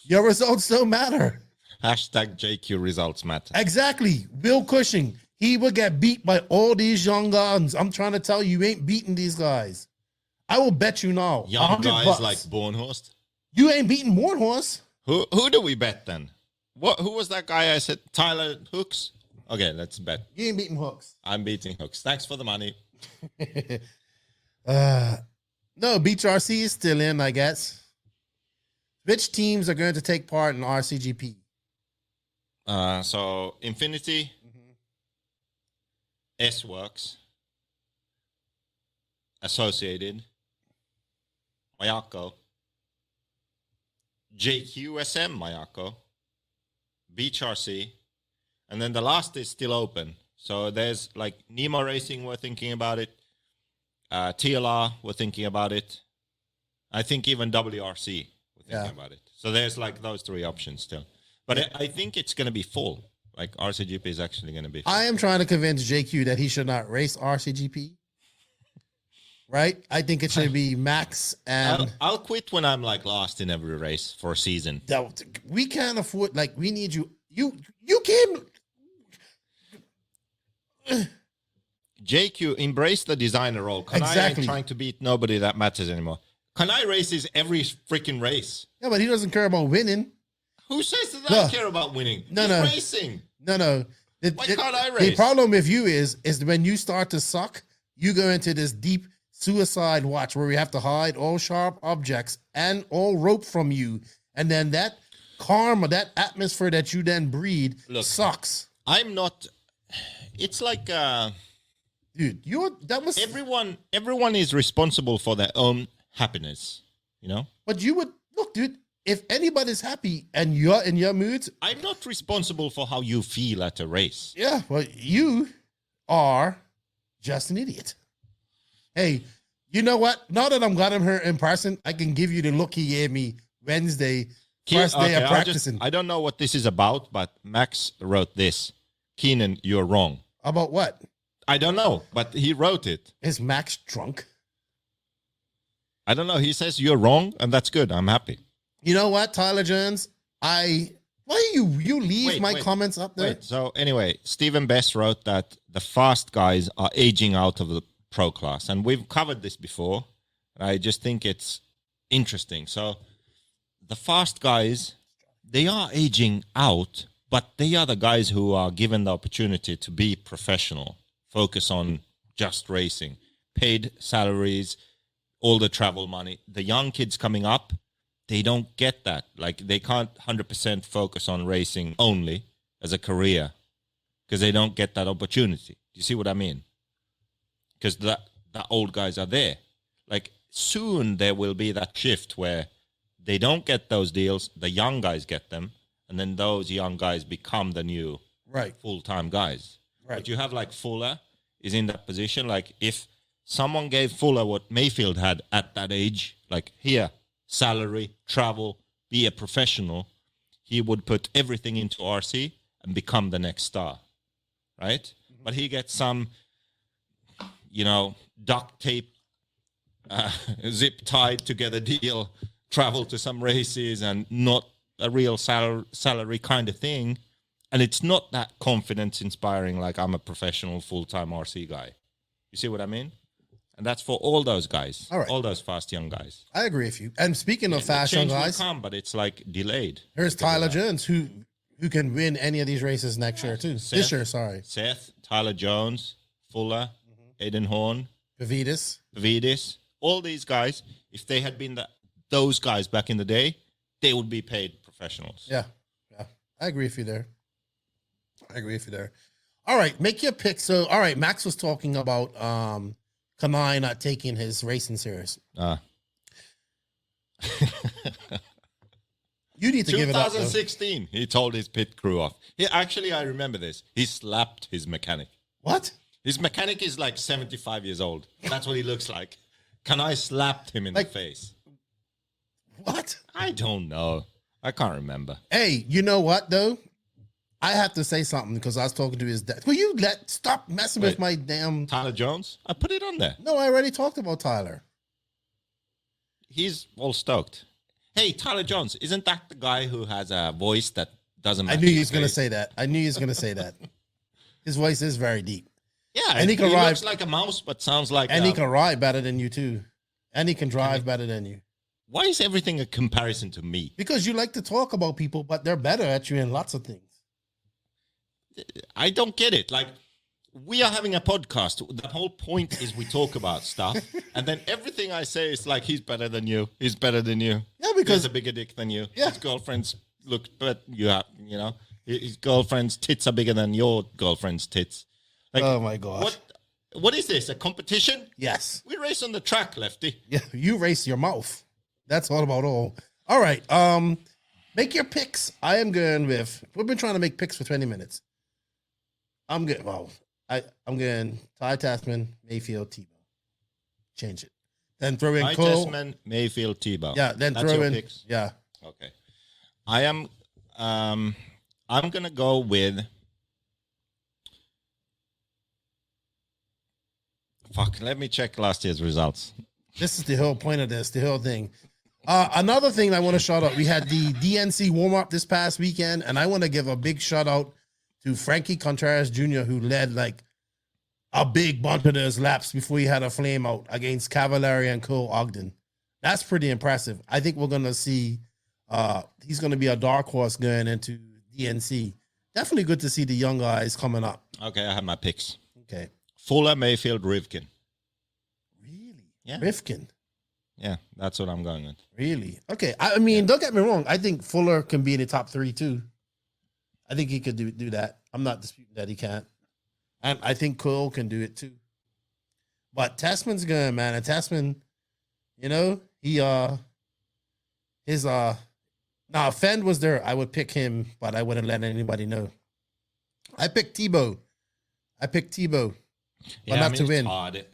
Your results don't matter. Hashtag JQ results matter. Exactly. Bill Cushing. He will get beat by all these young guns. I'm trying to tell you, you ain't beating these guys. I will bet you now. Young guys $100. like Bornhorst. You ain't beating Bornhorst. Who do we bet then? Who was that guy I said? Tyler Hooks? Okay, let's bet. You ain't beating Hooks. I'm beating Hooks. Thanks for the money. No, Beach RC is still in, I guess. Which teams are going to take part in RCGP? So Infinity, S-Works, Associated, Mayako, JQSM Mayako, Beach RC, and then the last is still open. So there's like Nemo Racing, we're thinking about it. TLR, we're thinking about it. I think even WRC, we're thinking about it. So there's like those three options still. But I think it's going to be full. Like RCGP is actually going to be full. I am trying to convince JQ that he should not race RCGP. Right? I think it should be Max and... I'll quit when I'm like lost in every race for a season. We can't afford... Like, we need you... You can... JQ, embrace the designer role. I ain't trying to beat nobody that matters anymore. Kanai races every freaking race. Yeah, but he doesn't care about winning. Who says that I care about winning? No. Racing. No. Why can't I race? The problem with you is when you start to suck, you go into this deep suicide watch where we have to hide all sharp objects and all rope from you. And then that karma, that atmosphere that you then breed sucks. I'm not... It's like... Dude, everyone is responsible for their own happiness, you know? But you would... Look, dude, if anybody's happy and you're in your mood... I'm not responsible for how you feel at a race. Yeah, well, you are just an idiot. Hey, you know what? Now that I'm got him here in person, I can give you the look he gave me Wednesday, first day of practicing. I don't know what this is about, but Max wrote this. Keenan, you're wrong. About what? I don't know, but he wrote it. Is Max drunk? I don't know. He says you're wrong, and that's good. I'm happy. You know what, Tyler Jones? Why you leave my comments up there? So anyway, Stephen Best wrote that the fast guys are aging out of the pro class, and we've covered this before. I just think it's interesting. So the fast guys, they are aging out, but they are the guys who are given the opportunity to be professional, focus on just racing, paid salaries, all the travel money. The young kids coming up, they don't get that. Like, they can't 100% focus on racing only as a career because they don't get that opportunity. Do you see what I mean? Because the old guys are there. Like, soon there will be that shift where they don't get those deals, the young guys get them, and then those young guys become the new full-time guys. Right. But you have, like, Fuller is in that position. Like, if someone gave Fuller what Mayfield had at that age, like, here, salary, travel, be a professional, he would put everything into RC and become the next star, right? Mm-hmm. But he gets some, duct tape, zip tied together deal, travel to some races and not a real salary kind of thing. And it's not that confidence inspiring, like I'm a professional full-time RC guy. You see what I mean? And that's for all those guys, all those fast young guys. I agree with you. And speaking of fast young guys, will come, but it's like delayed. Here's Tyler Jones, who can win any of these races next year too. This year, sorry. Seth, Tyler Jones, Fuller, Aiden Horn, Pavitas. All these guys, if they had been those guys back in the day, they would be paid professionals. Yeah. I agree with you there. All right, make your pick. So, all right, Max was talking about Kanai not taking his racing serious. You need to give it up. 2016, he told his pit crew off. I remember this. He slapped his mechanic. What? His mechanic is like 75 years old. That's what he looks like. Kanai slapped him in the face. What? I don't know. I can't remember. Hey, you know what, though? I have to say something because I was talking to his dad. Will you stop messing with my damn... Tyler Jones? I put it on there. No, I already talked about Tyler. He's all stoked. Hey, Tyler Jones, isn't that the guy who has a voice that doesn't match? I knew he was going to say that. His voice is very deep. Yeah, and he looks like a mouse, but sounds like... And he can ride better than you, too. And he can drive better than you. Why is everything a comparison to me? Because you like to talk about people, but they're better at you in lots of things. I don't get it. Like, we are having a podcast. The whole point is we talk about stuff, and then everything I say is like, he's better than you. He's better than you. Yeah, because... He's a bigger dick than you. Yeah. His girlfriend's look, but his girlfriend's tits are bigger than your girlfriend's tits. Like, oh, my gosh. What is this, a competition? Yes. We race on the track, Lefty. Yeah, you race your mouth. That's all about all. All right. Make your picks. I am going with... We've been trying to make picks for 20 minutes. I'm good. Well, I'm going Ty Tasman, Mayfield, Tebow. Change it. Then throw in Ty Cole. Tasman, Mayfield, Tebow. Yeah, then That's throw your in... picks? Yeah. Okay. I am... I'm going to go with... let me check last year's results. This is the whole point of this, the whole thing. Another thing I want to shout out, we had the DNC warm-up this past weekend, and I want to give a big shout-out to Frankie Contreras Jr., who led like a big bunch of those laps before he had a flame out against Cavallari and Cole Ogden. That's pretty impressive. I think we're going to see he's going to be a dark horse going into DNC. Definitely good to see the young guys coming up. Okay, I have my picks. Okay. Fuller, Mayfield, Rivkin. Really? Yeah. Rivkin? Yeah, that's what I'm going with. Really? Okay. I mean, don't get me wrong. I think Fuller can be in the top 3 too. I think he could do that. I'm not disputing that he can't. And I think Cole can do it too. But Tasman's good, man. And Tasman, now if Fend was there, I would pick him, but I wouldn't let anybody know. I picked Tebow. But not to win. Hard.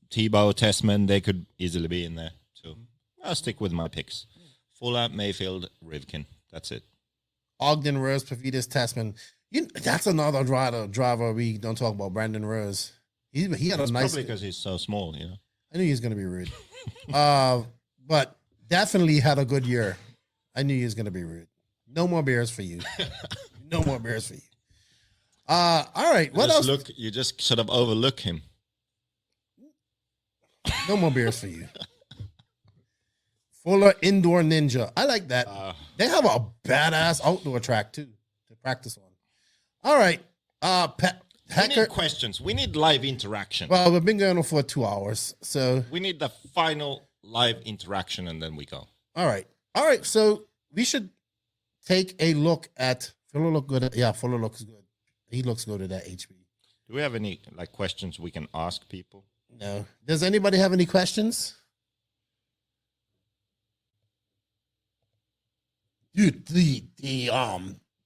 Tebow, Tasman, they could easily be in there too. I'll stick with my picks. Fuller, Mayfield, Rivkin. That's it. Ogden, Rose, Pavitas, Tasman. That's another driver we don't talk about, Brandon Rose. He had a nice... Probably because he's so small, I knew he was going to be rude. But definitely had a good year. I knew he was going to be rude. No more beers for you. No more beers for you. All right. What else? You just sort of overlook him. No more beers for you. Fuller Indoor Ninja. I like that. They have a badass outdoor track too to practice on. All right. We need questions. We need live interaction. Well, we've been going on for 2 hours, so we need the final live interaction, and then we go. All right. All right, so we should take a look at Fuller. Look good. Fuller looks good. He looks good at that HB. Do we have any like questions we can ask people? No. Does anybody have any questions? Dude,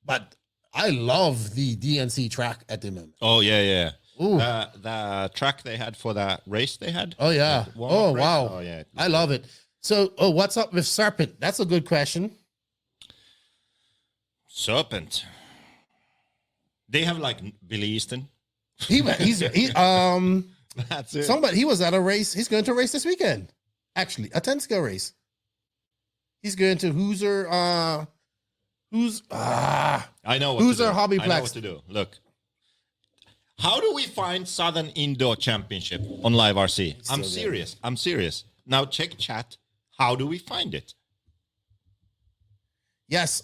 but I love the DNC track at the moment. Oh yeah. Ooh. The track they had for that race they had. Oh yeah. Oh wow. Oh yeah. I love it. So, what's up with Serpent? That's a good question. Serpent. They have like Billy Easton. He's That's it. somebody. He was at a race. He's going to a race this weekend. Actually, a 10-scale race. He's going to Hoosier. I know what Hoosier to do. Hobbyplex. I know what to do. Look. How do we find Southern Indoor Championship on Live RC? I'm serious. I'm serious. Now check chat. How do we find it? Yes,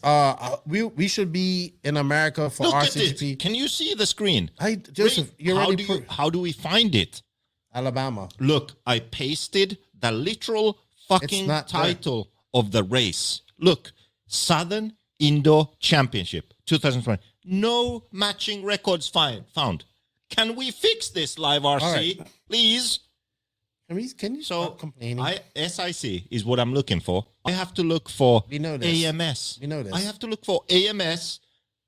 we should be in America for Look RCGP. at it. Can you see the screen? Joseph, you're already how do we find it? Alabama. Look, I pasted the literal fucking title of the race. Look, Southern Indoor Championship 2020. No matching records found. Can we fix this, Live RC? Right. Please? Can you stop complaining? SIC is what I'm looking for. I have to look for AMS. We know this. I have to look for AMS,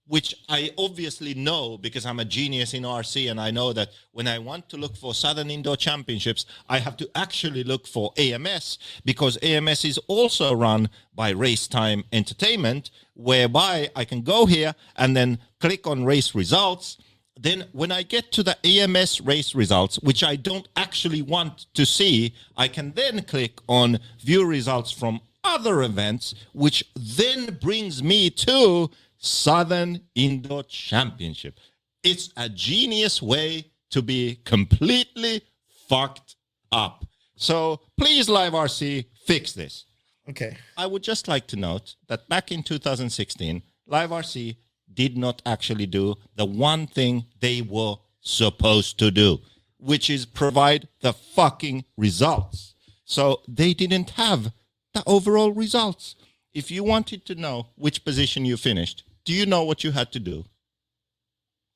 which I obviously know because I'm a genius in RC, and I know that when I want to look for Southern Indoor Championships, I have to actually look for AMS because AMS is also run by Race Time Entertainment, whereby I can go here and then click on race results. Then when I get to the AMS race results, which I don't actually want to see, I can then click on view results from other events, which then brings me to Southern Indoor Championship. It's a genius way to be completely fucked up. So please, Live RC, fix this. Okay. I would just like to note that back in 2016, Live RC did not actually do the one thing they were supposed to do, which is provide the fucking results. So they didn't have the overall results. If you wanted to know which position you finished, do you know what you had to do?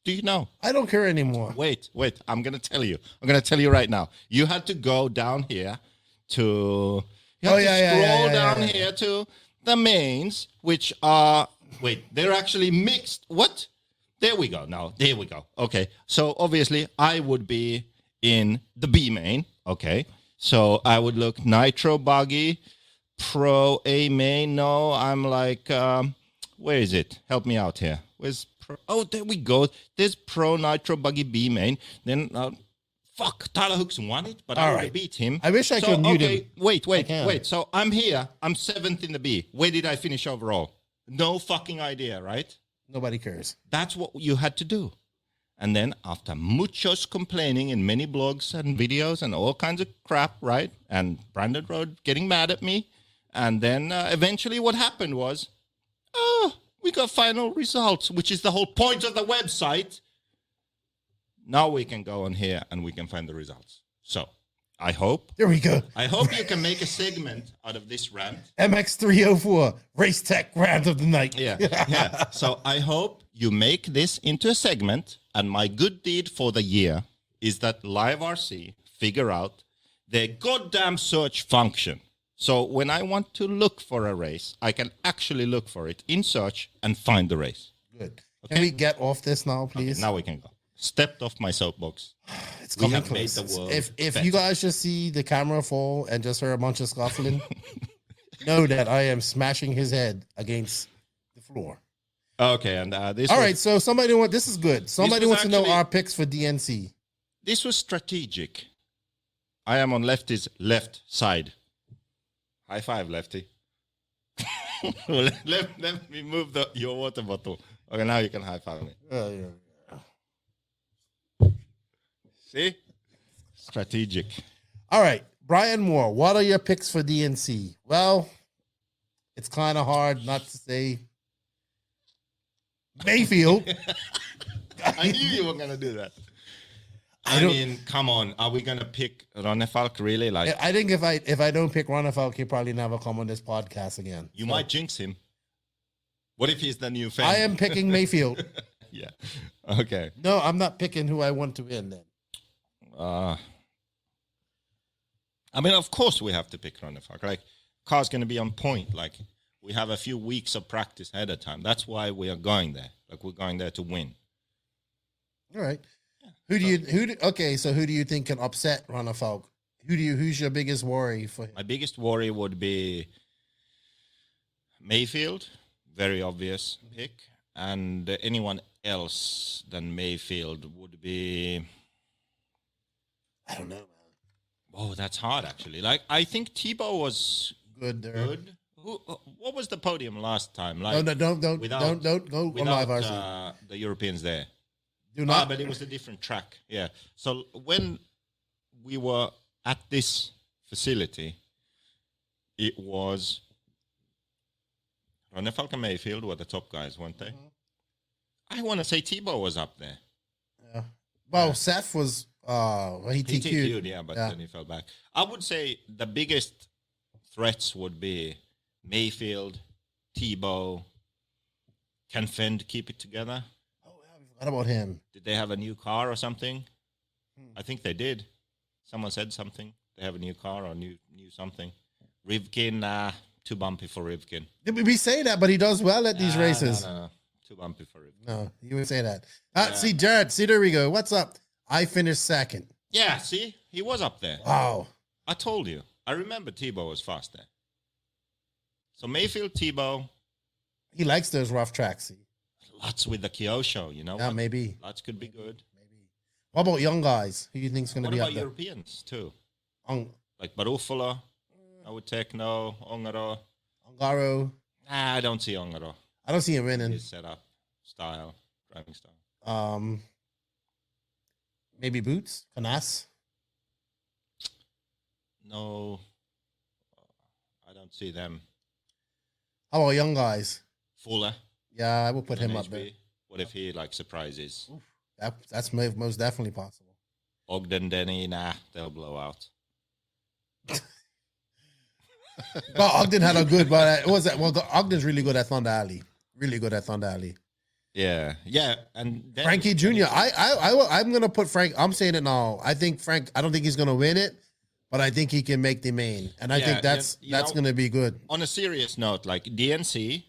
Do you know? I don't care anymore. Wait. I'm going to tell you. I'm going to tell you right now. You had to go down here to... scroll down here to the mains, which are... Wait, they're actually mixed. What? There we go. Now, there we go. Okay. So obviously I would be in the B main. Okay. So I would look Nitro Buggy, Pro A main. No, I'm like, where is it? Help me out here. Where's Pro? Oh, there we go. There's Pro Nitro Buggy B main. Then, Tyler Hooks won it, but I would have beat him. I wish I could mute him. Wait. So I'm here. I'm 7th in the B. Where did I finish overall? No fucking idea, right? Nobody cares. That's what you had to do. And then after muchos complaining in many blogs and videos and all kinds of crap, right? And Brandon Road getting mad at me. And then eventually what happened was, we got final results, which is the whole point of the website. Now we can go on here and we can find the results. So I hope. There we go. I hope you can make a segment out of this rant. MX304, Race Tech Rant of the Night. Yeah. So I hope you make this into a segment. And my good deed for the year is that Live RC figure out their goddamn search function. So when I want to look for a race, I can actually look for it in search and find the race. Good. Okay. Can we get off this now, please? Okay, now we can go. Stepped off my soapbox. It's coming close. If you guys just see the camera fall and just hear a bunch of scuffling, know that I am smashing his head against the floor. Okay, and this. All right, so this is good. Somebody wants to know our picks for DNC. This was strategic. I am on Lefty's left side. High five, Lefty. let me move your water bottle. Okay, now you can high five me. Yeah. See? Strategic. All right. Brian Moore, what are your picks for DNC? Well, it's kind of hard not to say Mayfield. I knew you were going to do that. I mean, come on. Are we going to pick Ronnefalk really? Like, I think if I don't pick Ronnefalk, he'll probably never come on this podcast again. You might jinx him. What if he's the new fan? I am picking Mayfield. Yeah. Okay. No, I'm not picking who I want to win then. I mean, of course we have to pick Ronnefalk. Like, car's going to be on point. Like, we have a few weeks of practice ahead of time. That's why we are going there. Like, we're going there to win. All right. Who do you think can upset Ronnefalk? Who's your biggest worry for him? My biggest worry would be Mayfield, very obvious pick, and anyone else than Mayfield would be. I don't know, man. Oh, that's hard actually. Like, I think Tebow was good there. Good. What was the podium last time? Like, don't go on live the Europeans there. Do not. But it was a different track. Yeah. So when we were at this facility, it was Ronnefalk and Mayfield were the top guys, weren't they? I want to say Tebow was up there. Yeah. Well, Seth was he TQ'd. Yeah, but then he fell back. I would say the biggest threats would be Mayfield, Tebow. Can Fend keep it together? What about him? Did they have a new car or something? I think they did. Someone said something. They have a new car or new something. Rivkin, too bumpy for Rivkin. We say that, but he does well at these races. No. Too bumpy for Rivkin. No, you would say that. See, Jared, there we go. What's up? I finished second. Yeah, see? He was up there. Wow. I told you. I remember Tebow was fast there. So Mayfield, Tebow. He likes those rough tracks, see? Lots with the Kyosho, you know. Yeah, maybe. Lots could be good. Maybe. What about young guys? Who do you think's going to be up there? What about Europeans too? Like Barufalo, I would take no. Ongaro. Ongaro. Nah, I don't see Ongaro. I don't see him winning. His setup, style, driving style. Maybe Boots, Canas. No, I don't see them. How about young guys? Fuller. Yeah, I will put him up there. What if he like surprises? Oof, that's most definitely possible. Ogden, Denny, nah, they'll blow out. Well, Ogden had a good, but what was that? Well, Ogden's really good at Thunder Alley. Really good at Thunder Alley. Yeah, and then Frankie Jr. I'm gonna put Frank. I'm saying it now. I think Frank. I don't think he's gonna win it, but I think he can make the main, and I think that's gonna be good. On a serious note, like DNC,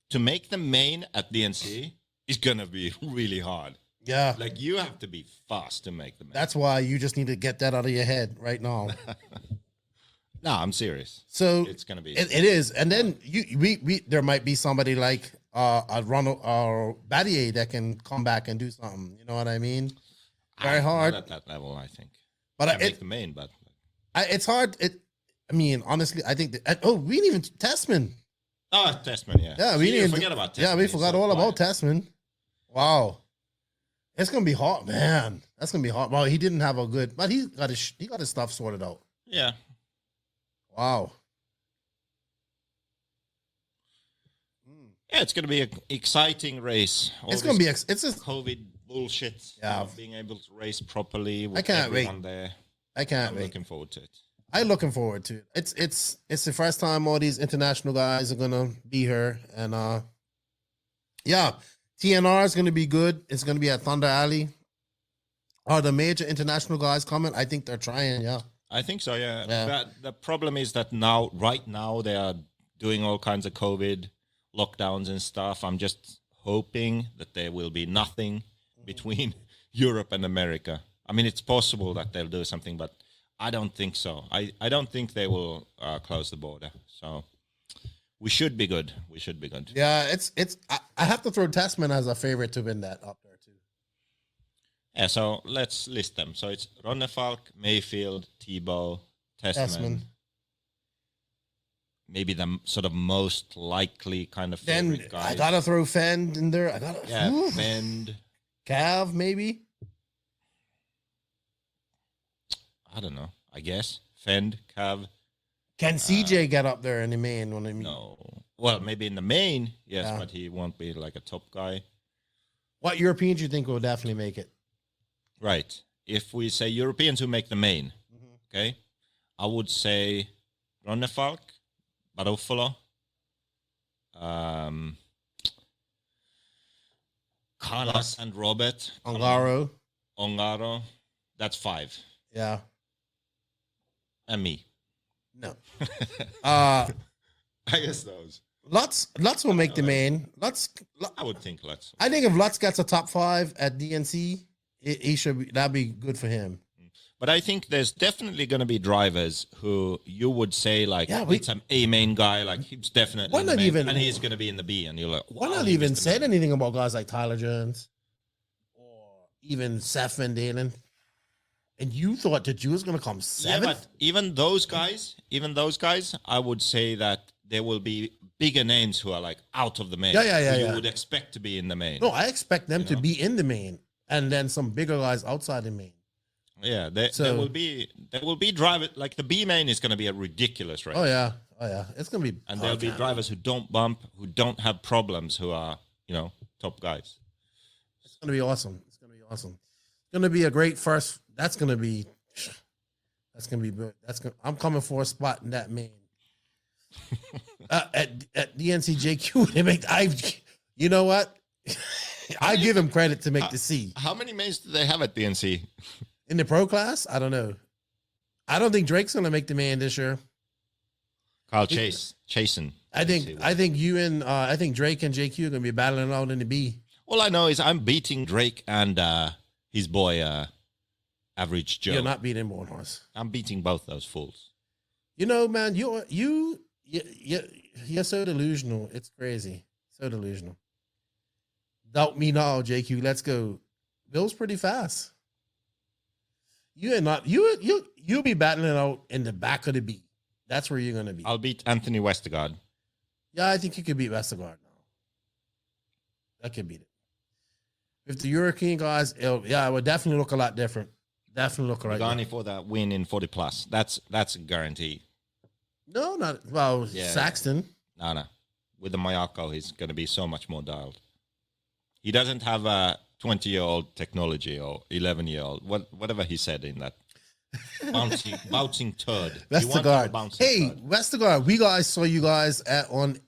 to make the main at DNC is gonna be really hard. Yeah, like you have to be fast to make the main. That's why you just need to get that out of your head right now. No, I'm serious. So it's gonna be. It is, and then we there might be somebody like a Ronald or Battier that can come back and do something. You know what I mean? Very hard not at that level, I think. But make the main, but it's hard. I mean, honestly, I think that. We didn't even Testman. Oh, Testman, yeah. Yeah, we didn't forget about Testman. Yeah, we forgot all about Testman. Wow, it's gonna be hard, man. That's gonna be hard. Well, he didn't have a good, but he got his stuff sorted out. Yeah. Wow. Yeah, it's going to be an exciting race. It's going to be it's just COVID bullshit. Yeah, not being able to race properly. With I can't wait. There. I can't I'm wait. looking forward to it. I'm looking forward to it. It's the first time all these international guys are going to be here, and yeah, TNR is going to be good. It's going to be at Thunder Alley. Are the major international guys coming? I think they're trying. Yeah. I think so, yeah. But the problem is that right now, they are doing all kinds of COVID lockdowns and stuff. I'm just hoping that there will be nothing between Europe and America. I mean, it's possible that they'll do something, but I don't think so. I don't think they will close the border. So we should be good. We should be good. Yeah, I have to throw Testman as a favorite to win that up there, too. Yeah, so let's list them. So it's Ronnefalk, Mayfield, Tebow, Testman. Maybe the sort of most likely kind of favorite guys. I gotta throw Fend in there. Fend. Cav, maybe. I don't know. I guess Fend, Cav. Can CJ get up there in the main? When I mean, no. Well, maybe in the main, yes, but he won't be like a top guy. What Europeans you think will definitely make it? Right. if we say Europeans who make the main, okay, I would say Ronnefalk, Barofalo, Carlos and Robert, Ongaro. That's 5. Yeah. And me. No. I guess those. Lutz will make the main. I would think Lutz. I think if Lutz gets a top 5 at DNC, he should be, that'd be good for him. But I think there's definitely going to be drivers who you would say like, it's an A main guy, like he's definitely in the main, and he's going to be in the B, and you're like, why not even said anything about guys like Tyler Jones or even Seth Van Dalen? And you thought that you was going to come 7th? Yeah, but even those guys, I would say that there will be bigger names who are like out of the main. Yeah. You would expect to be in the main. No, I expect them to be in the main, and then some bigger guys outside the main. Yeah, there will be drivers like the B main is going to be a ridiculous race. Oh yeah, it's going to be. And there'll be drivers who don't bump, who don't have problems, who are top guys. It's going to be awesome. It's going to be a great first. That's going to be good. I'm coming for a spot in that main. At DNCJQ, they make. You know what? I give him credit to make the C. How many mains do they have at DNC? In the pro class? I don't know. I don't think Drake's gonna make the main this year. Kyle Chasen. I think Drake and JQ are gonna be battling out in the B. All I know is I'm beating Drake and his boy Average Joe. You're not beating Bornhorst. I'm beating both those fools. You know, man, you're so delusional. It's crazy. So delusional. Doubt me now, JQ. Let's go. Bill's pretty fast. You'll be battling out in the back of the B. That's where you're gonna be. I'll beat Anthony Westergaard. Yeah, I think you could beat Westergaard now. That could beat it. If the European guys, it would definitely look a lot different. Definitely look right. Pagani for that win in 40 plus. That's a guarantee. No, Saxton. No. With the Mayako, he's going to be so much more dialed. He doesn't have a 20-year-old technology or 11-year-old, whatever he said in that bouncing turd. Westergaard. Westergaard, we guys saw you guys at the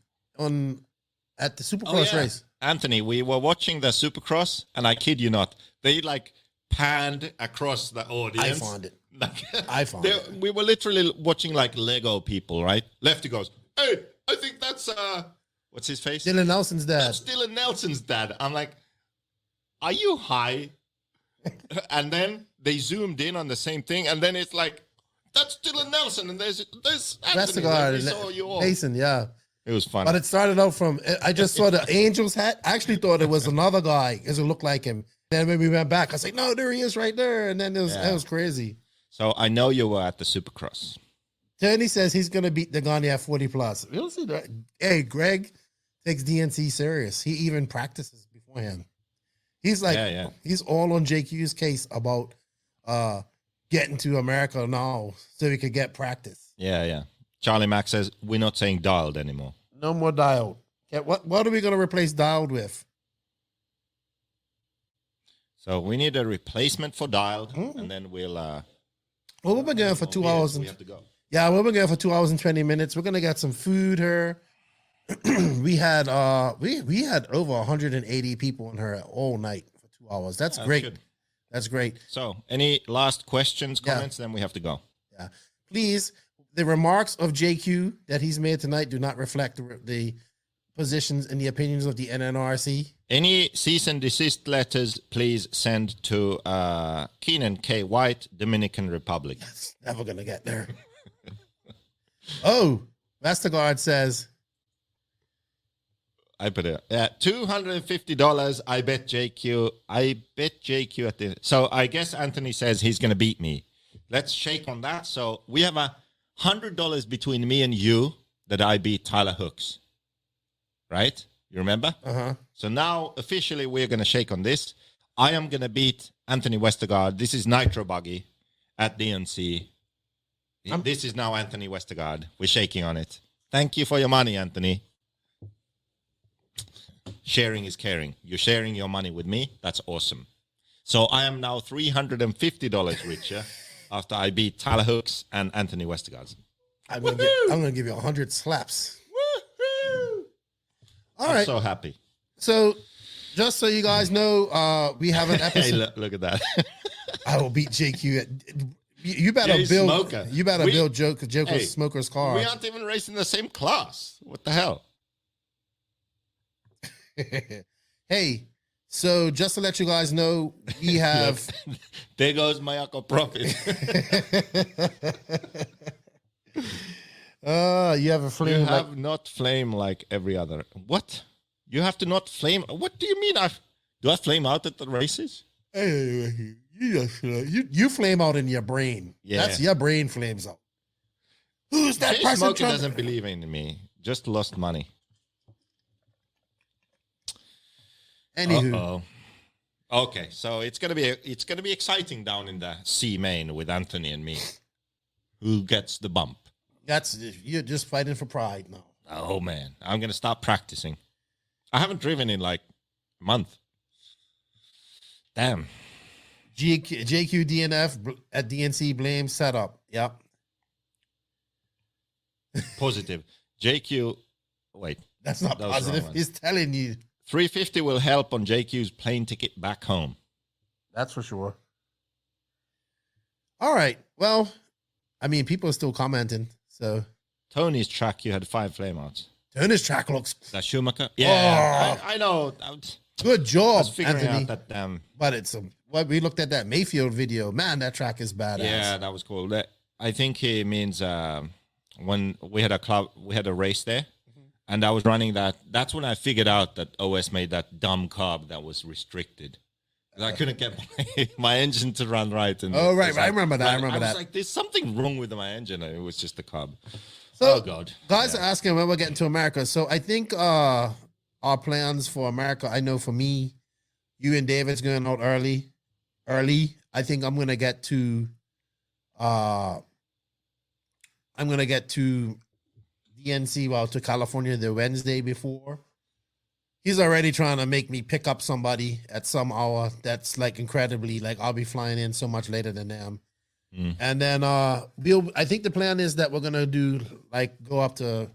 Supercross race. Anthony, we were watching the Supercross, and I kid you not, they like panned across the audience. I found it. We were literally watching like Lego people, right? Lefty goes, "Hey, I think that's what's his face? Dylan Nelson's dad." That's Dylan Nelson's dad. I'm like, are you high? And then they zoomed in on the same thing, and then it's like, that's Dylan Nelson, and there's Anthony. Mason, yeah. It was fun. But it started out from, I just saw the Angels hat. I actually thought it was another guy because it looked like him. Then when we went back, I was like, no, there he is right there. And then that was crazy. So I know you were at the Supercross. Tony says he's going to beat Dagani at 40 plus. We'll see that. Hey, Greg takes DNC serious. He even practices beforehand. He's like, he's all on JQ's case about getting to America now so he could get practice. Yeah. Charlie Mack says, we're not saying dialed anymore. No more dialed. Okay, what are we going to replace dialed with? So we need a replacement for dialed, and then we'll... well, we've been going for 2 hours. We have to go. Yeah, we've been going for 2 hours and 20 minutes. We're going to get some food here. we had over 180 people in here all night for 2 hours. That's great. Good. That's great. So any last questions, comments, then we have to go. Yeah. Please, the remarks of JQ that he's made tonight do not reflect the positions and the opinions of the NNRC. Any cease and desist letters, please send to Keenan K. White, Dominican Republic. That's never going to get there. Oh, Vestergaard says... I put it at $250. I bet JQ at the... So I guess Anthony says he's going to beat me. Let's shake on that. So we have $100 between me and you that I beat Tyler Hooks. Right? You remember? Uh-huh. So now officially we're going to shake on this. I am going to beat Anthony Westergaard. This is Nitro Buggy at DNC. This is now Anthony Westergaard. We're shaking on it. Thank you for your money, Anthony. Sharing is caring. You're sharing your money with me. That's awesome. So I am now $350 richer after I beat Tyler Hooks and Anthony Westergaard. I'm gonna give you 100 slaps. Woohoo! All I'm right. so happy. So, just so you guys know, we have an episode. Hey, look at that. I will beat JQ. You better Jay build. Smoker. You better build Joker's Hey, Smoker's car. We aren't even racing the same class. What the hell? Hey, so just to let you guys know, we have. There goes my Uncle Profit. You have a flame. You have not flame like every other. What? You have to not flame. What do you mean? Do I flame out at the races? Hey, you flame out in your brain. Yeah. That's your brain flames out. Who's that Jay person? Smoker trying- doesn't believe in me. Just lost money. Anywho, Uh-oh. Okay, so it's gonna be exciting down in the C main with Anthony and me. Who gets the bump? you're just fighting for pride now. Oh man, I'm gonna start practicing. I haven't driven in like a month. Damn. JQ DNF at DNC blame setup. Yep. Positive. JQ. Wait. That's not That was the wrong positive. one. He's telling you. 350 will help on JQ's plane ticket back home. That's for sure. All right. Well, I mean, people are still commenting. So Tony's track, you had 5 flameouts. Tony's track looks That Schumacher? Yeah, I know. good I job, was figuring Anthony. out that damn. But it's what we looked at that Mayfield video. Man, that track is badass. Yeah, that was cool. I think he means when we had a race there, and I was running that. That's when I figured out that OS made that dumb carb that was restricted. 'Cause I couldn't get my engine to run right. And Oh, right. it's I remember that. I remember was that. like, there's something wrong with my engine, and it was just the carb. So, Oh God, guys are asking when we're getting to America. So I think our plans for America. I know for me, you and David's going out early. I think I'm gonna get to DNC, well, to California the Wednesday before. He's already trying to make me pick up somebody at some hour that's like incredibly, like I'll be flying in so much later than them. And then I think the plan is that we're gonna do like go up to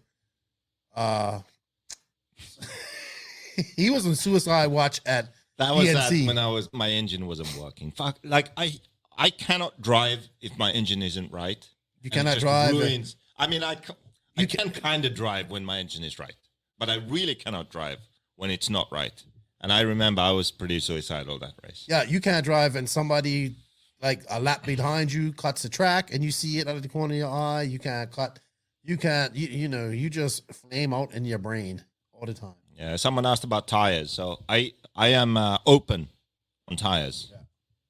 he was on suicide watch at that was DNC. that when my engine wasn't working. Fuck, like I cannot drive if my engine isn't right. You And it cannot just drive. ruins- I mean, I can kind of drive when my engine is right, but I really cannot drive when it's not right. And I remember I was pretty suicidal that race. Yeah, you can't drive and somebody like a lap behind you cuts the track and you see it out of the corner of your eye. You can't cut. You can't. You just flame out in your brain all the time. Yeah, someone asked about tires, so I am open on tires. Yeah.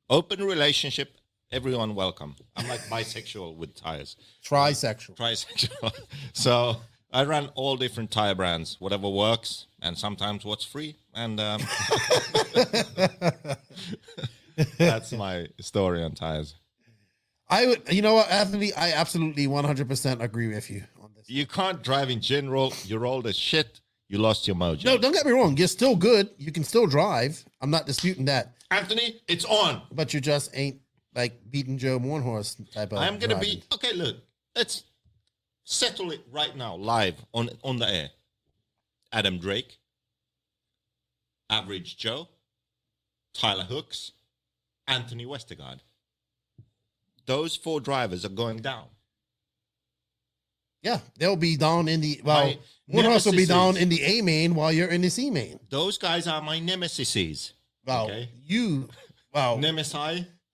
Open relationship, everyone welcome. I'm like bisexual with tires. Trisexual. Trisexual. So I run all different tire brands, whatever works, and sometimes what's free. And that's my story on tires. I would. You know what, Anthony? I absolutely 100% agree with you on this. You can't drive in general. You're old as shit. You lost your mojo. No, don't get me wrong. You're still good. You can still drive. I'm not disputing that. Anthony, it's on. But you just ain't like beating Joe Moorhorse type of. I'm gonna driving. be okay. Look, let's settle it right now, live on the air. Adam Drake, Average Joe, Tyler Hooks, Anthony Westergaard. Those 4 drivers are going down. Yeah, they'll be down in the Moorhorse will be down in the A main while you're in the C main. Those guys are my nemesises. Well, Okay. Nemesis.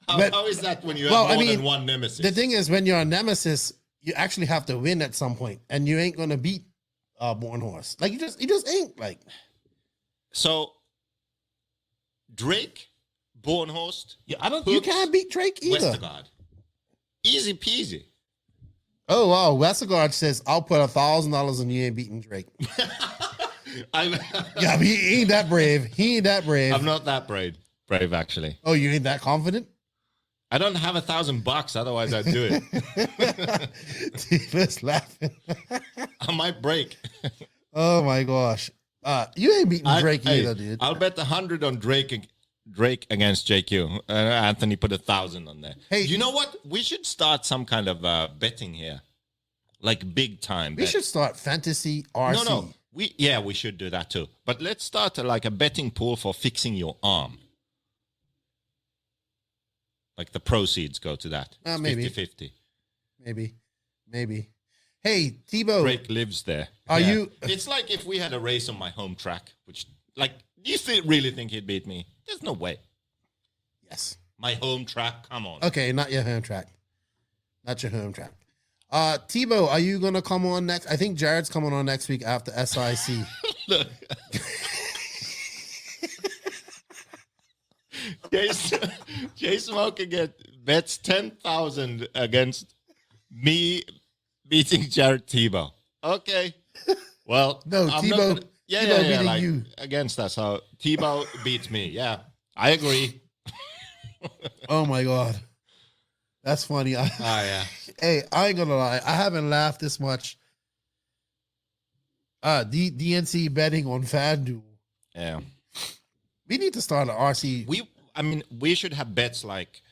But- How is that when you have more than one nemesis? The thing is, when you're a nemesis, you actually have to win at some point, and you ain't gonna beat Bornhorse. Like you just ain't like. So Drake, Bornhorst, Yeah, you Hooks, can't beat Drake either. Westergaard. Easy peasy. Oh wow, Westergaard says I'll put $1,000 on you ain't beating Drake. Yeah, he ain't that brave. He ain't that brave. I'm not that brave, actually. Oh, you ain't that confident? I don't have $1,000, otherwise I'd do it. Tifa's laughing. I might break. Oh my gosh. You ain't beating Drake either, dude. I'll bet 100 on Drake Drake against JQ. Anthony put 1,000 on there. Hey, you know what? We should start some kind of betting here, like big time. We should start fantasy RC. No. We should do that too. But let's start like a betting pool for fixing your arm. Like the proceeds go to that. Maybe 50-50. Maybe. Hey, Tebow. Drake lives there. Are you? It's like if we had a race on my home track, which, like, do you really think he'd beat me? There's no way. Yes. My home track, come on. Okay, not your home track. Not your home track. Tebow, are you gonna come on next? I think Jared's coming on next week after SIC. Look. Jay Smoker bets 10,000 against me beating Jared Tebow. Okay. Well, no, I'm Tebow. Tebow beating like, you against us. So Tebow beats me. Yeah, I agree. Oh my God, that's funny. Yeah. Hey, I ain't gonna lie. I haven't laughed this much. DNC betting on FanDuel. Yeah. We need to start an RC. We should have bets like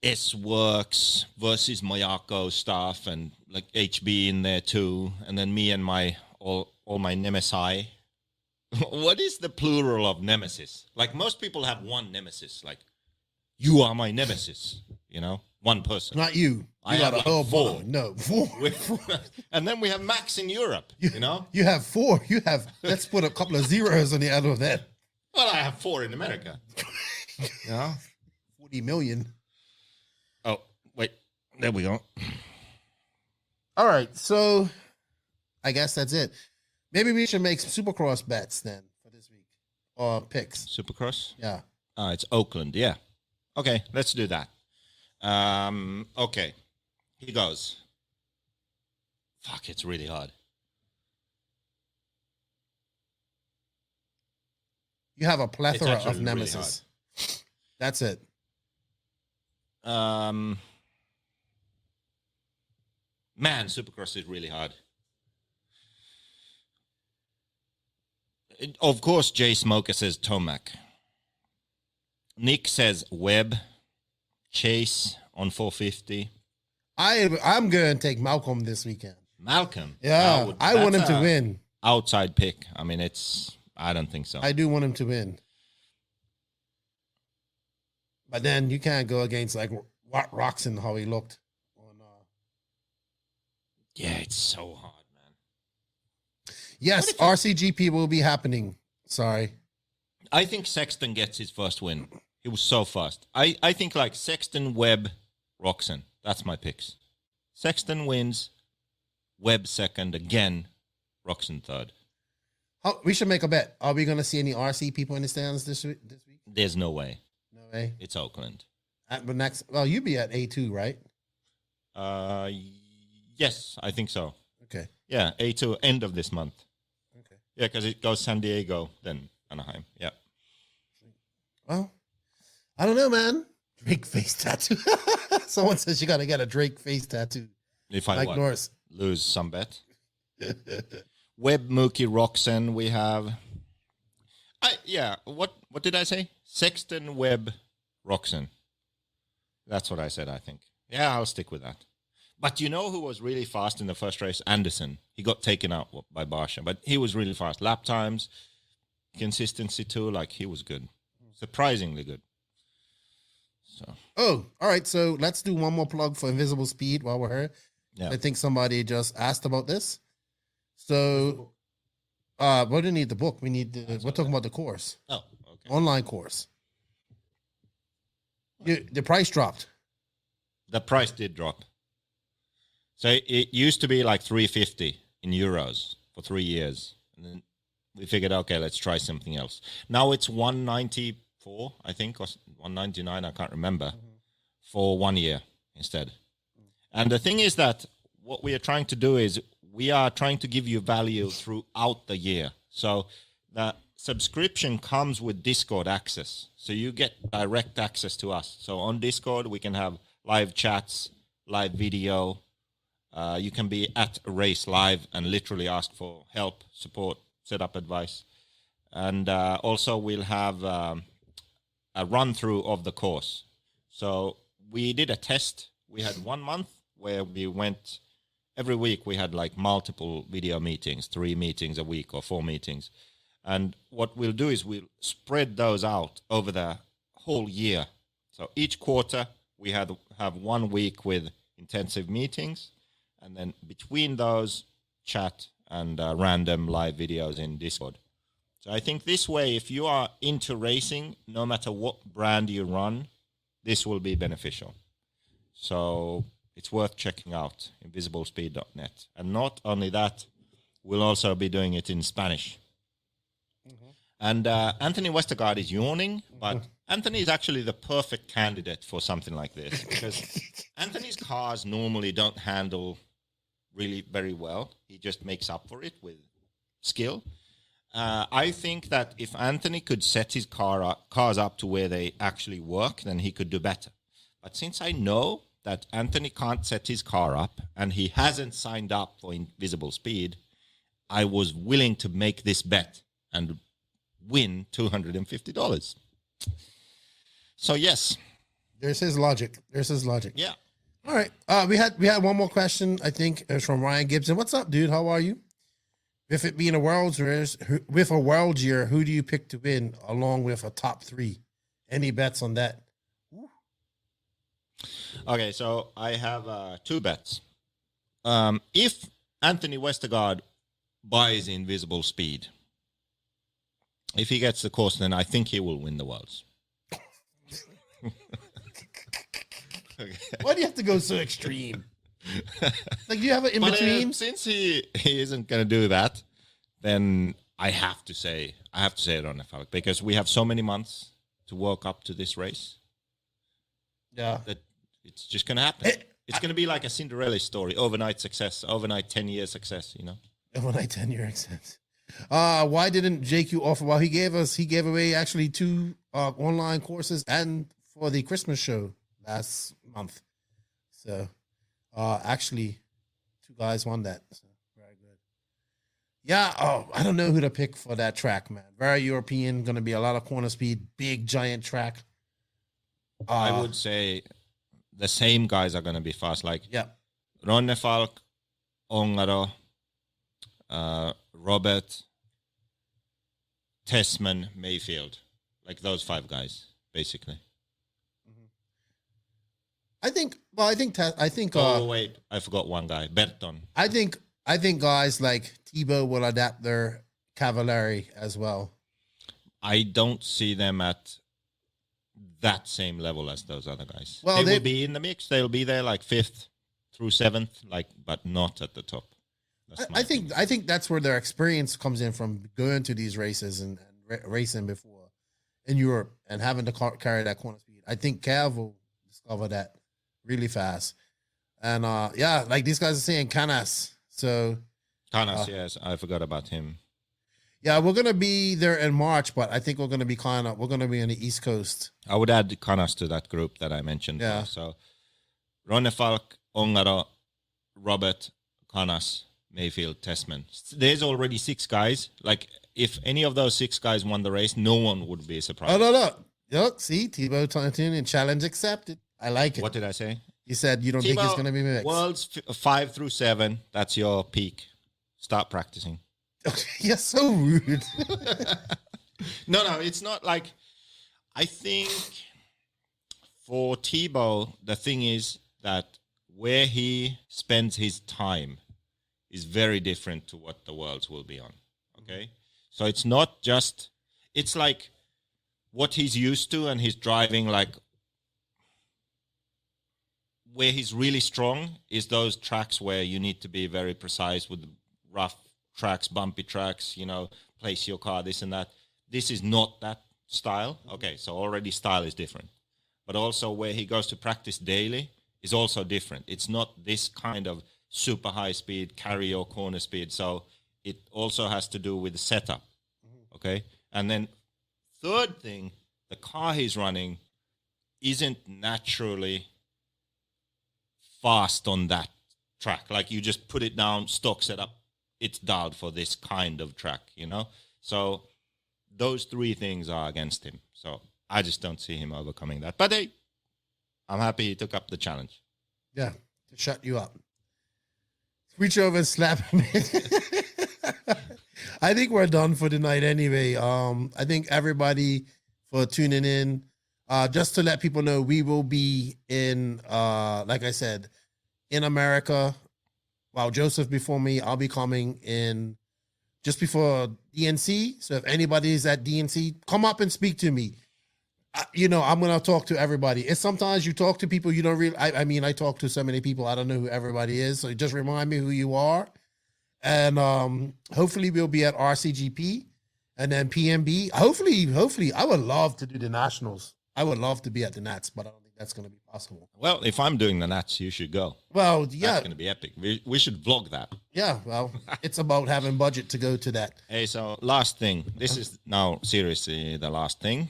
S-Works versus Mayako stuff and like HB in there too. And then me and all my nemesis. What is the plural of nemesis? Like most people have one nemesis. Like, you are my nemesis, one person. Not you. I got have a whole 4. No, 4. And then we have Max in Europe, You have 4. Let's put a couple of zeros on the end of that. Well, I have 4 in America. 40 million. Oh, wait. There we go. All right. So I guess that's it. Maybe we should make some Supercross bets then for this week. Or picks. Supercross? Yeah. It's Oakland. Yeah. Okay, let's do that. Okay. He goes. Fuck, it's really hard. You have a plethora of really nemesis. That's it. Man, Supercross is really hard. Of course, Jay Smoker says Tomac. Nick says Webb. Chase on 450. I'm going to take Malcolm this weekend. Malcolm? Yeah, I want him to win. Outside pick. I mean, I don't think so. I do want him to win. But then you can't go against like Roxon, how he looked. Yeah, it's so hard, man. Yes, RCGP will be happening. Sorry. I think Sexton gets his first win. He was so fast. I think like Sexton, Webb, Roxon. That's my picks. Sexton wins, Webb second, again, Roxon third. We should make a bet. Are we going to see any RC people in the stands this week? There's no way. No way. It's Oakland. You'll be at A2, right? Yes, I think so. Okay. Yeah, A2, end of this month. Okay. Yeah, because it goes San Diego, then Anaheim. Yeah. Well, I don't know, man. Drake face tattoo. Someone says you got to get a Drake face tattoo. If I like Norris. Lose some bet. Webb, Mookie, Roxon, we have. What did I say? Sexton, Webb, Roxon. That's what I said, I think. Yeah, I'll stick with that. But you know who was really fast in the first race? Anderson. He got taken out by Barsha, but he was really fast. Lap times, consistency too, like he was good. Surprisingly good. So. Oh, all right. So let's do one more plug for Invisible Speed while we're here. Yeah. I think somebody just asked about this. So, we don't need the book. We're talking about the course. Oh, okay. Online course. The price dropped. The price did drop. So it used to be like 350 in euros for 3 years. And then we figured, okay, let's try something else. Now it's 194, I think, or 199, I can't remember, for 1 year instead. And the thing is that what we are trying to do is we are trying to give you value throughout the year. So the subscription comes with Discord access. So you get direct access to us. So on Discord, we can have live chats, live video. You can be at a race live and literally ask for help, support, setup advice. And also we'll have a run through of the course. So we did a test. We had 1 month where we went every week. We had like multiple video meetings, 3 meetings a week or 4 meetings. And what we'll do is we'll spread those out over the whole year. So each quarter we have 1 week with intensive meetings, and then between those, chat and random live videos in Discord. So I think this way, if you are into racing, no matter what brand you run, this will be beneficial. So it's worth checking out, invisiblespeed.net. And not only that, we'll also be doing it in Spanish. Mm-hmm. And Anthony Westergaard is yawning, but Anthony is actually the perfect candidate for something like this, because Anthony's cars normally don't handle really very well. He just makes up for it with skill. I think that if Anthony could set his cars up to where they actually work, then he could do better. But since I know that Anthony can't set his car up and he hasn't signed up for Invisible Speed, I was willing to make this bet and win $250. So yes, there's his logic. Yeah. All right. We had one more question. I think it's from Ryan Gibson. What's up, dude? How are you? With it being a world's race, with a world year, who do you pick to win along with a top 3? Any bets on that? Okay, so I have 2 bets. If Anthony Westergaard buys Invisible Speed, if he gets the course, then I think he will win the Worlds. Okay. Why do you have to go so extreme? Like, do you have an in-between? Since he isn't going to do that, then I have to say it on the Falk, because we have so many months to work up to this race. Yeah. That it's just going to happen. It's going to be like a Cinderella story, overnight success, overnight 10-year success, you know? Overnight 10-year success. Why didn't JQ offer? Well, he gave away actually 2 online courses and for the Christmas show last month. So, actually, 2 guys won that. So, very good. Yeah. Oh, I don't know who to pick for that track, man. Very European, going to be a lot of corner speed, big giant track. I would say the same guys are going to be fast. Like, yeah, Ronne Falk, Ongaro, Robert, Tessman, Mayfield, like those 5 guys, basically. I think. Oh wait, I forgot one guy, Berton. I think guys like Thibaut will adapt their Cavalieri as well. I don't see them at that same level as those other guys. Well, they will be in the mix. They'll be there like 5th through 7th, but not at the top. I think that's where their experience comes in, from going to these races and racing before in Europe and having to carry that corner speed. I think Cav will discover that really fast. And yeah, like these guys are saying Canas. So Canas, yes, I forgot about him. Yeah, we're gonna be there in March, but I think we're gonna be we're gonna be on the East Coast. I would add Canas to that group that I mentioned. Yeah. So Ronne Falk, Ongaro, Robert, Canas, Mayfield, Tessman. There's already 6 guys. Like, if any of those 6 guys won the race, no one would be surprised. Oh, no. Look, see, Thibaut Tontin, challenge accepted. I like it. What did I say? You said you don't think it's going to be mixed. Worlds 5 through 7, that's your peak. Start practicing. You're so rude. No, it's not like... I think for Thibaut, the thing is that where he spends his time is very different to what the Worlds will be on. Okay? So it's not just... It's like what he's used to, and he's driving like... Where he's really strong is those tracks where you need to be very precise with rough tracks, bumpy tracks, place your car, this and that. This is not that style. Okay, so already style is different. But also where he goes to practice daily is also different. It's not this kind of super high speed, carry your corner speed. So it also has to do with the setup. Okay? And then third thing, the car he's running isn't naturally fast on that track. Like, you just put it down, stock setup, it's dialed for this kind of track, So those 3 things are against him. So I just don't see him overcoming that. But hey, I'm happy he took up the challenge. Yeah, to shut you up. Reach over and slap him. I think we're done for tonight anyway. I think everybody for tuning in. Just to let people know, we will be in, like I said, in America. While Joseph before me, I'll be coming in just before DNC. So if anybody is at DNC, come up and speak to me. I'm going to talk to everybody. It's sometimes you talk to people you don't really, I talk to so many people, I don't know who everybody is. So just remind me who you are. And hopefully we'll be at RCGP and then PMB. Hopefully, I would love to do the Nationals. I would love to be at the Nats, but I don't think that's going to be possible. Well, if I'm doing the Nats, you should go. Well, yeah. That's going to be epic. We should vlog that. Yeah, well, it's about having budget to go to that. Hey, so last thing. This is now seriously the last thing.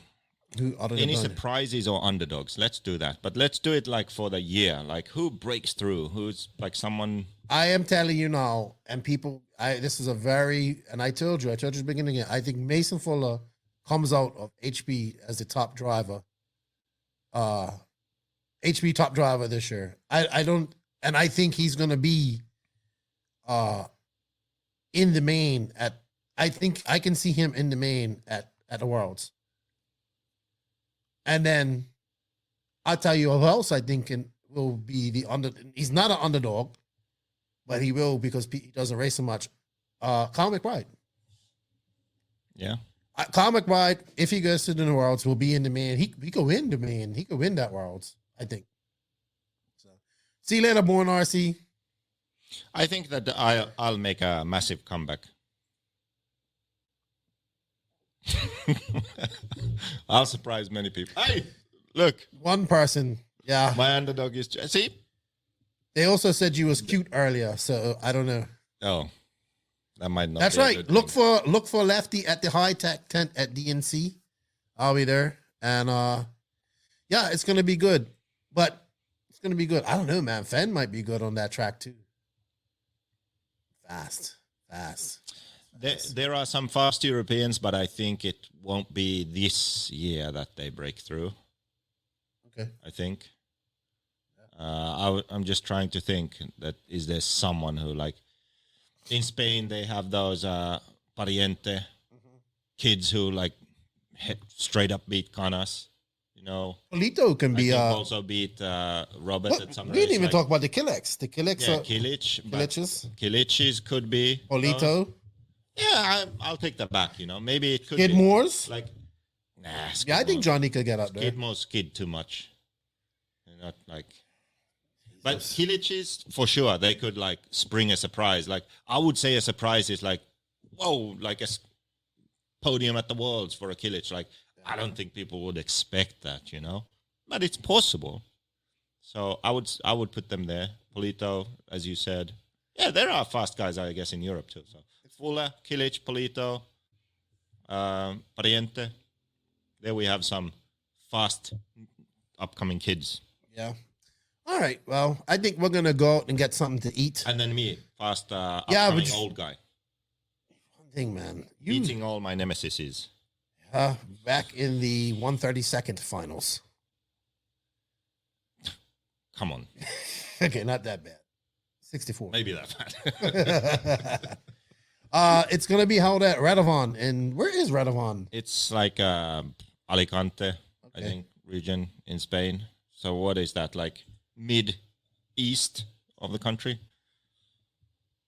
Any surprises or underdogs? Let's do that. But let's do it like for the year. Like who breaks through? Who's like someone... I am telling you now, and people, this is a very, and I told you at the beginning, I think Mason Fuller comes out of HB as the top driver. HB top driver this year. I think he's going to be in the main I think I can see him in the main at the Worlds. And then I'll tell you who else I think will be he's not an underdog, but he will because he doesn't race so much. Kyle McBride. Yeah. Kyle McBride, if he goes to the Worlds, will be in the main. He could win the main. He could win that Worlds, I think. So, see you later, Born RC. I think that I'll make a massive comeback. I'll surprise many people. Hey, look. One person. Yeah. My underdog is... See? They also said you was cute earlier, so I don't know. Oh. That might not That's be a right. good Look thing. for Lefty at the high tech tent at DNC. I'll be there. And yeah, it's gonna be good. But it's gonna be good. I don't know, man. Fenn might be good on that track too. Fast. There are some fast Europeans, but I think it won't be this year that they break through. Okay. I think. I'm just trying to think that is there someone who like in Spain they have those pariente kids who like straight up beat Canas, you know. Polito can be also beat Robert at some we didn't race, even talk about the Killex. The Killex yeah, Kilic. Kiliches Could be Polito. Yeah, I'll take that back, you know. Maybe it could Skid be. Moores? Like, I think Johnny could get up there. Skid Moores skid too much. They're not like... But Kiliches, for sure, they could like spring a surprise. Like I would say a surprise is like, whoa, like a podium at the Worlds for a Kilic. Like I don't think people would expect that, you know. But it's possible. So I would put them there. Polito, as you said. Yeah, there are fast guys, I guess, in Europe too. So Fuller, Kilic, Polito, Pariente. There we have some fast upcoming kids. Yeah. All right. Well, I think we're gonna go out and get something to eat. And then me, fast upcoming old guy. One thing, man. Eating all my nemesises. Back in the 132nd finals. Come on. Okay, not that bad. 64. Maybe that bad. It's gonna be held at Radovan. And where is Radovan? It's like Alicante, I think, region in Spain. So what is that, like mid-east of the country?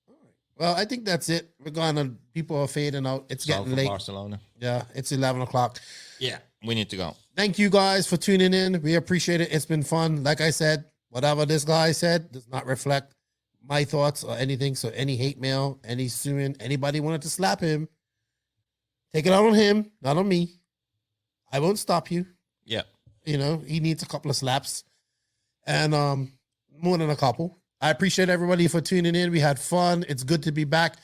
All right. Well, I think that's it. We're gonna, people are fading out. It's South getting of late. Barcelona. Yeah, it's 11 o'clock. Yeah, we need to go. Thank you guys for tuning in. We appreciate it. It's been fun. Like I said, whatever this guy said does not reflect my thoughts or anything. So any hate mail, any suing, anybody wanted to slap him, take it out on him, not on me. I won't stop you. Yeah. You know, he needs a couple of slaps. And more than a couple. I appreciate everybody for tuning in. We had fun. It's good to be back.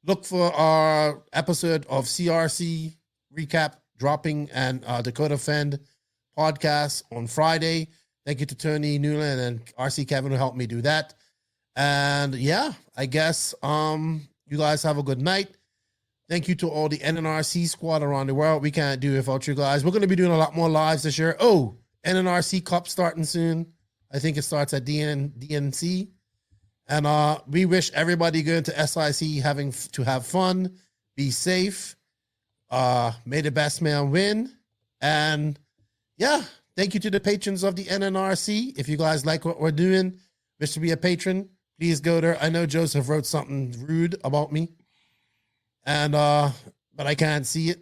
Look for our episode of CRC recap dropping and Dakota Fend podcast on Friday. Thank you to Tony Newland and RC Kevin who helped me do that. And yeah, I guess you guys have a good night. Thank you to all the NNRC squad around the world. We can't do it without you guys. We're going to be doing a lot more lives this year. Oh, NNRC Cup starting soon. I think it starts at DNC. And we wish everybody going to SIC having to have fun, be safe. May the best man win. And yeah, thank you to the patrons of the NNRC. If you guys like what we're doing, wish to be a patron, please go there. I know Joseph wrote something rude about me. And but I can't see it.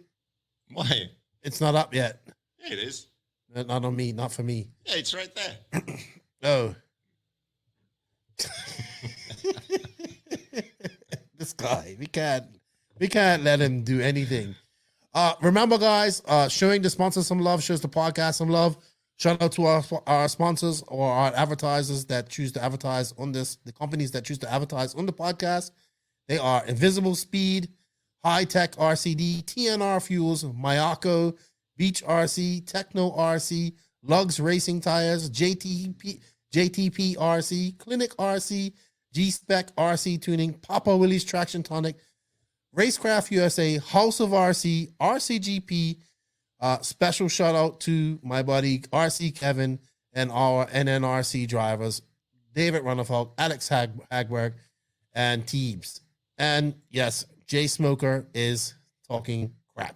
Why? It's not up yet. Yeah, it is. Not on me, not for me. Yeah, it's right there. Oh. This guy, we can't let him do anything. Remember, guys, showing the sponsors some love shows the podcast some love. Shout out to our sponsors or our advertisers that choose to advertise on this, the companies that choose to advertise on the podcast. They are Invisible Speed, High Tech RCD, TNR Fuels, Mayako, Beach RC, Techno RC, Lugs Racing Tires, JTP RC, Clinic RC, G-Spec RC Tuning, Papa Willie's Traction Tonic, Racecraft USA, House of RC, RCGP. Special shout out to my buddy RC Kevin and our NNRC drivers, David Runnerfolk, Alex Hagberg, and Teebs. And yes, Jay Smoker is talking crap.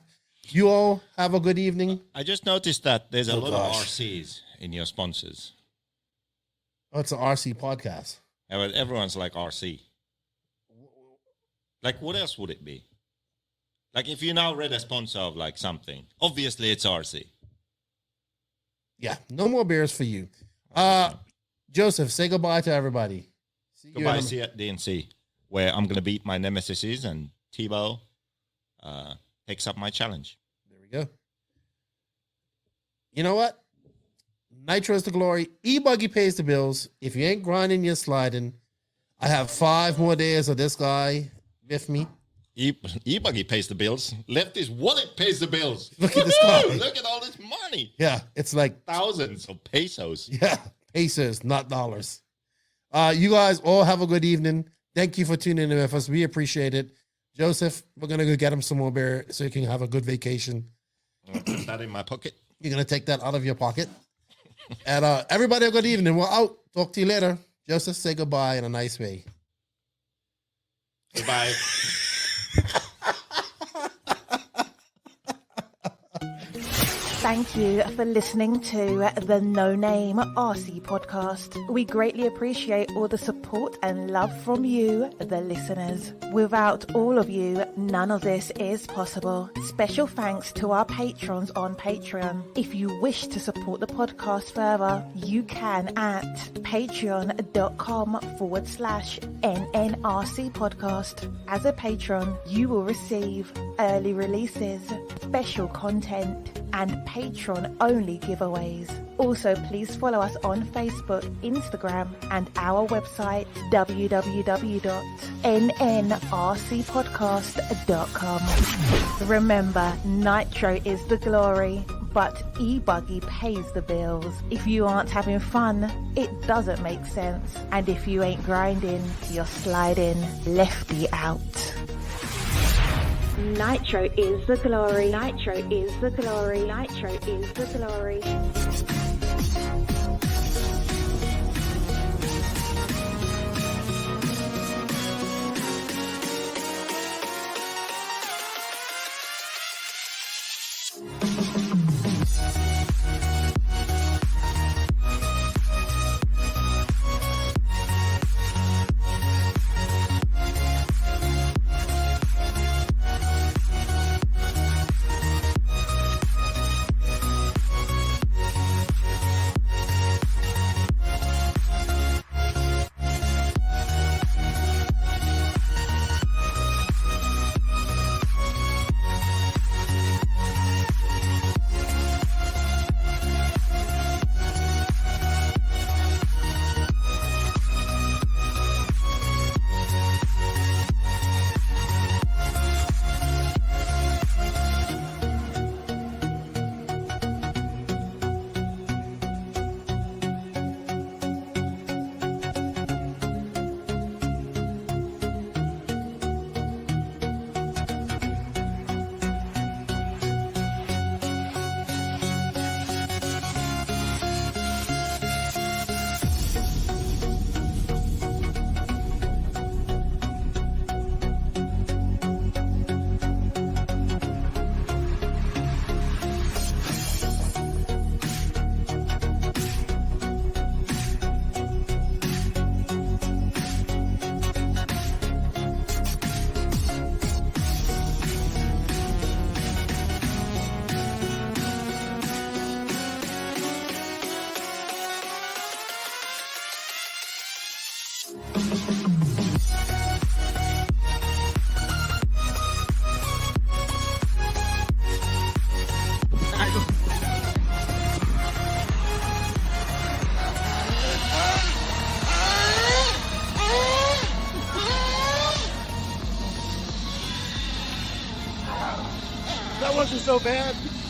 You all have a good evening. I just noticed that there's a lot of RCs in your sponsors. Oh, it's an RC podcast. Yeah, but everyone's like RC. Like, what else would it be? Like, if you now read a sponsor of like something, obviously it's RC. Yeah, no more beers for you. Joseph, say goodbye to everybody. Goodbye, see you at DNC, where I'm going to beat my nemesis and Tebow takes up my challenge. There we go. You know what? Nitro is the glory. E-Buggy pays the bills. If you ain't grinding, you're sliding. I have 5 more days of this guy with me. E-Buggy pays the bills. Lefty's wallet pays the bills. Look at this guy. Look at all this money. Yeah, it's like thousands of pesos. Yeah, pesos, not dollars. You guys all have a good evening. Thank you for tuning in with us. We appreciate it. Joseph, we're going to go get him some more beer so you can have a good vacation. I'm going to put that in my pocket. You're going to take that out of your pocket. And everybody, a good evening. We're out. Talk to you later. Joseph, say goodbye in a nice way. Goodbye. Thank you for listening to the No Name RC podcast. We greatly appreciate all the support and love from you, the listeners. Without all of you, none of this is possible. Special thanks to our patrons on Patreon. If you wish to support the podcast further, you can at patreon.com/NNRC podcast. As a patron, you will receive early releases, special content, and patron-only giveaways. Also, please follow us on Facebook, Instagram, and our website, www.nnrcpodcast.com. Remember, Nitro is the glory, but E-Buggy pays the bills. If you aren't having fun, it doesn't make sense. And if you ain't grinding, you're sliding. Lefty out. Nitro is the glory. Nitro is the glory. Nitro is the glory. That wasn't so bad.